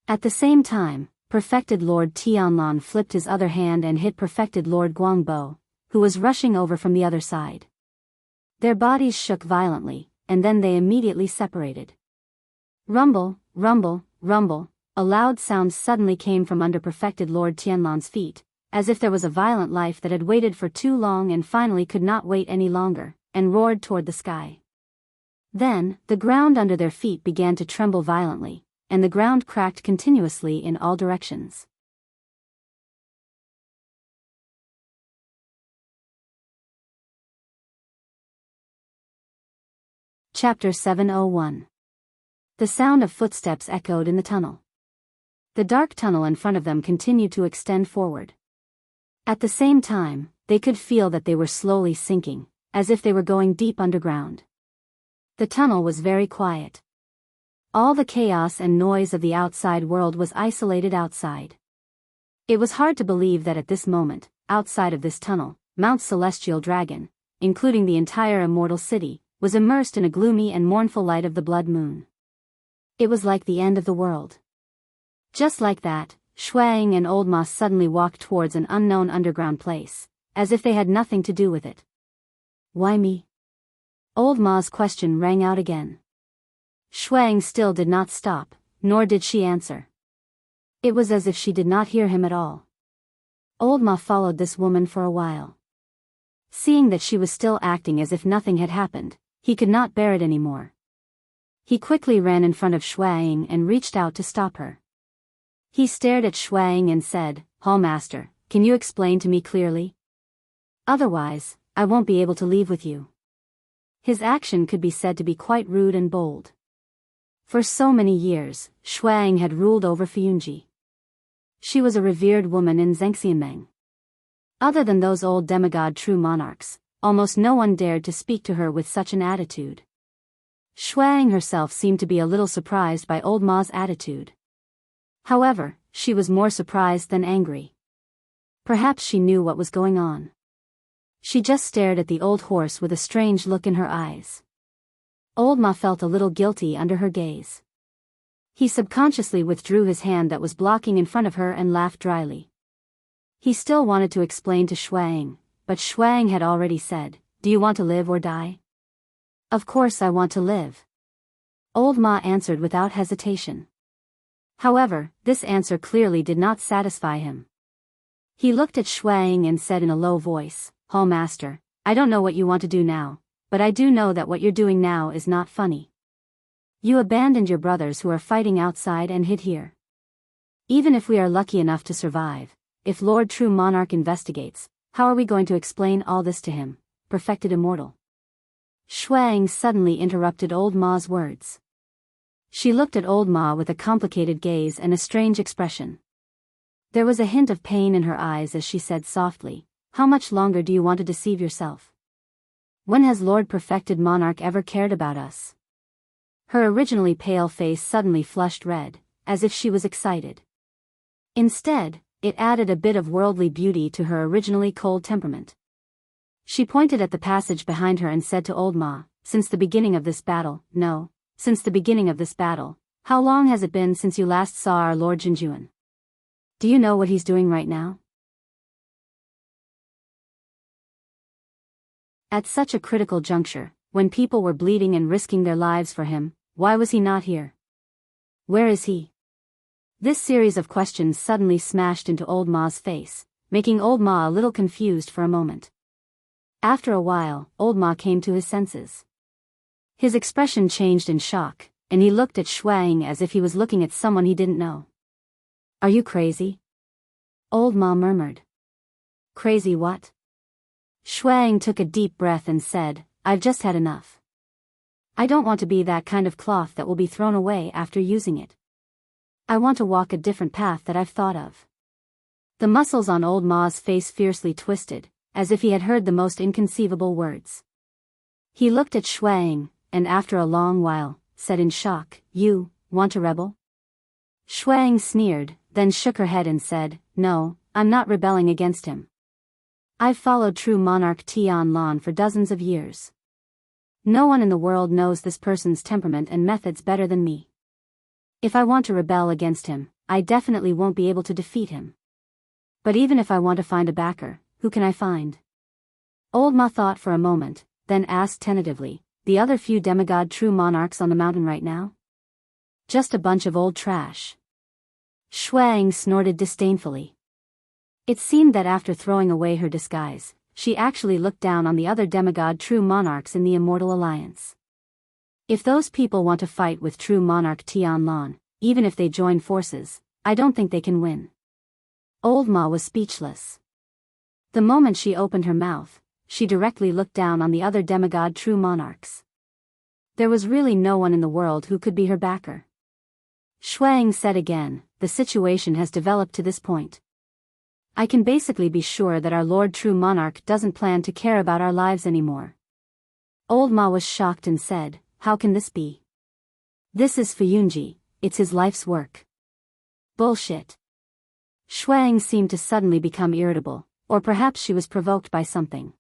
At the same time, perfected Lord Tianlan flipped his other hand and hit perfected Lord Guangbo, who was rushing over from the other side. Their bodies shook violently, and then they immediately separated. Rumble, rumble, rumble, a loud sound suddenly came from under perfected Lord Tianlan's feet, as if there was a violent life that had waited for too long and finally could not wait any longer, and roared toward the sky. Then, the ground under their feet began to tremble violently, and the ground cracked continuously in all directions. Chapter 701. The sound of footsteps echoed in the tunnel. The dark tunnel in front of them continued to extend forward. At the same time, they could feel that they were slowly sinking, as if they were going deep underground. The tunnel was very quiet. All the chaos and noise of the outside world was isolated outside. It was hard to believe that at this moment, outside of this tunnel, Mount Celestial Dragon, including the entire immortal city, was immersed in a gloomy and mournful light of the blood moon. It was like the end of the world. Just like that, Shuang and Old Ma suddenly walked towards an unknown underground place, as if they had nothing to do with it. Why me? Old Ma's question rang out again. Shuang still did not stop, nor did she answer. It was as if she did not hear him at all. Old Ma followed this woman for a while. Seeing that she was still acting as if nothing had happened, he could not bear it anymore. He quickly ran in front of Shuang and reached out to stop her. He stared at Shuang and said, "Hallmaster, can you explain to me clearly? Otherwise, I won't be able to leave with you." His action could be said to be quite rude and bold. For so many years, Shuang had ruled over Fuyunji. She was a revered woman in Zhengxianmeng. Other than those old demigod true monarchs, almost no one dared to speak to her with such an attitude. Shuang herself seemed to be a little surprised by Old Ma's attitude. However, she was more surprised than angry. Perhaps she knew what was going on. She just stared at the old horse with a strange look in her eyes. Old Ma felt a little guilty under her gaze. He subconsciously withdrew his hand that was blocking in front of her and laughed dryly. He still wanted to explain to Shuang, but Shuang had already said, "Do you want to live or die?" "Of course I want to live," Old Ma answered without hesitation. However, this answer clearly did not satisfy him. He looked at Shuang and said in a low voice, "Hallmaster, I don't know what you want to do now, but I do know that what you're doing now is not funny. You abandoned your brothers who are fighting outside and hid here. Even if we are lucky enough to survive, if Lord True Monarch investigates, how are we going to explain all this to him, perfected immortal? Shuang suddenly interrupted Old Ma's words. She looked at Old Ma with a complicated gaze and a strange expression. There was a hint of pain in her eyes as she said softly, "How much longer do you want to deceive yourself? When has Lord Perfected Monarch ever cared about us?" Her originally pale face suddenly flushed red, as if she was excited. Instead, it added a bit of worldly beauty to her originally cold temperament. She pointed at the passage behind her and said to Old Ma, since the beginning of this battle, how long has it been since you last saw our Lord Jinjuan? Do you know what he's doing right now?" At such a critical juncture, when people were bleeding and risking their lives for him, why was he not here? Where is he? This series of questions suddenly smashed into Old Ma's face, making Old Ma a little confused for a moment. After a while, Old Ma came to his senses. His expression changed in shock, and he looked at Shuang as if he was looking at someone he didn't know. "Are you crazy?" Old Ma murmured. "Crazy what?" Shuang took a deep breath and said, "I've just had enough. I don't want to be that kind of cloth that will be thrown away after using it. I want to walk a different path that I've thought of." The muscles on Old Ma's face fiercely twisted, as if he had heard the most inconceivable words. He looked at Shuang, and after a long while, said in shock, "You want to rebel?" Shuang sneered, then shook her head and said, "No, I'm not rebelling against him. I've followed True Monarch Tianlan for dozens of years. No one in the world knows this person's temperament and methods better than me. If I want to rebel against him, I definitely won't be able to defeat him. But even if I want to find a backer, who can I find?" Old Ma thought for a moment, then asked tentatively, "The other few demigod true monarchs on the mountain right now? Just a bunch of old trash." Shuang snorted disdainfully. It seemed that after throwing away her disguise, she actually looked down on the other demigod true monarchs in the Immortal Alliance. If those people want to fight with True Monarch Tianlan, even if they join forces, I don't think they can win. Old Ma was speechless. The moment she opened her mouth, she directly looked down on the other demigod true monarchs. There was really no one in the world who could be her backer. Shuang said again, "The situation has developed to this point. I can basically be sure that our Lord True Monarch doesn't plan to care about our lives anymore." Old Ma was shocked and said, "How can this be? This is Fuyunji, it's his life's work." "Bullshit." Shuang seemed to suddenly become irritable, or perhaps she was provoked by something.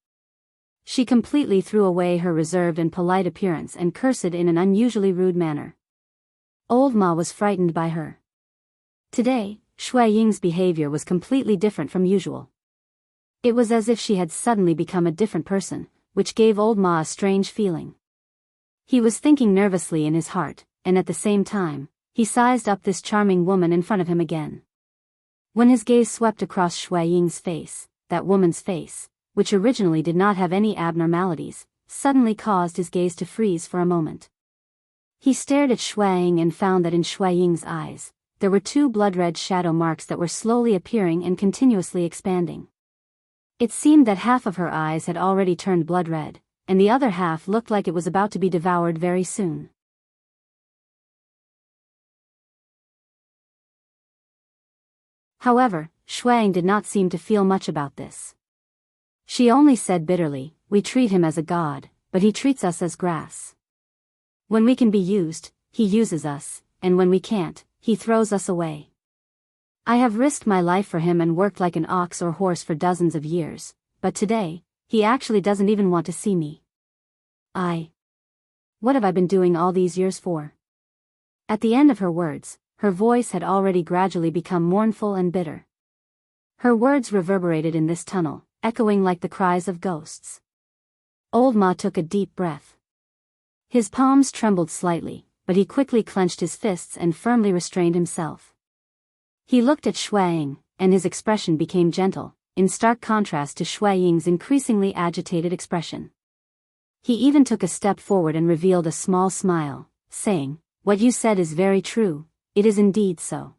She completely threw away her reserved and polite appearance and cursed in an unusually rude manner. Old Ma was frightened by her. Today, Shui Ying's behavior was completely different from usual. It was as if she had suddenly become a different person, which gave Old Ma a strange feeling. He was thinking nervously in his heart, and at the same time, he sized up this charming woman in front of him again. When his gaze swept across Shui Ying's face, that woman's face, which originally did not have any abnormalities, suddenly caused his gaze to freeze for a moment. He stared at Shui Ying and found that in Shui Ying's eyes, there were two blood-red shadow marks that were slowly appearing and continuously expanding. It seemed that half of her eyes had already turned blood-red, and the other half looked like it was about to be devoured very soon. However, Shuang did not seem to feel much about this. She only said bitterly, "We treat him as a god, but he treats us as grass. When we can be used, he uses us, and when we can't, he throws us away. I have risked my life for him and worked like an ox or horse for dozens of years, but today, he actually doesn't even want to see me. What have I been doing all these years for?" At the end of her words, her voice had already gradually become mournful and bitter. Her words reverberated in this tunnel, echoing like the cries of ghosts. Old Ma took a deep breath. His palms trembled slightly, but he quickly clenched his fists and firmly restrained himself. He looked at Shui Ying, and his expression became gentle, in stark contrast to Shui Ying's increasingly agitated expression. He even took a step forward and revealed a small smile, saying, "What you said is very true, it is indeed so."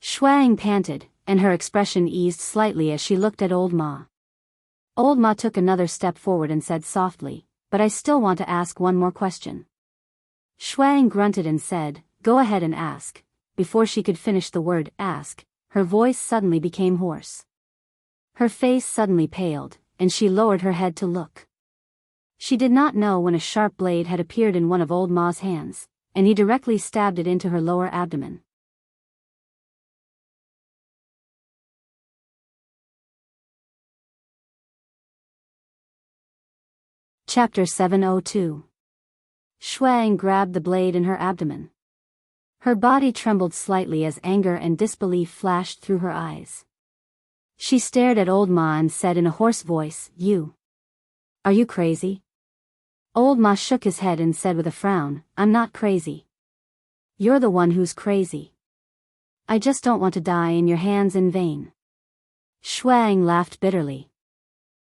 Shuang panted, and her expression eased slightly as she looked at Old Ma. Old Ma took another step forward and said softly, "But I still want to ask one more question." Shuang grunted and said, "Go ahead and ask." Before she could finish the word ask, her voice suddenly became hoarse. Her face suddenly paled, and she lowered her head to look. She did not know when a sharp blade had appeared in one of Old Ma's hands, and he directly stabbed it into her lower abdomen. Chapter 702. Shuang grabbed the blade in her abdomen. Her body trembled slightly as anger and disbelief flashed through her eyes. She stared at Old Ma and said in a hoarse voice, Are you crazy?" Old Ma shook his head and said with a frown, "I'm not crazy. You're the one who's crazy. I just don't want to die in your hands in vain." Shuang laughed bitterly.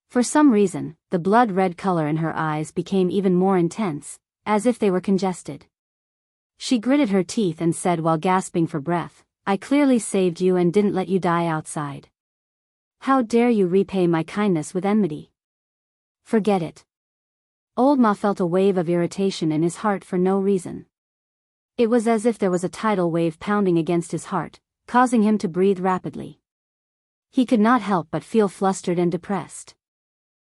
For some reason, the blood-red color in her eyes became even more intense, as if they were congested. She gritted her teeth and said while gasping for breath, "I clearly saved you and didn't let you die outside. How dare you repay my kindness with enmity? Forget it." Old Ma felt a wave of irritation in his heart for no reason. It was as if there was a tidal wave pounding against his heart, causing him to breathe rapidly. He could not help but feel flustered and depressed.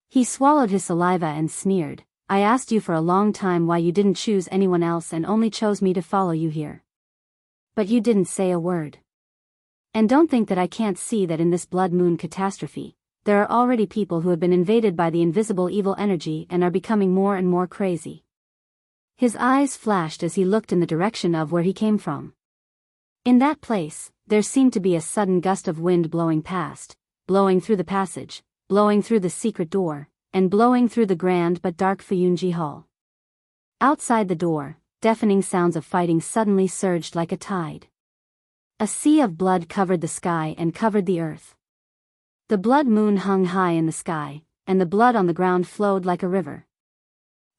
He swallowed his saliva and sneered, "I asked you for a long time why you didn't choose anyone else and only chose me to follow you here. But you didn't say a word. And don't think that I can't see that in this blood moon catastrophe, there are already people who have been invaded by the invisible evil energy and are becoming more and more crazy." His eyes flashed as he looked in the direction of where he came from. In that place, there seemed to be a sudden gust of wind blowing past, blowing through the passage, blowing through the secret door, and blowing through the grand but dark Fuyunji Hall. Outside the door, deafening sounds of fighting suddenly surged like a tide. A sea of blood covered the sky and covered the earth. The blood moon hung high in the sky, and the blood on the ground flowed like a river.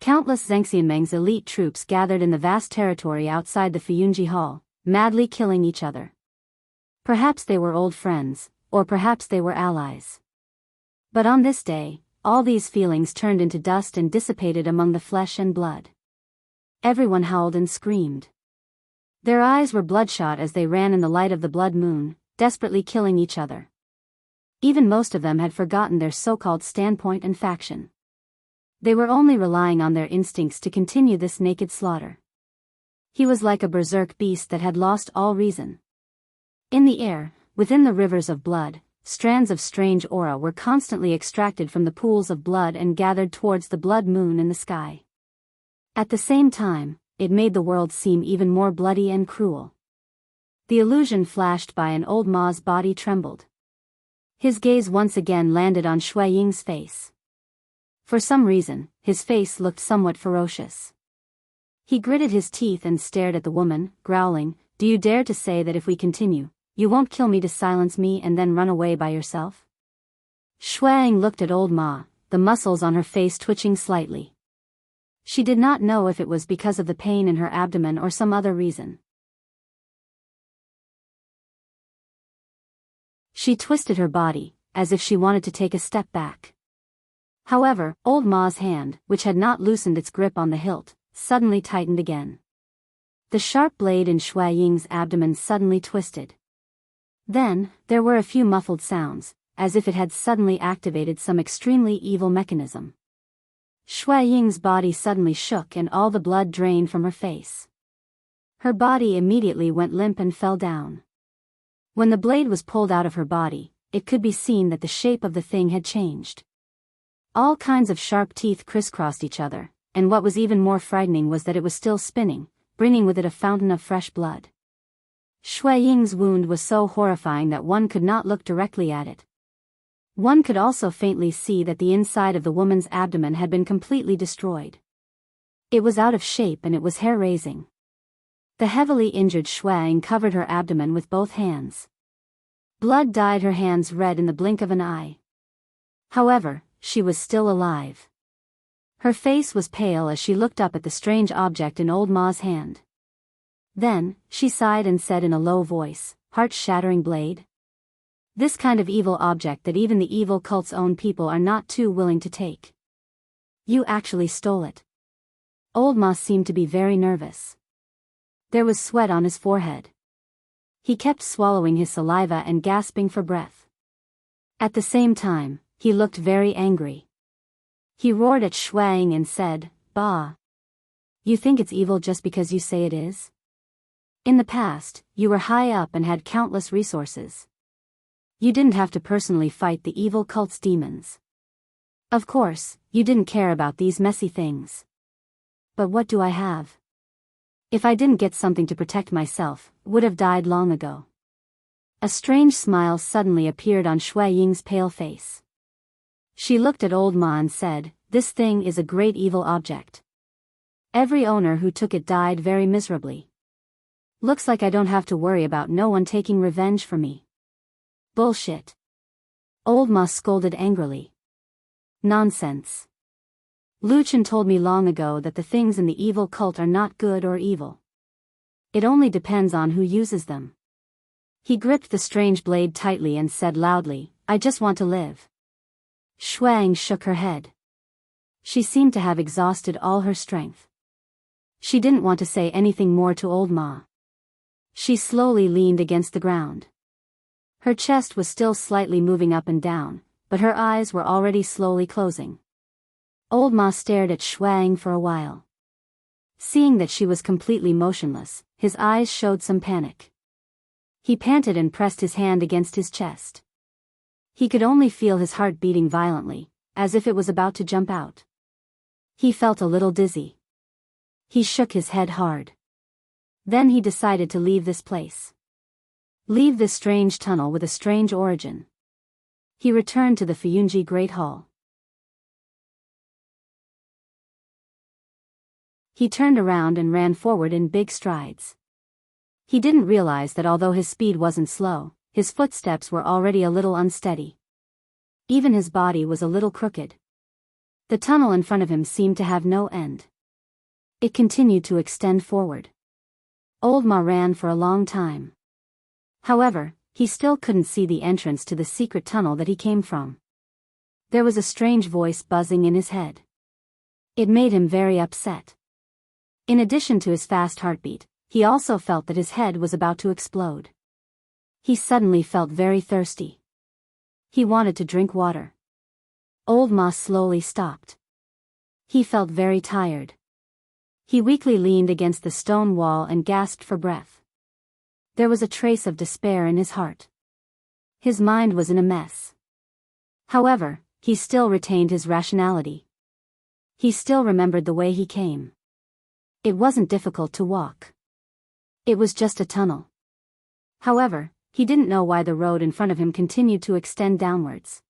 Countless Zhengxianmeng's elite troops gathered in the vast territory outside the Fuyunji Hall, madly killing each other. Perhaps they were old friends, or perhaps they were allies. But on this day, all these feelings turned into dust and dissipated among the flesh and blood. Everyone howled and screamed. Their eyes were bloodshot as they ran in the light of the blood moon, desperately killing each other. Even most of them had forgotten their so-called standpoint and faction. They were only relying on their instincts to continue this naked slaughter. He was like a berserk beast that had lost all reason. In the air, within the rivers of blood, strands of strange aura were constantly extracted from the pools of blood and gathered towards the blood moon in the sky. At the same time, it made the world seem even more bloody and cruel. The illusion flashed by and Old Ma's body trembled. His gaze once again landed on Shui Ying's face. For some reason, his face looked somewhat ferocious. He gritted his teeth and stared at the woman, growling, "Do you dare to say that if we continue, you won't kill me to silence me and then run away by yourself?" Shuang looked at Old Ma, the muscles on her face twitching slightly. She did not know if it was because of the pain in her abdomen or some other reason. She twisted her body, as if she wanted to take a step back. However, Old Ma's hand, which had not loosened its grip on the hilt, suddenly tightened again. The sharp blade in Shui Ying's abdomen suddenly twisted. Then, there were a few muffled sounds, as if it had suddenly activated some extremely evil mechanism. Shui Ying's body suddenly shook and all the blood drained from her face. Her body immediately went limp and fell down. When the blade was pulled out of her body, it could be seen that the shape of the thing had changed. All kinds of sharp teeth crisscrossed each other, and what was even more frightening was that it was still spinning, bringing with it a fountain of fresh blood. Shui Ying's wound was so horrifying that one could not look directly at it. One could also faintly see that the inside of the woman's abdomen had been completely destroyed. It was out of shape and it was hair-raising. The heavily injured Shuang covered her abdomen with both hands. Blood dyed her hands red in the blink of an eye. However, she was still alive. Her face was pale as she looked up at the strange object in Old Ma's hand. Then, she sighed and said in a low voice, heart-shattering blade? This kind of evil object that even the evil cult's own people are not too willing to take. You actually stole it. Old Ma seemed to be very nervous. There was sweat on his forehead. He kept swallowing his saliva and gasping for breath. At the same time, he looked very angry. He roared at Shuang and said, "Bah! You think it's evil just because you say it is? In the past, you were high up and had countless resources. You didn't have to personally fight the evil cult's demons. Of course, you didn't care about these messy things. But what do I have? If I didn't get something to protect myself, would have died long ago." A strange smile suddenly appeared on Shui Ying's pale face. She looked at Old Ma and said, "This thing is a great evil object. Every owner who took it died very miserably. Looks like I don't have to worry about no one taking revenge for me." "Bullshit." Old Ma scolded angrily. "Nonsense. Lu Chen told me long ago that the things in the evil cult are not good or evil. It only depends on who uses them." He gripped the strange blade tightly and said loudly, "I just want to live." Shuang shook her head. She seemed to have exhausted all her strength. She didn't want to say anything more to Old Ma. She slowly leaned against the ground. Her chest was still slightly moving up and down, but her eyes were already slowly closing. Old Ma stared at Shuang for a while. Seeing that she was completely motionless, his eyes showed some panic. He panted and pressed his hand against his chest. He could only feel his heart beating violently, as if it was about to jump out. He felt a little dizzy. He shook his head hard. Then he decided to leave this place. Leave this strange tunnel with a strange origin. He returned to the Fuyunji Great Hall. He turned around and ran forward in big strides. He didn't realize that although his speed wasn't slow, his footsteps were already a little unsteady. Even his body was a little crooked. The tunnel in front of him seemed to have no end. It continued to extend forward. Old Ma ran for a long time. However, he still couldn't see the entrance to the secret tunnel that he came from. There was a strange voice buzzing in his head. It made him very upset. In addition to his fast heartbeat, he also felt that his head was about to explode. He suddenly felt very thirsty. He wanted to drink water. Old Ma slowly stopped. He felt very tired. He weakly leaned against the stone wall and gasped for breath. There was a trace of despair in his heart. His mind was in a mess. However, he still retained his rationality. He still remembered the way he came. It wasn't difficult to walk. It was just a tunnel. However, he didn't know why the road in front of him continued to extend downwards.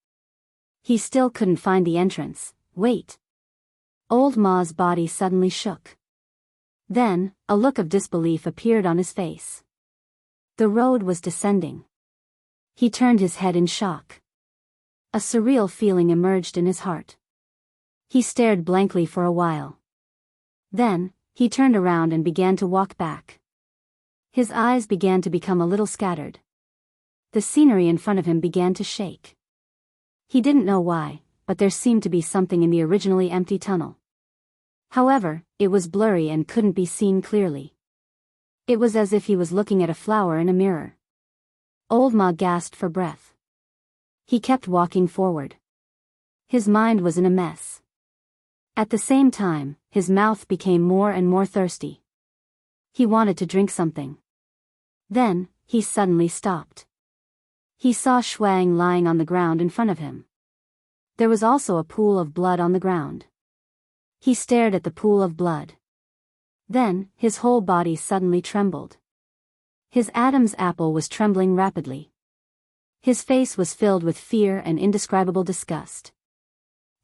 He still couldn't find the entrance. Wait. Old Ma's body suddenly shook. Then, a look of disbelief appeared on his face. The road was descending. He turned his head in shock. A surreal feeling emerged in his heart. He stared blankly for a while. Then, he turned around and began to walk back. His eyes began to become a little scattered. The scenery in front of him began to shake. He didn't know why, but there seemed to be something in the originally empty tunnel. However, it was blurry and couldn't be seen clearly. It was as if he was looking at a flower in a mirror. Old Ma gasped for breath. He kept walking forward. His mind was in a mess. At the same time, his mouth became more and more thirsty. He wanted to drink something. Then, he suddenly stopped. He saw Shuang lying on the ground in front of him. There was also a pool of blood on the ground. He stared at the pool of blood. Then, his whole body suddenly trembled. His Adam's apple was trembling rapidly. His face was filled with fear and indescribable disgust.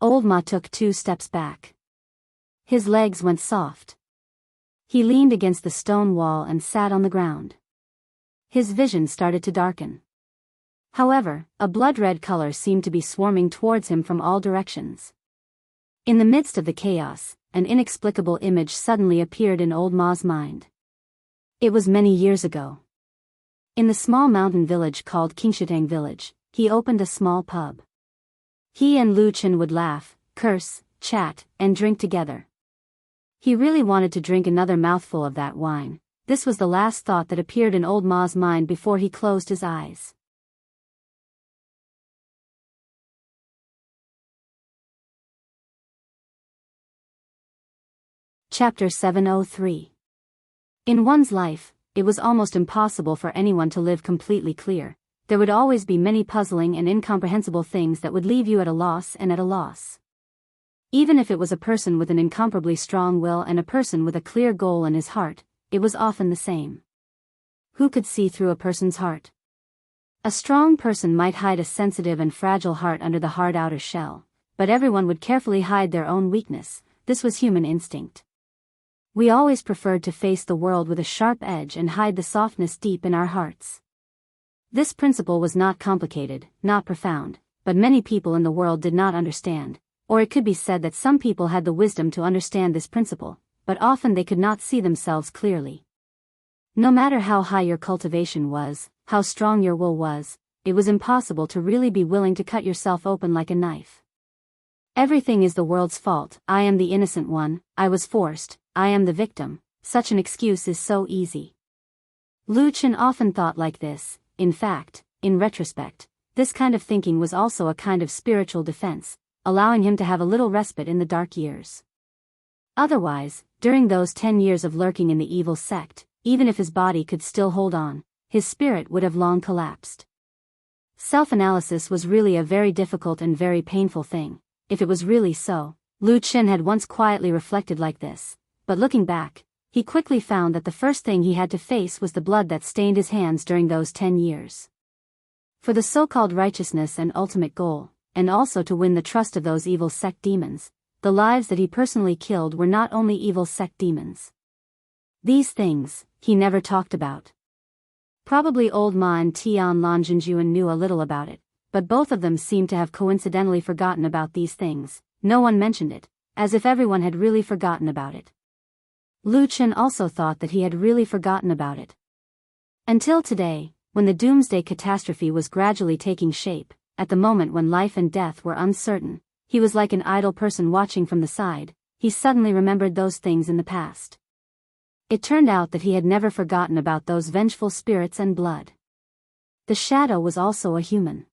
Old Ma took 2 steps back. His legs went soft. He leaned against the stone wall and sat on the ground. His vision started to darken. However, a blood-red color seemed to be swarming towards him from all directions. In the midst of the chaos, an inexplicable image suddenly appeared in Old Ma's mind. It was many years ago. In the small mountain village called Enchanting village, he opened a small pub. He and Lu Chen would laugh, curse, chat, and drink together. He really wanted to drink another mouthful of that wine. This was the last thought that appeared in old Ma's mind before he closed his eyes. Chapter 703. In one's life, it was almost impossible for anyone to live completely clear. There would always be many puzzling and incomprehensible things that would leave you at a loss and at a loss. Even if it was a person with an incomparably strong will and a person with a clear goal in his heart, it was often the same. Who could see through a person's heart? A strong person might hide a sensitive and fragile heart under the hard outer shell, but everyone would carefully hide their own weakness. This was human instinct. We always preferred to face the world with a sharp edge and hide the softness deep in our hearts. This principle was not complicated, not profound, but many people in the world did not understand, or it could be said that some people had the wisdom to understand this principle, but often they could not see themselves clearly. No matter how high your cultivation was, how strong your will was, it was impossible to really be willing to cut yourself open like a knife. Everything is the world's fault. I am the innocent one, I was forced, I am the victim. Such an excuse is so easy. Lu Chen often thought like this. In fact, in retrospect, this kind of thinking was also a kind of spiritual defense, allowing him to have a little respite in the dark years. Otherwise, during those 10 years of lurking in the evil sect, even if his body could still hold on, his spirit would have long collapsed. Self-analysis was really a very difficult and very painful thing. If it was really so, Lu Chen had once quietly reflected like this, but looking back, he quickly found that the first thing he had to face was the blood that stained his hands during those 10 years. For the so-called righteousness and ultimate goal, and also to win the trust of those evil sect demons, the lives that he personally killed were not only evil sect demons. These things, he never talked about. Probably old Ma and Tian Lanjinjuan knew a little about it, but both of them seemed to have coincidentally forgotten about these things. No one mentioned it, as if everyone had really forgotten about it. Lu Chen also thought that he had really forgotten about it. Until today, when the doomsday catastrophe was gradually taking shape, at the moment when life and death were uncertain, he was like an idle person watching from the side. He suddenly remembered those things in the past. It turned out that he had never forgotten about those vengeful spirits and blood. The shadow was also a human.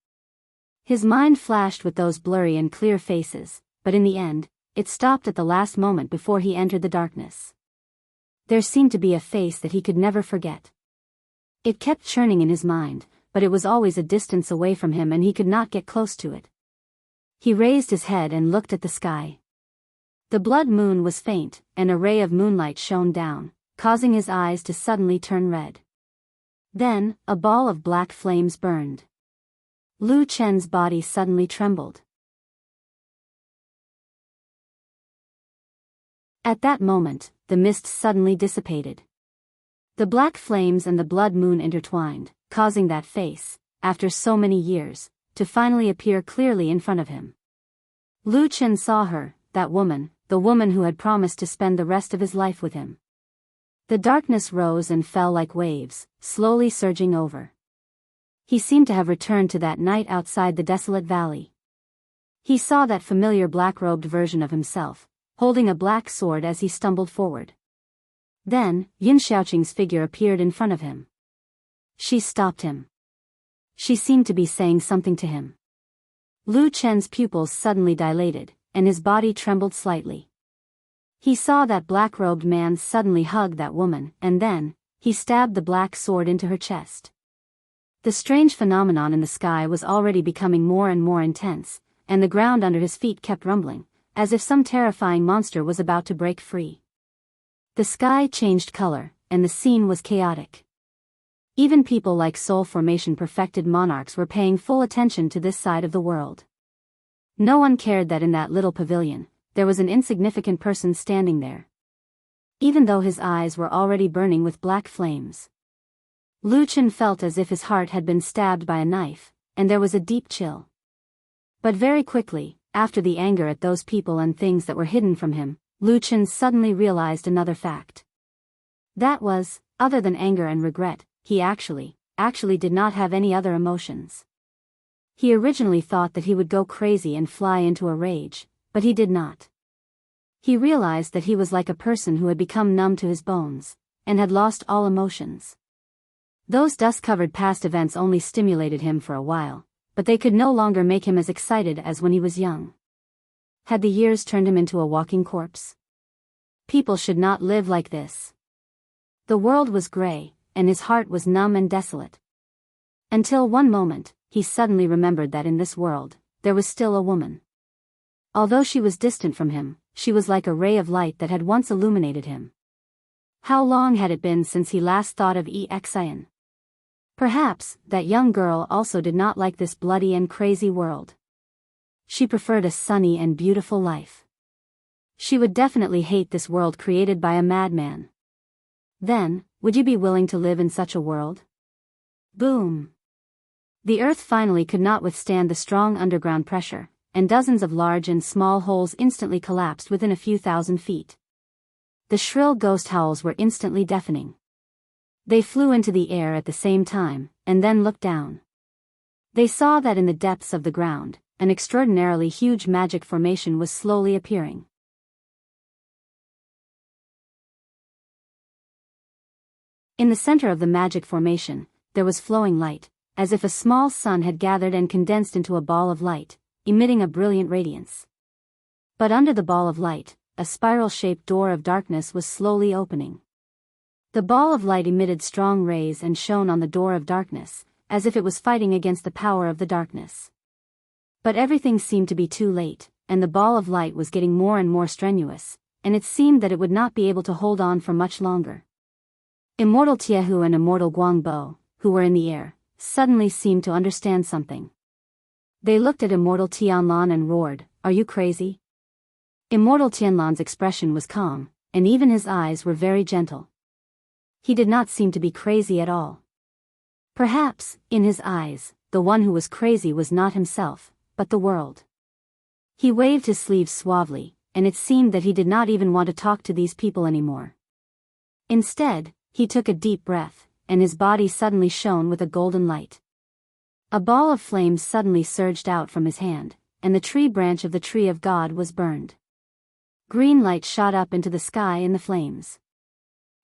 His mind flashed with those blurry and clear faces, but in the end, it stopped at the last moment before he entered the darkness. There seemed to be a face that he could never forget. It kept churning in his mind, but it was always a distance away from him and he could not get close to it. He raised his head and looked at the sky. The blood moon was faint, and a ray of moonlight shone down, causing his eyes to suddenly turn red. Then, a ball of black flames burned. Lu Chen's body suddenly trembled. At that moment, the mist suddenly dissipated. The black flames and the blood moon intertwined, causing that face, after so many years, to finally appear clearly in front of him. Lu Chen saw her, that woman, the woman who had promised to spend the rest of his life with him. The darkness rose and fell like waves, slowly surging over. He seemed to have returned to that night outside the desolate valley. He saw that familiar black-robed version of himself, holding a black sword as he stumbled forward. Then, Yin Xiaoqing's figure appeared in front of him. She stopped him. She seemed to be saying something to him. Lu Chen's pupils suddenly dilated, and his body trembled slightly. He saw that black-robed man suddenly hug that woman, and then, he stabbed the black sword into her chest. The strange phenomenon in the sky was already becoming more and more intense, and the ground under his feet kept rumbling, as if some terrifying monster was about to break free. The sky changed color, and the scene was chaotic. Even people like soul formation perfected monarchs were paying full attention to this side of the world. No one cared that in that little pavilion, there was an insignificant person standing there. Even though his eyes were already burning with black flames. Lu Chen felt as if his heart had been stabbed by a knife, and there was a deep chill. But very quickly, after the anger at those people and things that were hidden from him, Lu Chen suddenly realized another fact. That was, other than anger and regret, he actually, actually did not have any other emotions. He originally thought that he would go crazy and fly into a rage, but he did not. He realized that he was like a person who had become numb to his bones, and had lost all emotions. Those dust-covered past events only stimulated him for a while, but they could no longer make him as excited as when he was young. Had the years turned him into a walking corpse? People should not live like this. The world was gray, and his heart was numb and desolate. Until one moment, he suddenly remembered that in this world, there was still a woman. Although she was distant from him, she was like a ray of light that had once illuminated him. How long had it been since he last thought of Enchanting? Perhaps, that young girl also did not like this bloody and crazy world. She preferred a sunny and beautiful life. She would definitely hate this world created by a madman. Then, would you be willing to live in such a world? Boom! The earth finally could not withstand the strong underground pressure, and dozens of large and small holes instantly collapsed within a few thousand feet. The shrill ghost howls were instantly deafening. They flew into the air at the same time, and then looked down. They saw that in the depths of the ground, an extraordinarily huge magic formation was slowly appearing. In the center of the magic formation, there was flowing light, as if a small sun had gathered and condensed into a ball of light, emitting a brilliant radiance. But under the ball of light, a spiral-shaped door of darkness was slowly opening. The ball of light emitted strong rays and shone on the door of darkness, as if it was fighting against the power of the darkness. But everything seemed to be too late, and the ball of light was getting more and more strenuous, and it seemed that it would not be able to hold on for much longer. Immortal Tiehu and Immortal Guangbo, who were in the air, suddenly seemed to understand something. They looked at Immortal Tianlan and roared, "Are you crazy?" Immortal Tianlan's expression was calm, and even his eyes were very gentle. He did not seem to be crazy at all. Perhaps, in his eyes, the one who was crazy was not himself, but the world. He waved his sleeves suavely, and it seemed that he did not even want to talk to these people anymore. Instead, he took a deep breath, and his body suddenly shone with a golden light. A ball of flames suddenly surged out from his hand, and the tree branch of the tree of God was burned. Green light shot up into the sky in the flames.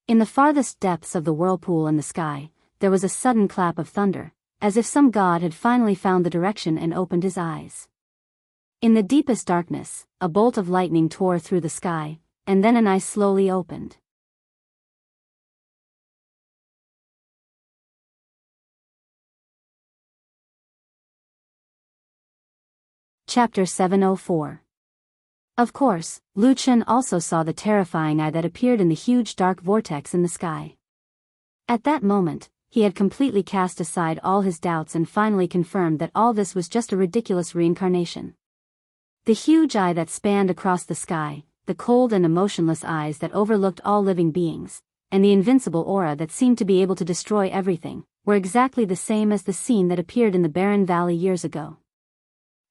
In the farthest depths of the whirlpool in the sky, there was a sudden clap of thunder, as if some god had finally found the direction and opened his eyes. In the deepest darkness, a bolt of lightning tore through the sky, and then an eye slowly opened. Chapter 704. Of course, Lu Chen also saw the terrifying eye that appeared in the huge dark vortex in the sky. At that moment, he had completely cast aside all his doubts and finally confirmed that all this was just a ridiculous reincarnation. The huge eye that spanned across the sky, the cold and emotionless eyes that overlooked all living beings, and the invincible aura that seemed to be able to destroy everything, were exactly the same as the scene that appeared in the barren valley years ago.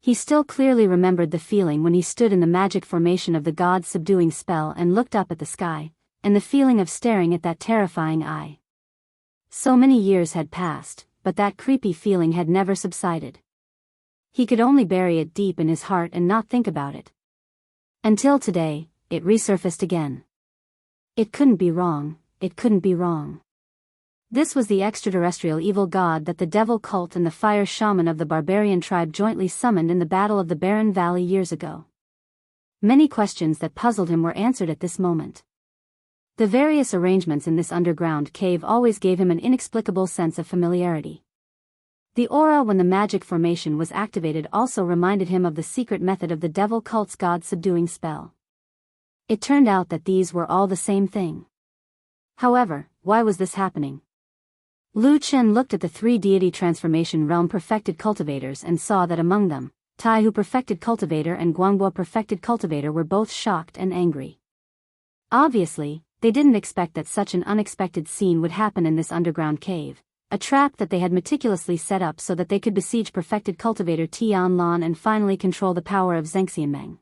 He still clearly remembered the feeling when he stood in the magic formation of the god's subduing spell and looked up at the sky, and the feeling of staring at that terrifying eye. So many years had passed, but that creepy feeling had never subsided. He could only bury it deep in his heart and not think about it. Until today, it resurfaced again. It couldn't be wrong, it couldn't be wrong. This was the extraterrestrial evil god that the devil cult and the fire shaman of the barbarian tribe jointly summoned in the Battle of the Barren Valley years ago. Many questions that puzzled him were answered at this moment. The various arrangements in this underground cave always gave him an inexplicable sense of familiarity. The aura when the magic formation was activated also reminded him of the secret method of the devil cult's god subduing spell. It turned out that these were all the same thing. However, why was this happening? Lu Chen looked at the three deity transformation realm perfected cultivators and saw that among them, Tai Hu perfected cultivator and Guangbo perfected cultivator were both shocked and angry. Obviously, they didn't expect that such an unexpected scene would happen in this underground cave, a trap that they had meticulously set up so that they could besiege perfected cultivator Tianlan and finally control the power of Zhengxianmeng.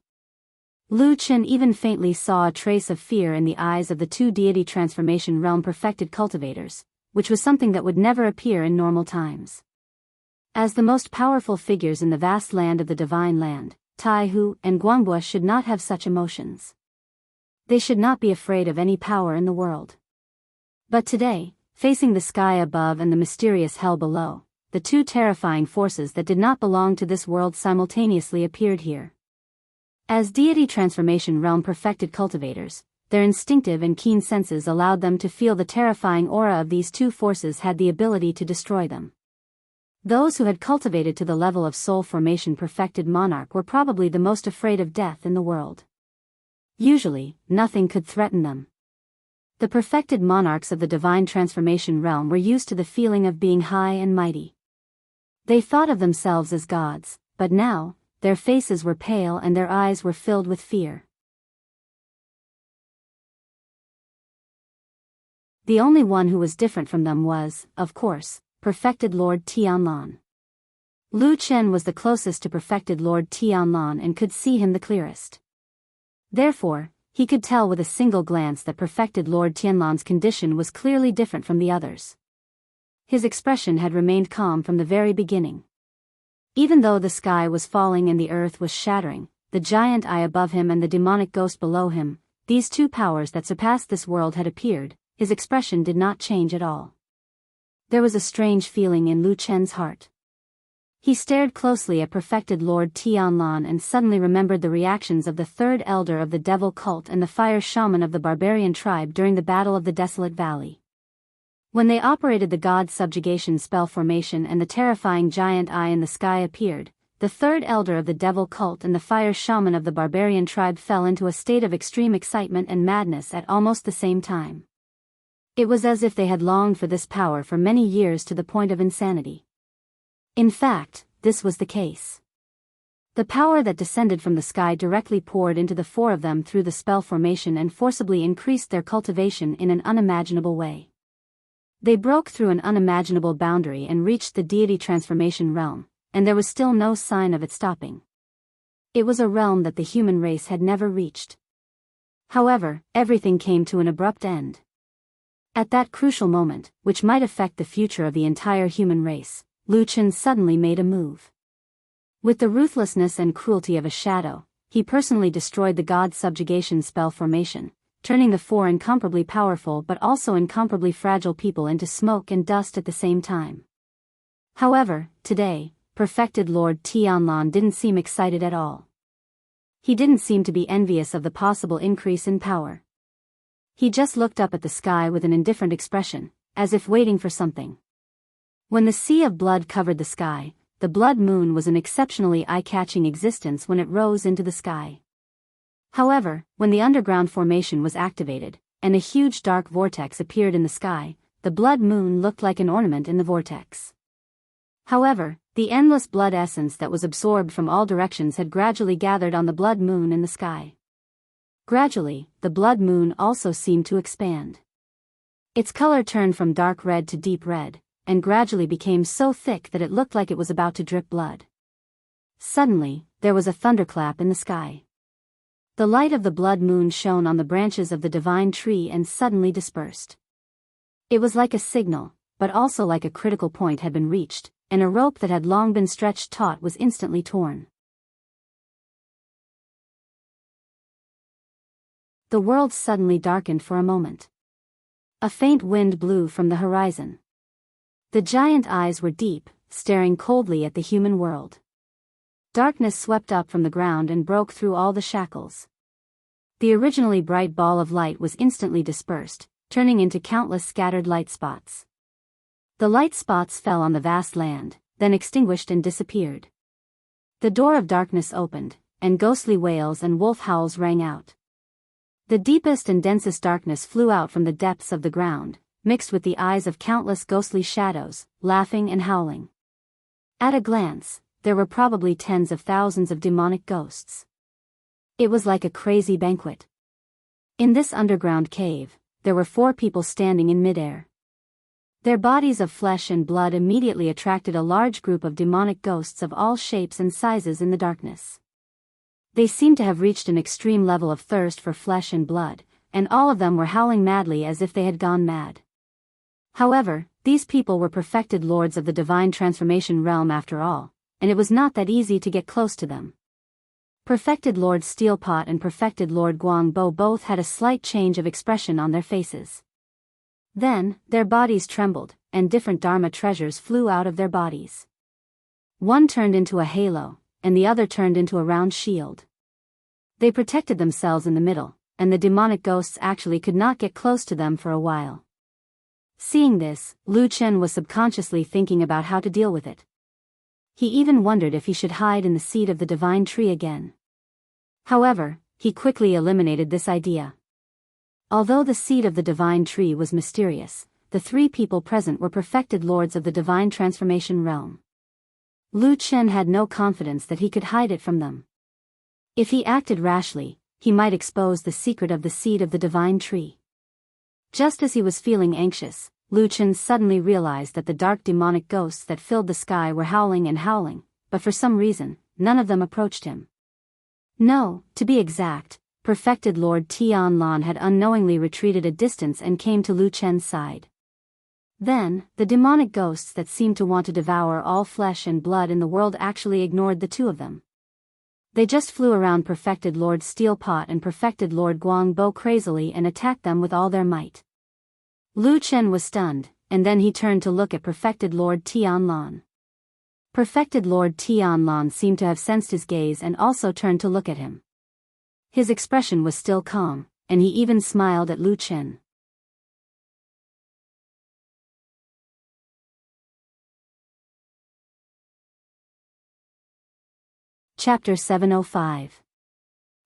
Lu Chen even faintly saw a trace of fear in the eyes of the two deity transformation realm perfected cultivators, which was something that would never appear in normal times. As the most powerful figures in the vast land of the divine land, Taihu and Guanghua should not have such emotions. They should not be afraid of any power in the world. But today, facing the sky above and the mysterious hell below, the two terrifying forces that did not belong to this world simultaneously appeared here. As deity transformation realm perfected cultivators, their instinctive and keen senses allowed them to feel the terrifying aura of these two forces had the ability to destroy them. Those who had cultivated to the level of soul formation perfected monarch were probably the most afraid of death in the world. Usually, nothing could threaten them. The perfected monarchs of the divine transformation realm were used to the feeling of being high and mighty. They thought of themselves as gods, but now, their faces were pale and their eyes were filled with fear. The only one who was different from them was, of course, perfected Lord Tianlan. Lu Chen was the closest to perfected Lord Tianlan and could see him the clearest. Therefore, he could tell with a single glance that perfected Lord Tianlan's condition was clearly different from the others. His expression had remained calm from the very beginning. Even though the sky was falling and the earth was shattering, the giant eye above him and the demonic ghost below him, these two powers that surpassed this world had appeared, his expression did not change at all. There was a strange feeling in Lu Chen's heart. He stared closely at perfected Lord Tianlan and suddenly remembered the reactions of the third elder of the devil cult and the fire shaman of the barbarian tribe during the Battle of the Desolate Valley. When they operated the god subjugation spell formation and the terrifying giant eye in the sky appeared, the third elder of the devil cult and the fire shaman of the barbarian tribe fell into a state of extreme excitement and madness at almost the same time. It was as if they had longed for this power for many years to the point of insanity. In fact, this was the case. The power that descended from the sky directly poured into the four of them through the spell formation and forcibly increased their cultivation in an unimaginable way. They broke through an unimaginable boundary and reached the deity transformation realm, and there was still no sign of it stopping. It was a realm that the human race had never reached. However, everything came to an abrupt end. At that crucial moment, which might affect the future of the entire human race, Lu Chen suddenly made a move. With the ruthlessness and cruelty of a shadow, he personally destroyed the god subjugation spell formation, turning the four incomparably powerful but also incomparably fragile people into smoke and dust at the same time. However, today, perfected Lord Tianlan didn't seem excited at all. He didn't seem to be envious of the possible increase in power. He just looked up at the sky with an indifferent expression, as if waiting for something. When the sea of blood covered the sky, the blood moon was an exceptionally eye-catching existence when it rose into the sky. However, when the underground formation was activated, and a huge dark vortex appeared in the sky, the blood moon looked like an ornament in the vortex. However, the endless blood essence that was absorbed from all directions had gradually gathered on the blood moon in the sky. Gradually, the blood moon also seemed to expand. Its color turned from dark red to deep red, and gradually became so thick that it looked like it was about to drip blood. Suddenly, there was a thunderclap in the sky. The light of the blood moon shone on the branches of the divine tree and suddenly dispersed. It was like a signal, but also like a critical point had been reached, and a rope that had long been stretched taut was instantly torn. The world suddenly darkened for a moment. A faint wind blew from the horizon. The giant eyes were deep, staring coldly at the human world. Darkness swept up from the ground and broke through all the shackles. The originally bright ball of light was instantly dispersed, turning into countless scattered light spots. The light spots fell on the vast land, then extinguished and disappeared. The door of darkness opened, and ghostly wails and wolf howls rang out. The deepest and densest darkness flew out from the depths of the ground, mixed with the eyes of countless ghostly shadows, laughing and howling. At a glance, there were probably tens of thousands of demonic ghosts. It was like a crazy banquet. In this underground cave, there were 4 people standing in midair. Their bodies of flesh and blood immediately attracted a large group of demonic ghosts of all shapes and sizes in the darkness. They seemed to have reached an extreme level of thirst for flesh and blood, and all of them were howling madly as if they had gone mad. However, these people were perfected lords of the divine transformation realm after all, and it was not that easy to get close to them. Perfected Lord Steelpot and Perfected Lord Guangbo both had a slight change of expression on their faces. Then, their bodies trembled, and different Dharma treasures flew out of their bodies. One turned into a halo, and the other turned into a round shield. They protected themselves in the middle, and the demonic ghosts actually could not get close to them for a while. Seeing this, Lu Chen was subconsciously thinking about how to deal with it. He even wondered if he should hide in the seed of the divine tree again. However, he quickly eliminated this idea. Although the seed of the divine tree was mysterious, the three people present were perfected lords of the divine transformation realm. Lu Chen had no confidence that he could hide it from them. If he acted rashly, he might expose the secret of the seed of the divine tree. Just as he was feeling anxious, Lu Chen suddenly realized that the dark demonic ghosts that filled the sky were howling and howling, but for some reason, none of them approached him. No, to be exact, Perfected Lord Tianlan had unknowingly retreated a distance and came to Lu Chen's side. Then, the demonic ghosts that seemed to want to devour all flesh and blood in the world actually ignored the two of them. They just flew around Perfected Lord Steelpot and Perfected Lord Guangbo crazily and attacked them with all their might. Lu Chen was stunned, and then he turned to look at Perfected Lord Tianlan. Perfected Lord Tianlan seemed to have sensed his gaze and also turned to look at him. His expression was still calm, and he even smiled at Lu Chen. Chapter 705.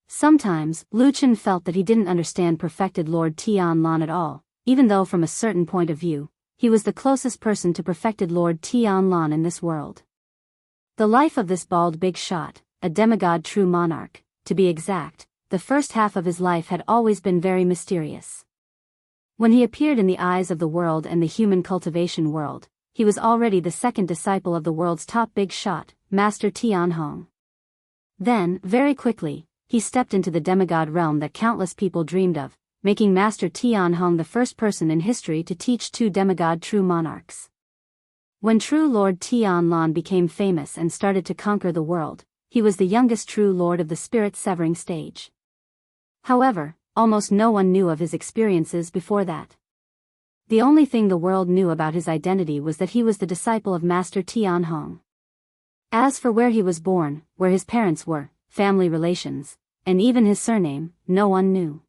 Sometimes, Lu Chen felt that he didn't understand Perfected Lord Tianlan at all, even though from a certain point of view, he was the closest person to Perfected Lord Tianlan in this world. The life of this bald big shot, a demigod true monarch, to be exact, the first half of his life had always been very mysterious. When he appeared in the eyes of the world and the human cultivation world, he was already the second disciple of the world's top big shot, Master Tianhong. Then, very quickly, he stepped into the demigod realm that countless people dreamed of, making Master Tianhong the first person in history to teach two demigod true monarchs. When true Lord Tianlan became famous and started to conquer the world, he was the youngest true lord of the spirit-severing stage. However, almost no one knew of his experiences before that. The only thing the world knew about his identity was that he was the disciple of Master Tianhong. As for where he was born, where his parents were, family relations, and even his surname, no one knew.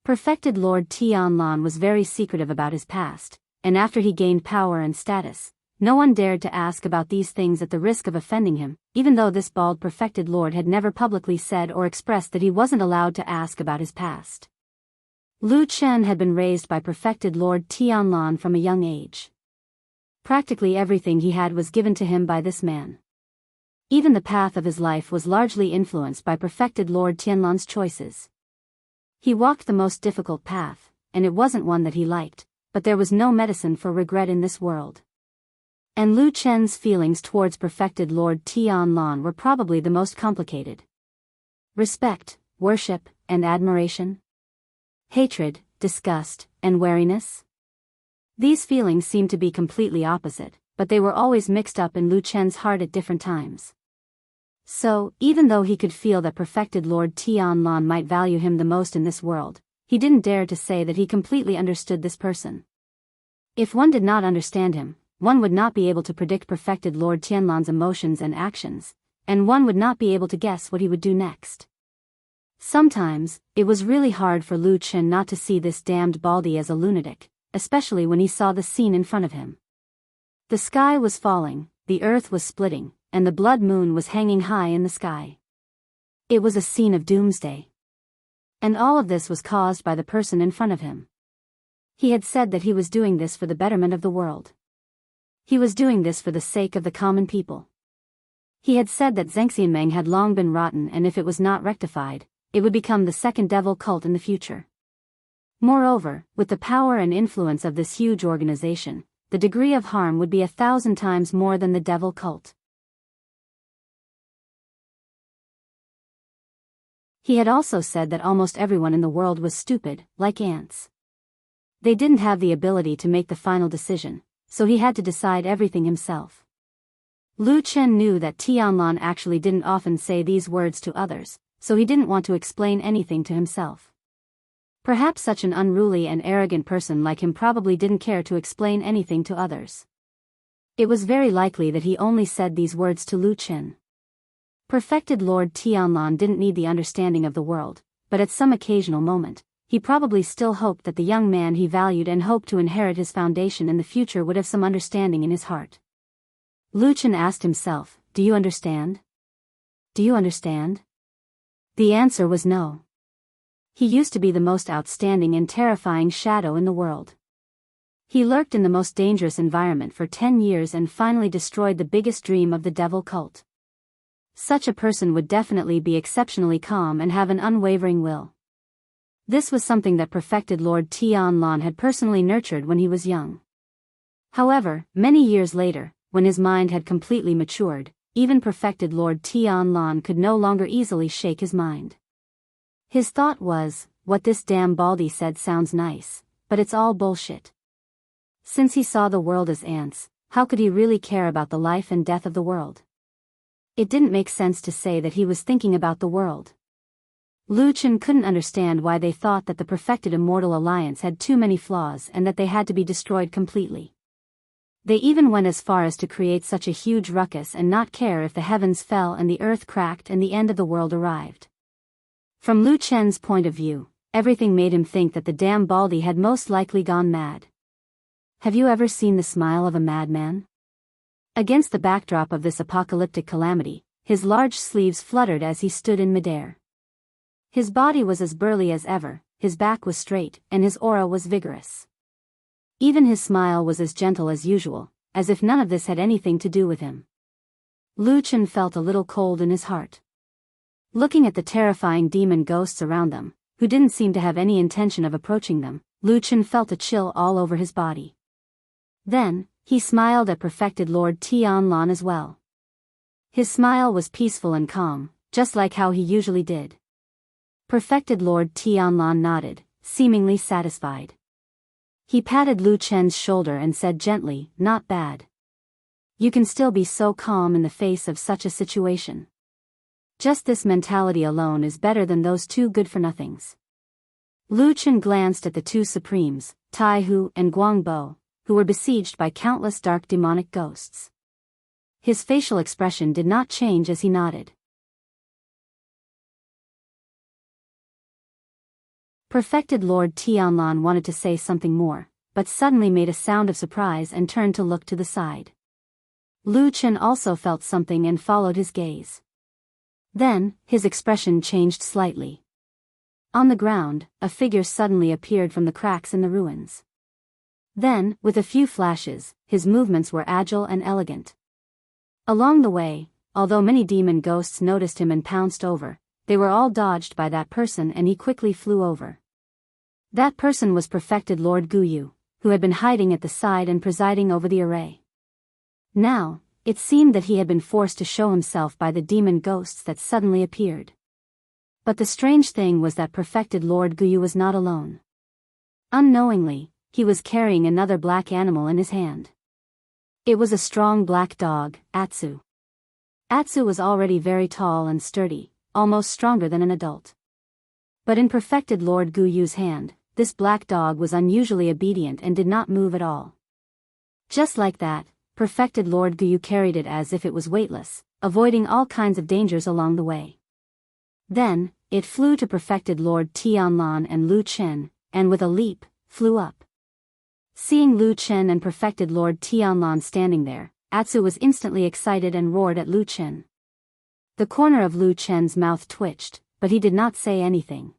Perfected Lord Tianlan was very secretive about his past, and after he gained power and status, no one dared to ask about these things at the risk of offending him, even though this bald perfected lord had never publicly said or expressed that he wasn't allowed to ask about his past. Lu Chen had been raised by Perfected Lord Tianlan from a young age. Practically everything he had was given to him by this man. Even the path of his life was largely influenced by Perfected Lord Tianlan's choices. He walked the most difficult path, and it wasn't one that he liked, but there was no medicine for regret in this world. And Lu Chen's feelings towards Perfected Lord Tianlan were probably the most complicated. Respect, worship, and admiration. Hatred, disgust, and wariness. These feelings seemed to be completely opposite, but they were always mixed up in Lu Chen's heart at different times. So, even though he could feel that Perfected Lord Tianlan might value him the most in this world, he didn't dare to say that he completely understood this person. If one did not understand him, one would not be able to predict Perfected Lord Tianlan's emotions and actions, and one would not be able to guess what he would do next. Sometimes, it was really hard for Lu Chen not to see this damned baldy as a lunatic, especially when he saw the scene in front of him. The sky was falling, the earth was splitting, and the blood moon was hanging high in the sky. It was a scene of doomsday. And all of this was caused by the person in front of him. He had said that he was doing this for the betterment of the world. He was doing this for the sake of the common people. He had said that Zhengxianmeng had long been rotten, and if it was not rectified, it would become the second devil cult in the future. Moreover, with the power and influence of this huge organization, the degree of harm would be 1,000 times more than the devil cult. He had also said that almost everyone in the world was stupid, like ants. They didn't have the ability to make the final decision, so he had to decide everything himself. Lu Chen knew that Tianlan actually didn't often say these words to others, so he didn't want to explain anything to himself. Perhaps such an unruly and arrogant person like him probably didn't care to explain anything to others. It was very likely that he only said these words to Lu Chen. Perfected Lord Tianlan didn't need the understanding of the world, but at some occasional moment, he probably still hoped that the young man he valued and hoped to inherit his foundation in the future would have some understanding in his heart. Lu Chen asked himself, "Do you understand? Do you understand?" The answer was no. He used to be the most outstanding and terrifying shadow in the world. He lurked in the most dangerous environment for 10 years and finally destroyed the biggest dream of the devil cult. Such a person would definitely be exceptionally calm and have an unwavering will. This was something that perfected Lord Tianlan had personally nurtured when he was young. However, many years later, when his mind had completely matured, even perfected Lord Tianlan could no longer easily shake his mind. His thought was, what this damn baldy said sounds nice, but it's all bullshit. Since he saw the world as ants, how could he really care about the life and death of the world? It didn't make sense to say that he was thinking about the world. Lu Chen couldn't understand why they thought that the perfected immortal alliance had too many flaws and that they had to be destroyed completely. They even went as far as to create such a huge ruckus and not care if the heavens fell and the earth cracked and the end of the world arrived. From Lu Chen's point of view, everything made him think that the damn baldy had most likely gone mad. Have you ever seen the smile of a madman? Against the backdrop of this apocalyptic calamity, his large sleeves fluttered as he stood in midair. His body was as burly as ever, his back was straight, and his aura was vigorous. Even his smile was as gentle as usual, as if none of this had anything to do with him. Lu Chen felt a little cold in his heart. Looking at the terrifying demon ghosts around them, who didn't seem to have any intention of approaching them, Lu Chen felt a chill all over his body. Then, he smiled at perfected Lord Tianlan as well. His smile was peaceful and calm, just like how he usually did. Perfected Lord Tianlan nodded, seemingly satisfied. He patted Lu Chen's shoulder and said gently, "Not bad. You can still be so calm in the face of such a situation. Just this mentality alone is better than those two good-for-nothings." Lu Chen glanced at the two supremes, Tai Hu and Guangbo, who were besieged by countless dark demonic ghosts. His facial expression did not change as he nodded. Perfected Lord Tianlan wanted to say something more, but suddenly made a sound of surprise and turned to look to the side. Lu Chen also felt something and followed his gaze. Then, his expression changed slightly. On the ground, a figure suddenly appeared from the cracks in the ruins. Then, with a few flashes, his movements were agile and elegant. Along the way, although many demon ghosts noticed him and pounced over, they were all dodged by that person and he quickly flew over. That person was perfected Lord Guyu, who had been hiding at the side and presiding over the array. Now, it seemed that he had been forced to show himself by the demon ghosts that suddenly appeared. But the strange thing was that perfected Lord Guyu was not alone. Unknowingly, he was carrying another black animal in his hand. It was a strong black dog, Atsu. Atsu was already very tall and sturdy, almost stronger than an adult. But in perfected Lord Guyu's hand, this black dog was unusually obedient and did not move at all. Just like that, perfected Lord Guyu carried it as if it was weightless, avoiding all kinds of dangers along the way. Then, it flew to perfected Lord Tianlan and Lu Chen, and with a leap, flew up. Seeing Lu Chen and perfected Lord Tianlan standing there, Atsu was instantly excited and roared at Lu Chen. The corner of Lu Chen's mouth twitched, but he did not say anything.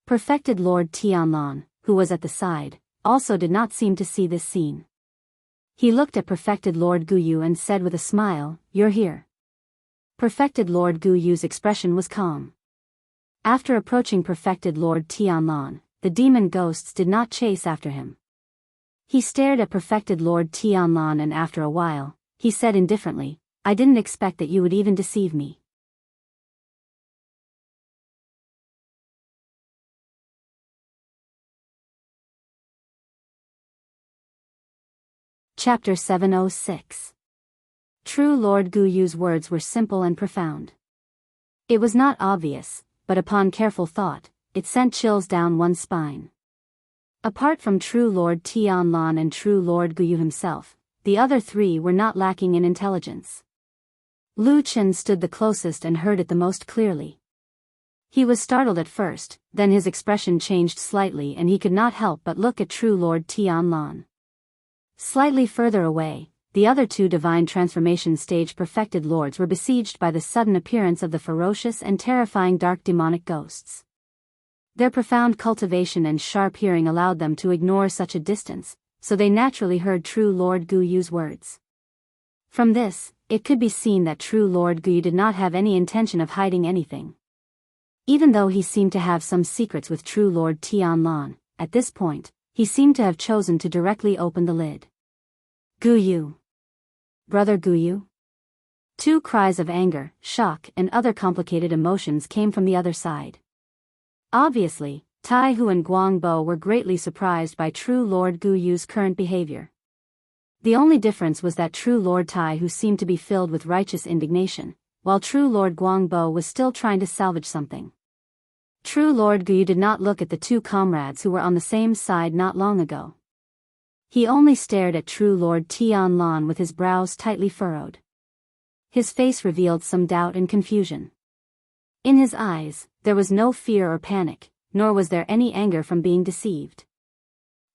Perfected Lord Tianlan, who was at the side, also did not seem to see this scene. He looked at perfected Lord Guyu and said with a smile, "You're here." Perfected Lord Guyu's expression was calm. After approaching perfected Lord Tianlan, the demon ghosts did not chase after him. He stared at perfected Lord Tianlan and after a while, he said indifferently, "I didn't expect that you would even deceive me." Chapter 706. True Lord Guyu's words were simple and profound. It was not obvious, but upon careful thought, it sent chills down one's spine. Apart from True Lord Tianlan and True Lord Guyu himself, the other three were not lacking in intelligence. Lu Chen stood the closest and heard it the most clearly. He was startled at first, then his expression changed slightly and he could not help but look at True Lord Tianlan. Slightly further away, the other two divine transformation stage perfected lords were besieged by the sudden appearance of the ferocious and terrifying dark demonic ghosts. Their profound cultivation and sharp hearing allowed them to ignore such a distance, so they naturally heard True Lord Guyu's words. From this, it could be seen that True Lord Guyu did not have any intention of hiding anything. Even though he seemed to have some secrets with True Lord Tianlan, at this point, he seemed to have chosen to directly open the lid. Guyu. Brother Guyu? Two cries of anger, shock, and other complicated emotions came from the other side. Obviously, Tai Hu and Guangbo were greatly surprised by True Lord Guyu's current behavior. The only difference was that True Lord Tai Hu seemed to be filled with righteous indignation, while True Lord Guangbo was still trying to salvage something. True Lord Guyu did not look at the two comrades who were on the same side not long ago. He only stared at True Lord Tianlan with his brows tightly furrowed. His face revealed some doubt and confusion. In his eyes, there was no fear or panic, nor was there any anger from being deceived.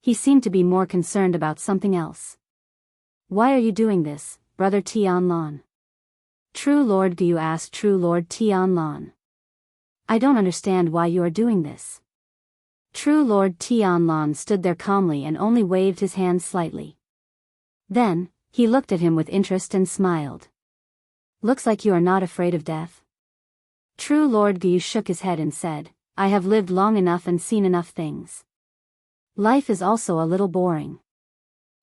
He seemed to be more concerned about something else. Why are you doing this, Brother Tianlan? True Lord Guyu asked True Lord Tianlan. I don't understand why you are doing this. True Lord Tianlan stood there calmly and only waved his hand slightly. Then, he looked at him with interest and smiled. Looks like you are not afraid of death. True Lord Guyu shook his head and said, I have lived long enough and seen enough things. Life is also a little boring.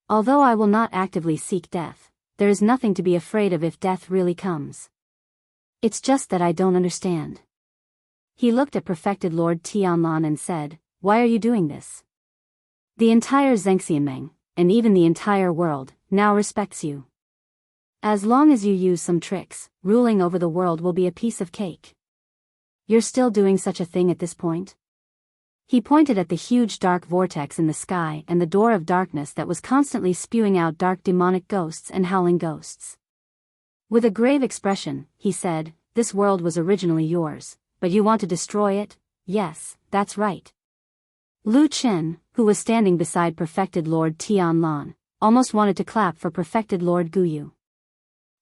Although I will not actively seek death, there is nothing to be afraid of if death really comes. It's just that I don't understand. He looked at perfected Lord Tianlan and said, why are you doing this? The entire Zhengxianmeng, and even the entire world, now respects you. As long as you use some tricks, ruling over the world will be a piece of cake. You're still doing such a thing at this point? He pointed at the huge dark vortex in the sky and the door of darkness that was constantly spewing out dark demonic ghosts and howling ghosts. With a grave expression, he said, this world was originally yours, but you want to destroy it? Yes, that's right. Lu Chen, who was standing beside perfected Lord Tianlan, almost wanted to clap for perfected Lord Guyu.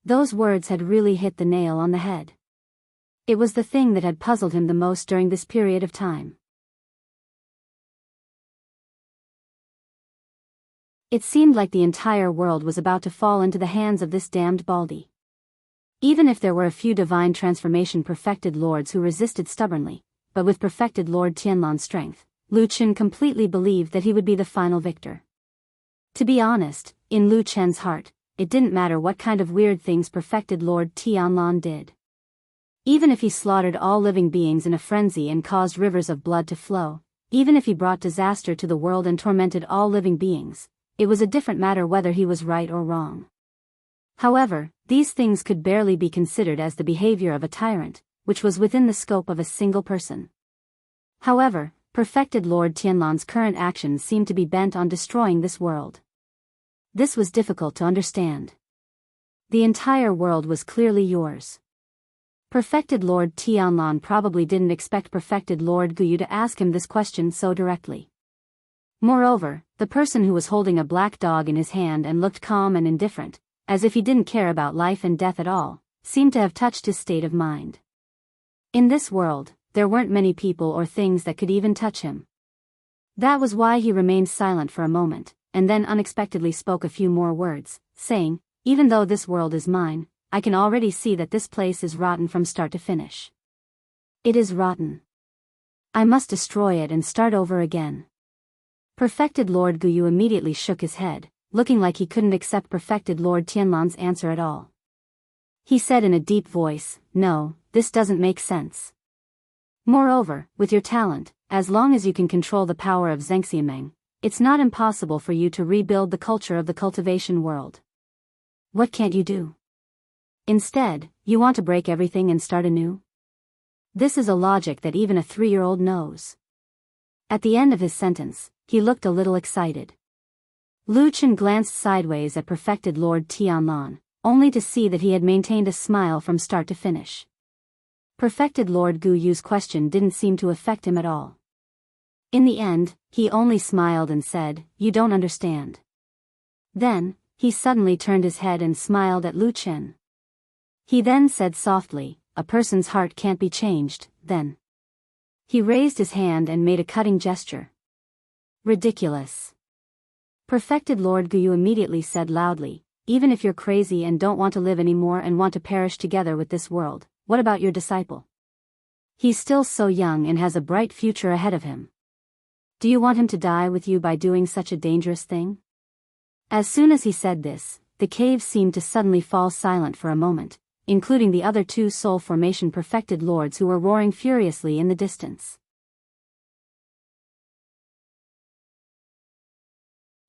Those words had really hit the nail on the head. It was the thing that had puzzled him the most during this period of time. It seemed like the entire world was about to fall into the hands of this damned Baldy. Even if there were a few divine transformation perfected lords who resisted stubbornly, but with perfected Lord Tianlan's strength, Lu Chen completely believed that he would be the final victor. To be honest, in Lu Chen's heart, it didn't matter what kind of weird things perfected Lord Tianlan did. Even if he slaughtered all living beings in a frenzy and caused rivers of blood to flow, even if he brought disaster to the world and tormented all living beings, it was a different matter whether he was right or wrong. However, these things could barely be considered as the behavior of a tyrant, which was within the scope of a single person. However, perfected Lord Tianlan's current actions seemed to be bent on destroying this world. This was difficult to understand. The entire world was clearly yours. Perfected Lord Tianlan probably didn't expect perfected Lord Guyu to ask him this question so directly. Moreover, the person who was holding a black dog in his hand and looked calm and indifferent, as if he didn't care about life and death at all, seemed to have touched his state of mind. In this world, there weren't many people or things that could even touch him. That was why he remained silent for a moment, and then unexpectedly spoke a few more words, saying, even though this world is mine, I can already see that this place is rotten from start to finish. It is rotten. I must destroy it and start over again. Perfected Lord Guyu immediately shook his head, looking like he couldn't accept perfected Lord Tianlan's answer at all. He said in a deep voice, no, this doesn't make sense. Moreover, with your talent, as long as you can control the power of Zhengxianmeng, it's not impossible for you to rebuild the culture of the cultivation world. What can't you do? Instead, you want to break everything and start anew? This is a logic that even a 3-year-old knows. At the end of his sentence, he looked a little excited. Lu Chen glanced sideways at Perfected Lord Tianlan, only to see that he had maintained a smile from start to finish. Perfected Lord Gu Yu's question didn't seem to affect him at all. In the end, he only smiled and said, "You don't understand." Then, he suddenly turned his head and smiled at Lu Chen. He then said softly, "A person's heart can't be changed, then." He raised his hand and made a cutting gesture. "Ridiculous." Perfected Lord Gu Yu immediately said loudly, "Even if you're crazy and don't want to live anymore and want to perish together with this world, what about your disciple? He's still so young and has a bright future ahead of him. Do you want him to die with you by doing such a dangerous thing?" As soon as he said this, the cave seemed to suddenly fall silent for a moment, including the other 2 soul formation perfected lords who were roaring furiously in the distance.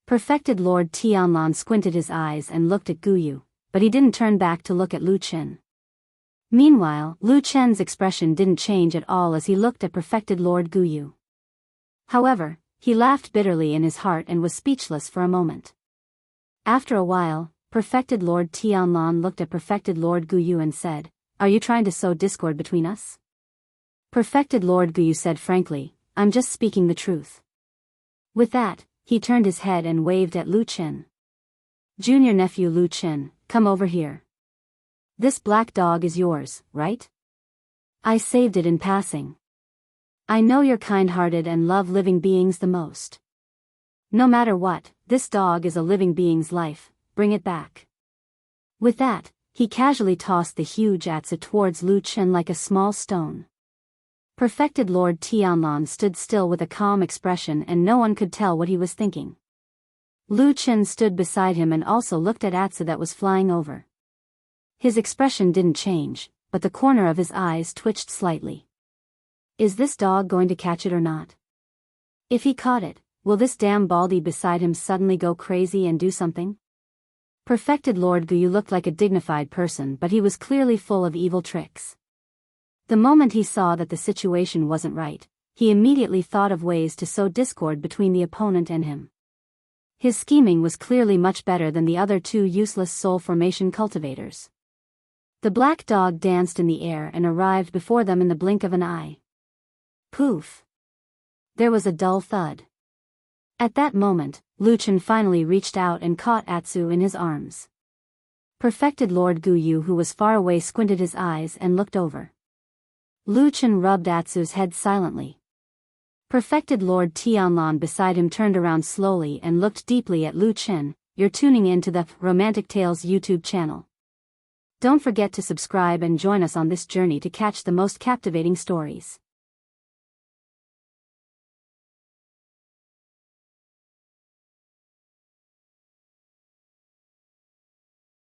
Perfected Lord Tianlan squinted his eyes and looked at Gu Yu, but he didn't turn back to look at Lu Chen. Meanwhile, Lu Chen's expression didn't change at all as he looked at Perfected Lord Gu Yu. However, he laughed bitterly in his heart and was speechless for a moment. After a while, Perfected Lord Tianlan looked at Perfected Lord Gu Yu and said, "Are you trying to sow discord between us?" Perfected Lord Gu Yu said frankly, "I'm just speaking the truth." With that, he turned his head and waved at Lu Chen. "Junior nephew Lu Chen, come over here. This black dog is yours, right? I saved it in passing. I know you're kind-hearted and love living beings the most. No matter what, this dog is a living being's life, bring it back." With that, he casually tossed the huge Atsu towards Lu Chen like a small stone. Perfected Lord Tianlan stood still with a calm expression and no one could tell what he was thinking. Lu Chen stood beside him and also looked at Atsu that was flying over. His expression didn't change, but the corner of his eyes twitched slightly. Is this dog going to catch it or not? If he caught it, will this damn baldy beside him suddenly go crazy and do something? Perfected Lord Gu Yu looked like a dignified person, but he was clearly full of evil tricks. The moment he saw that the situation wasn't right, he immediately thought of ways to sow discord between the opponent and him. His scheming was clearly much better than the other 2 useless soul formation cultivators. The black dog danced in the air and arrived before them in the blink of an eye. Poof! There was a dull thud. At that moment, Lu Chen finally reached out and caught Atsu in his arms. Perfected Lord Gu Yu, who was far away, squinted his eyes and looked over. Lu Chen rubbed Atsu's head silently. Perfected Lord Tianlan beside him turned around slowly and looked deeply at Lu Chen. "You're tuning in to the Romantic Tales YouTube channel. Don't forget to subscribe and join us on this journey to catch the most captivating stories.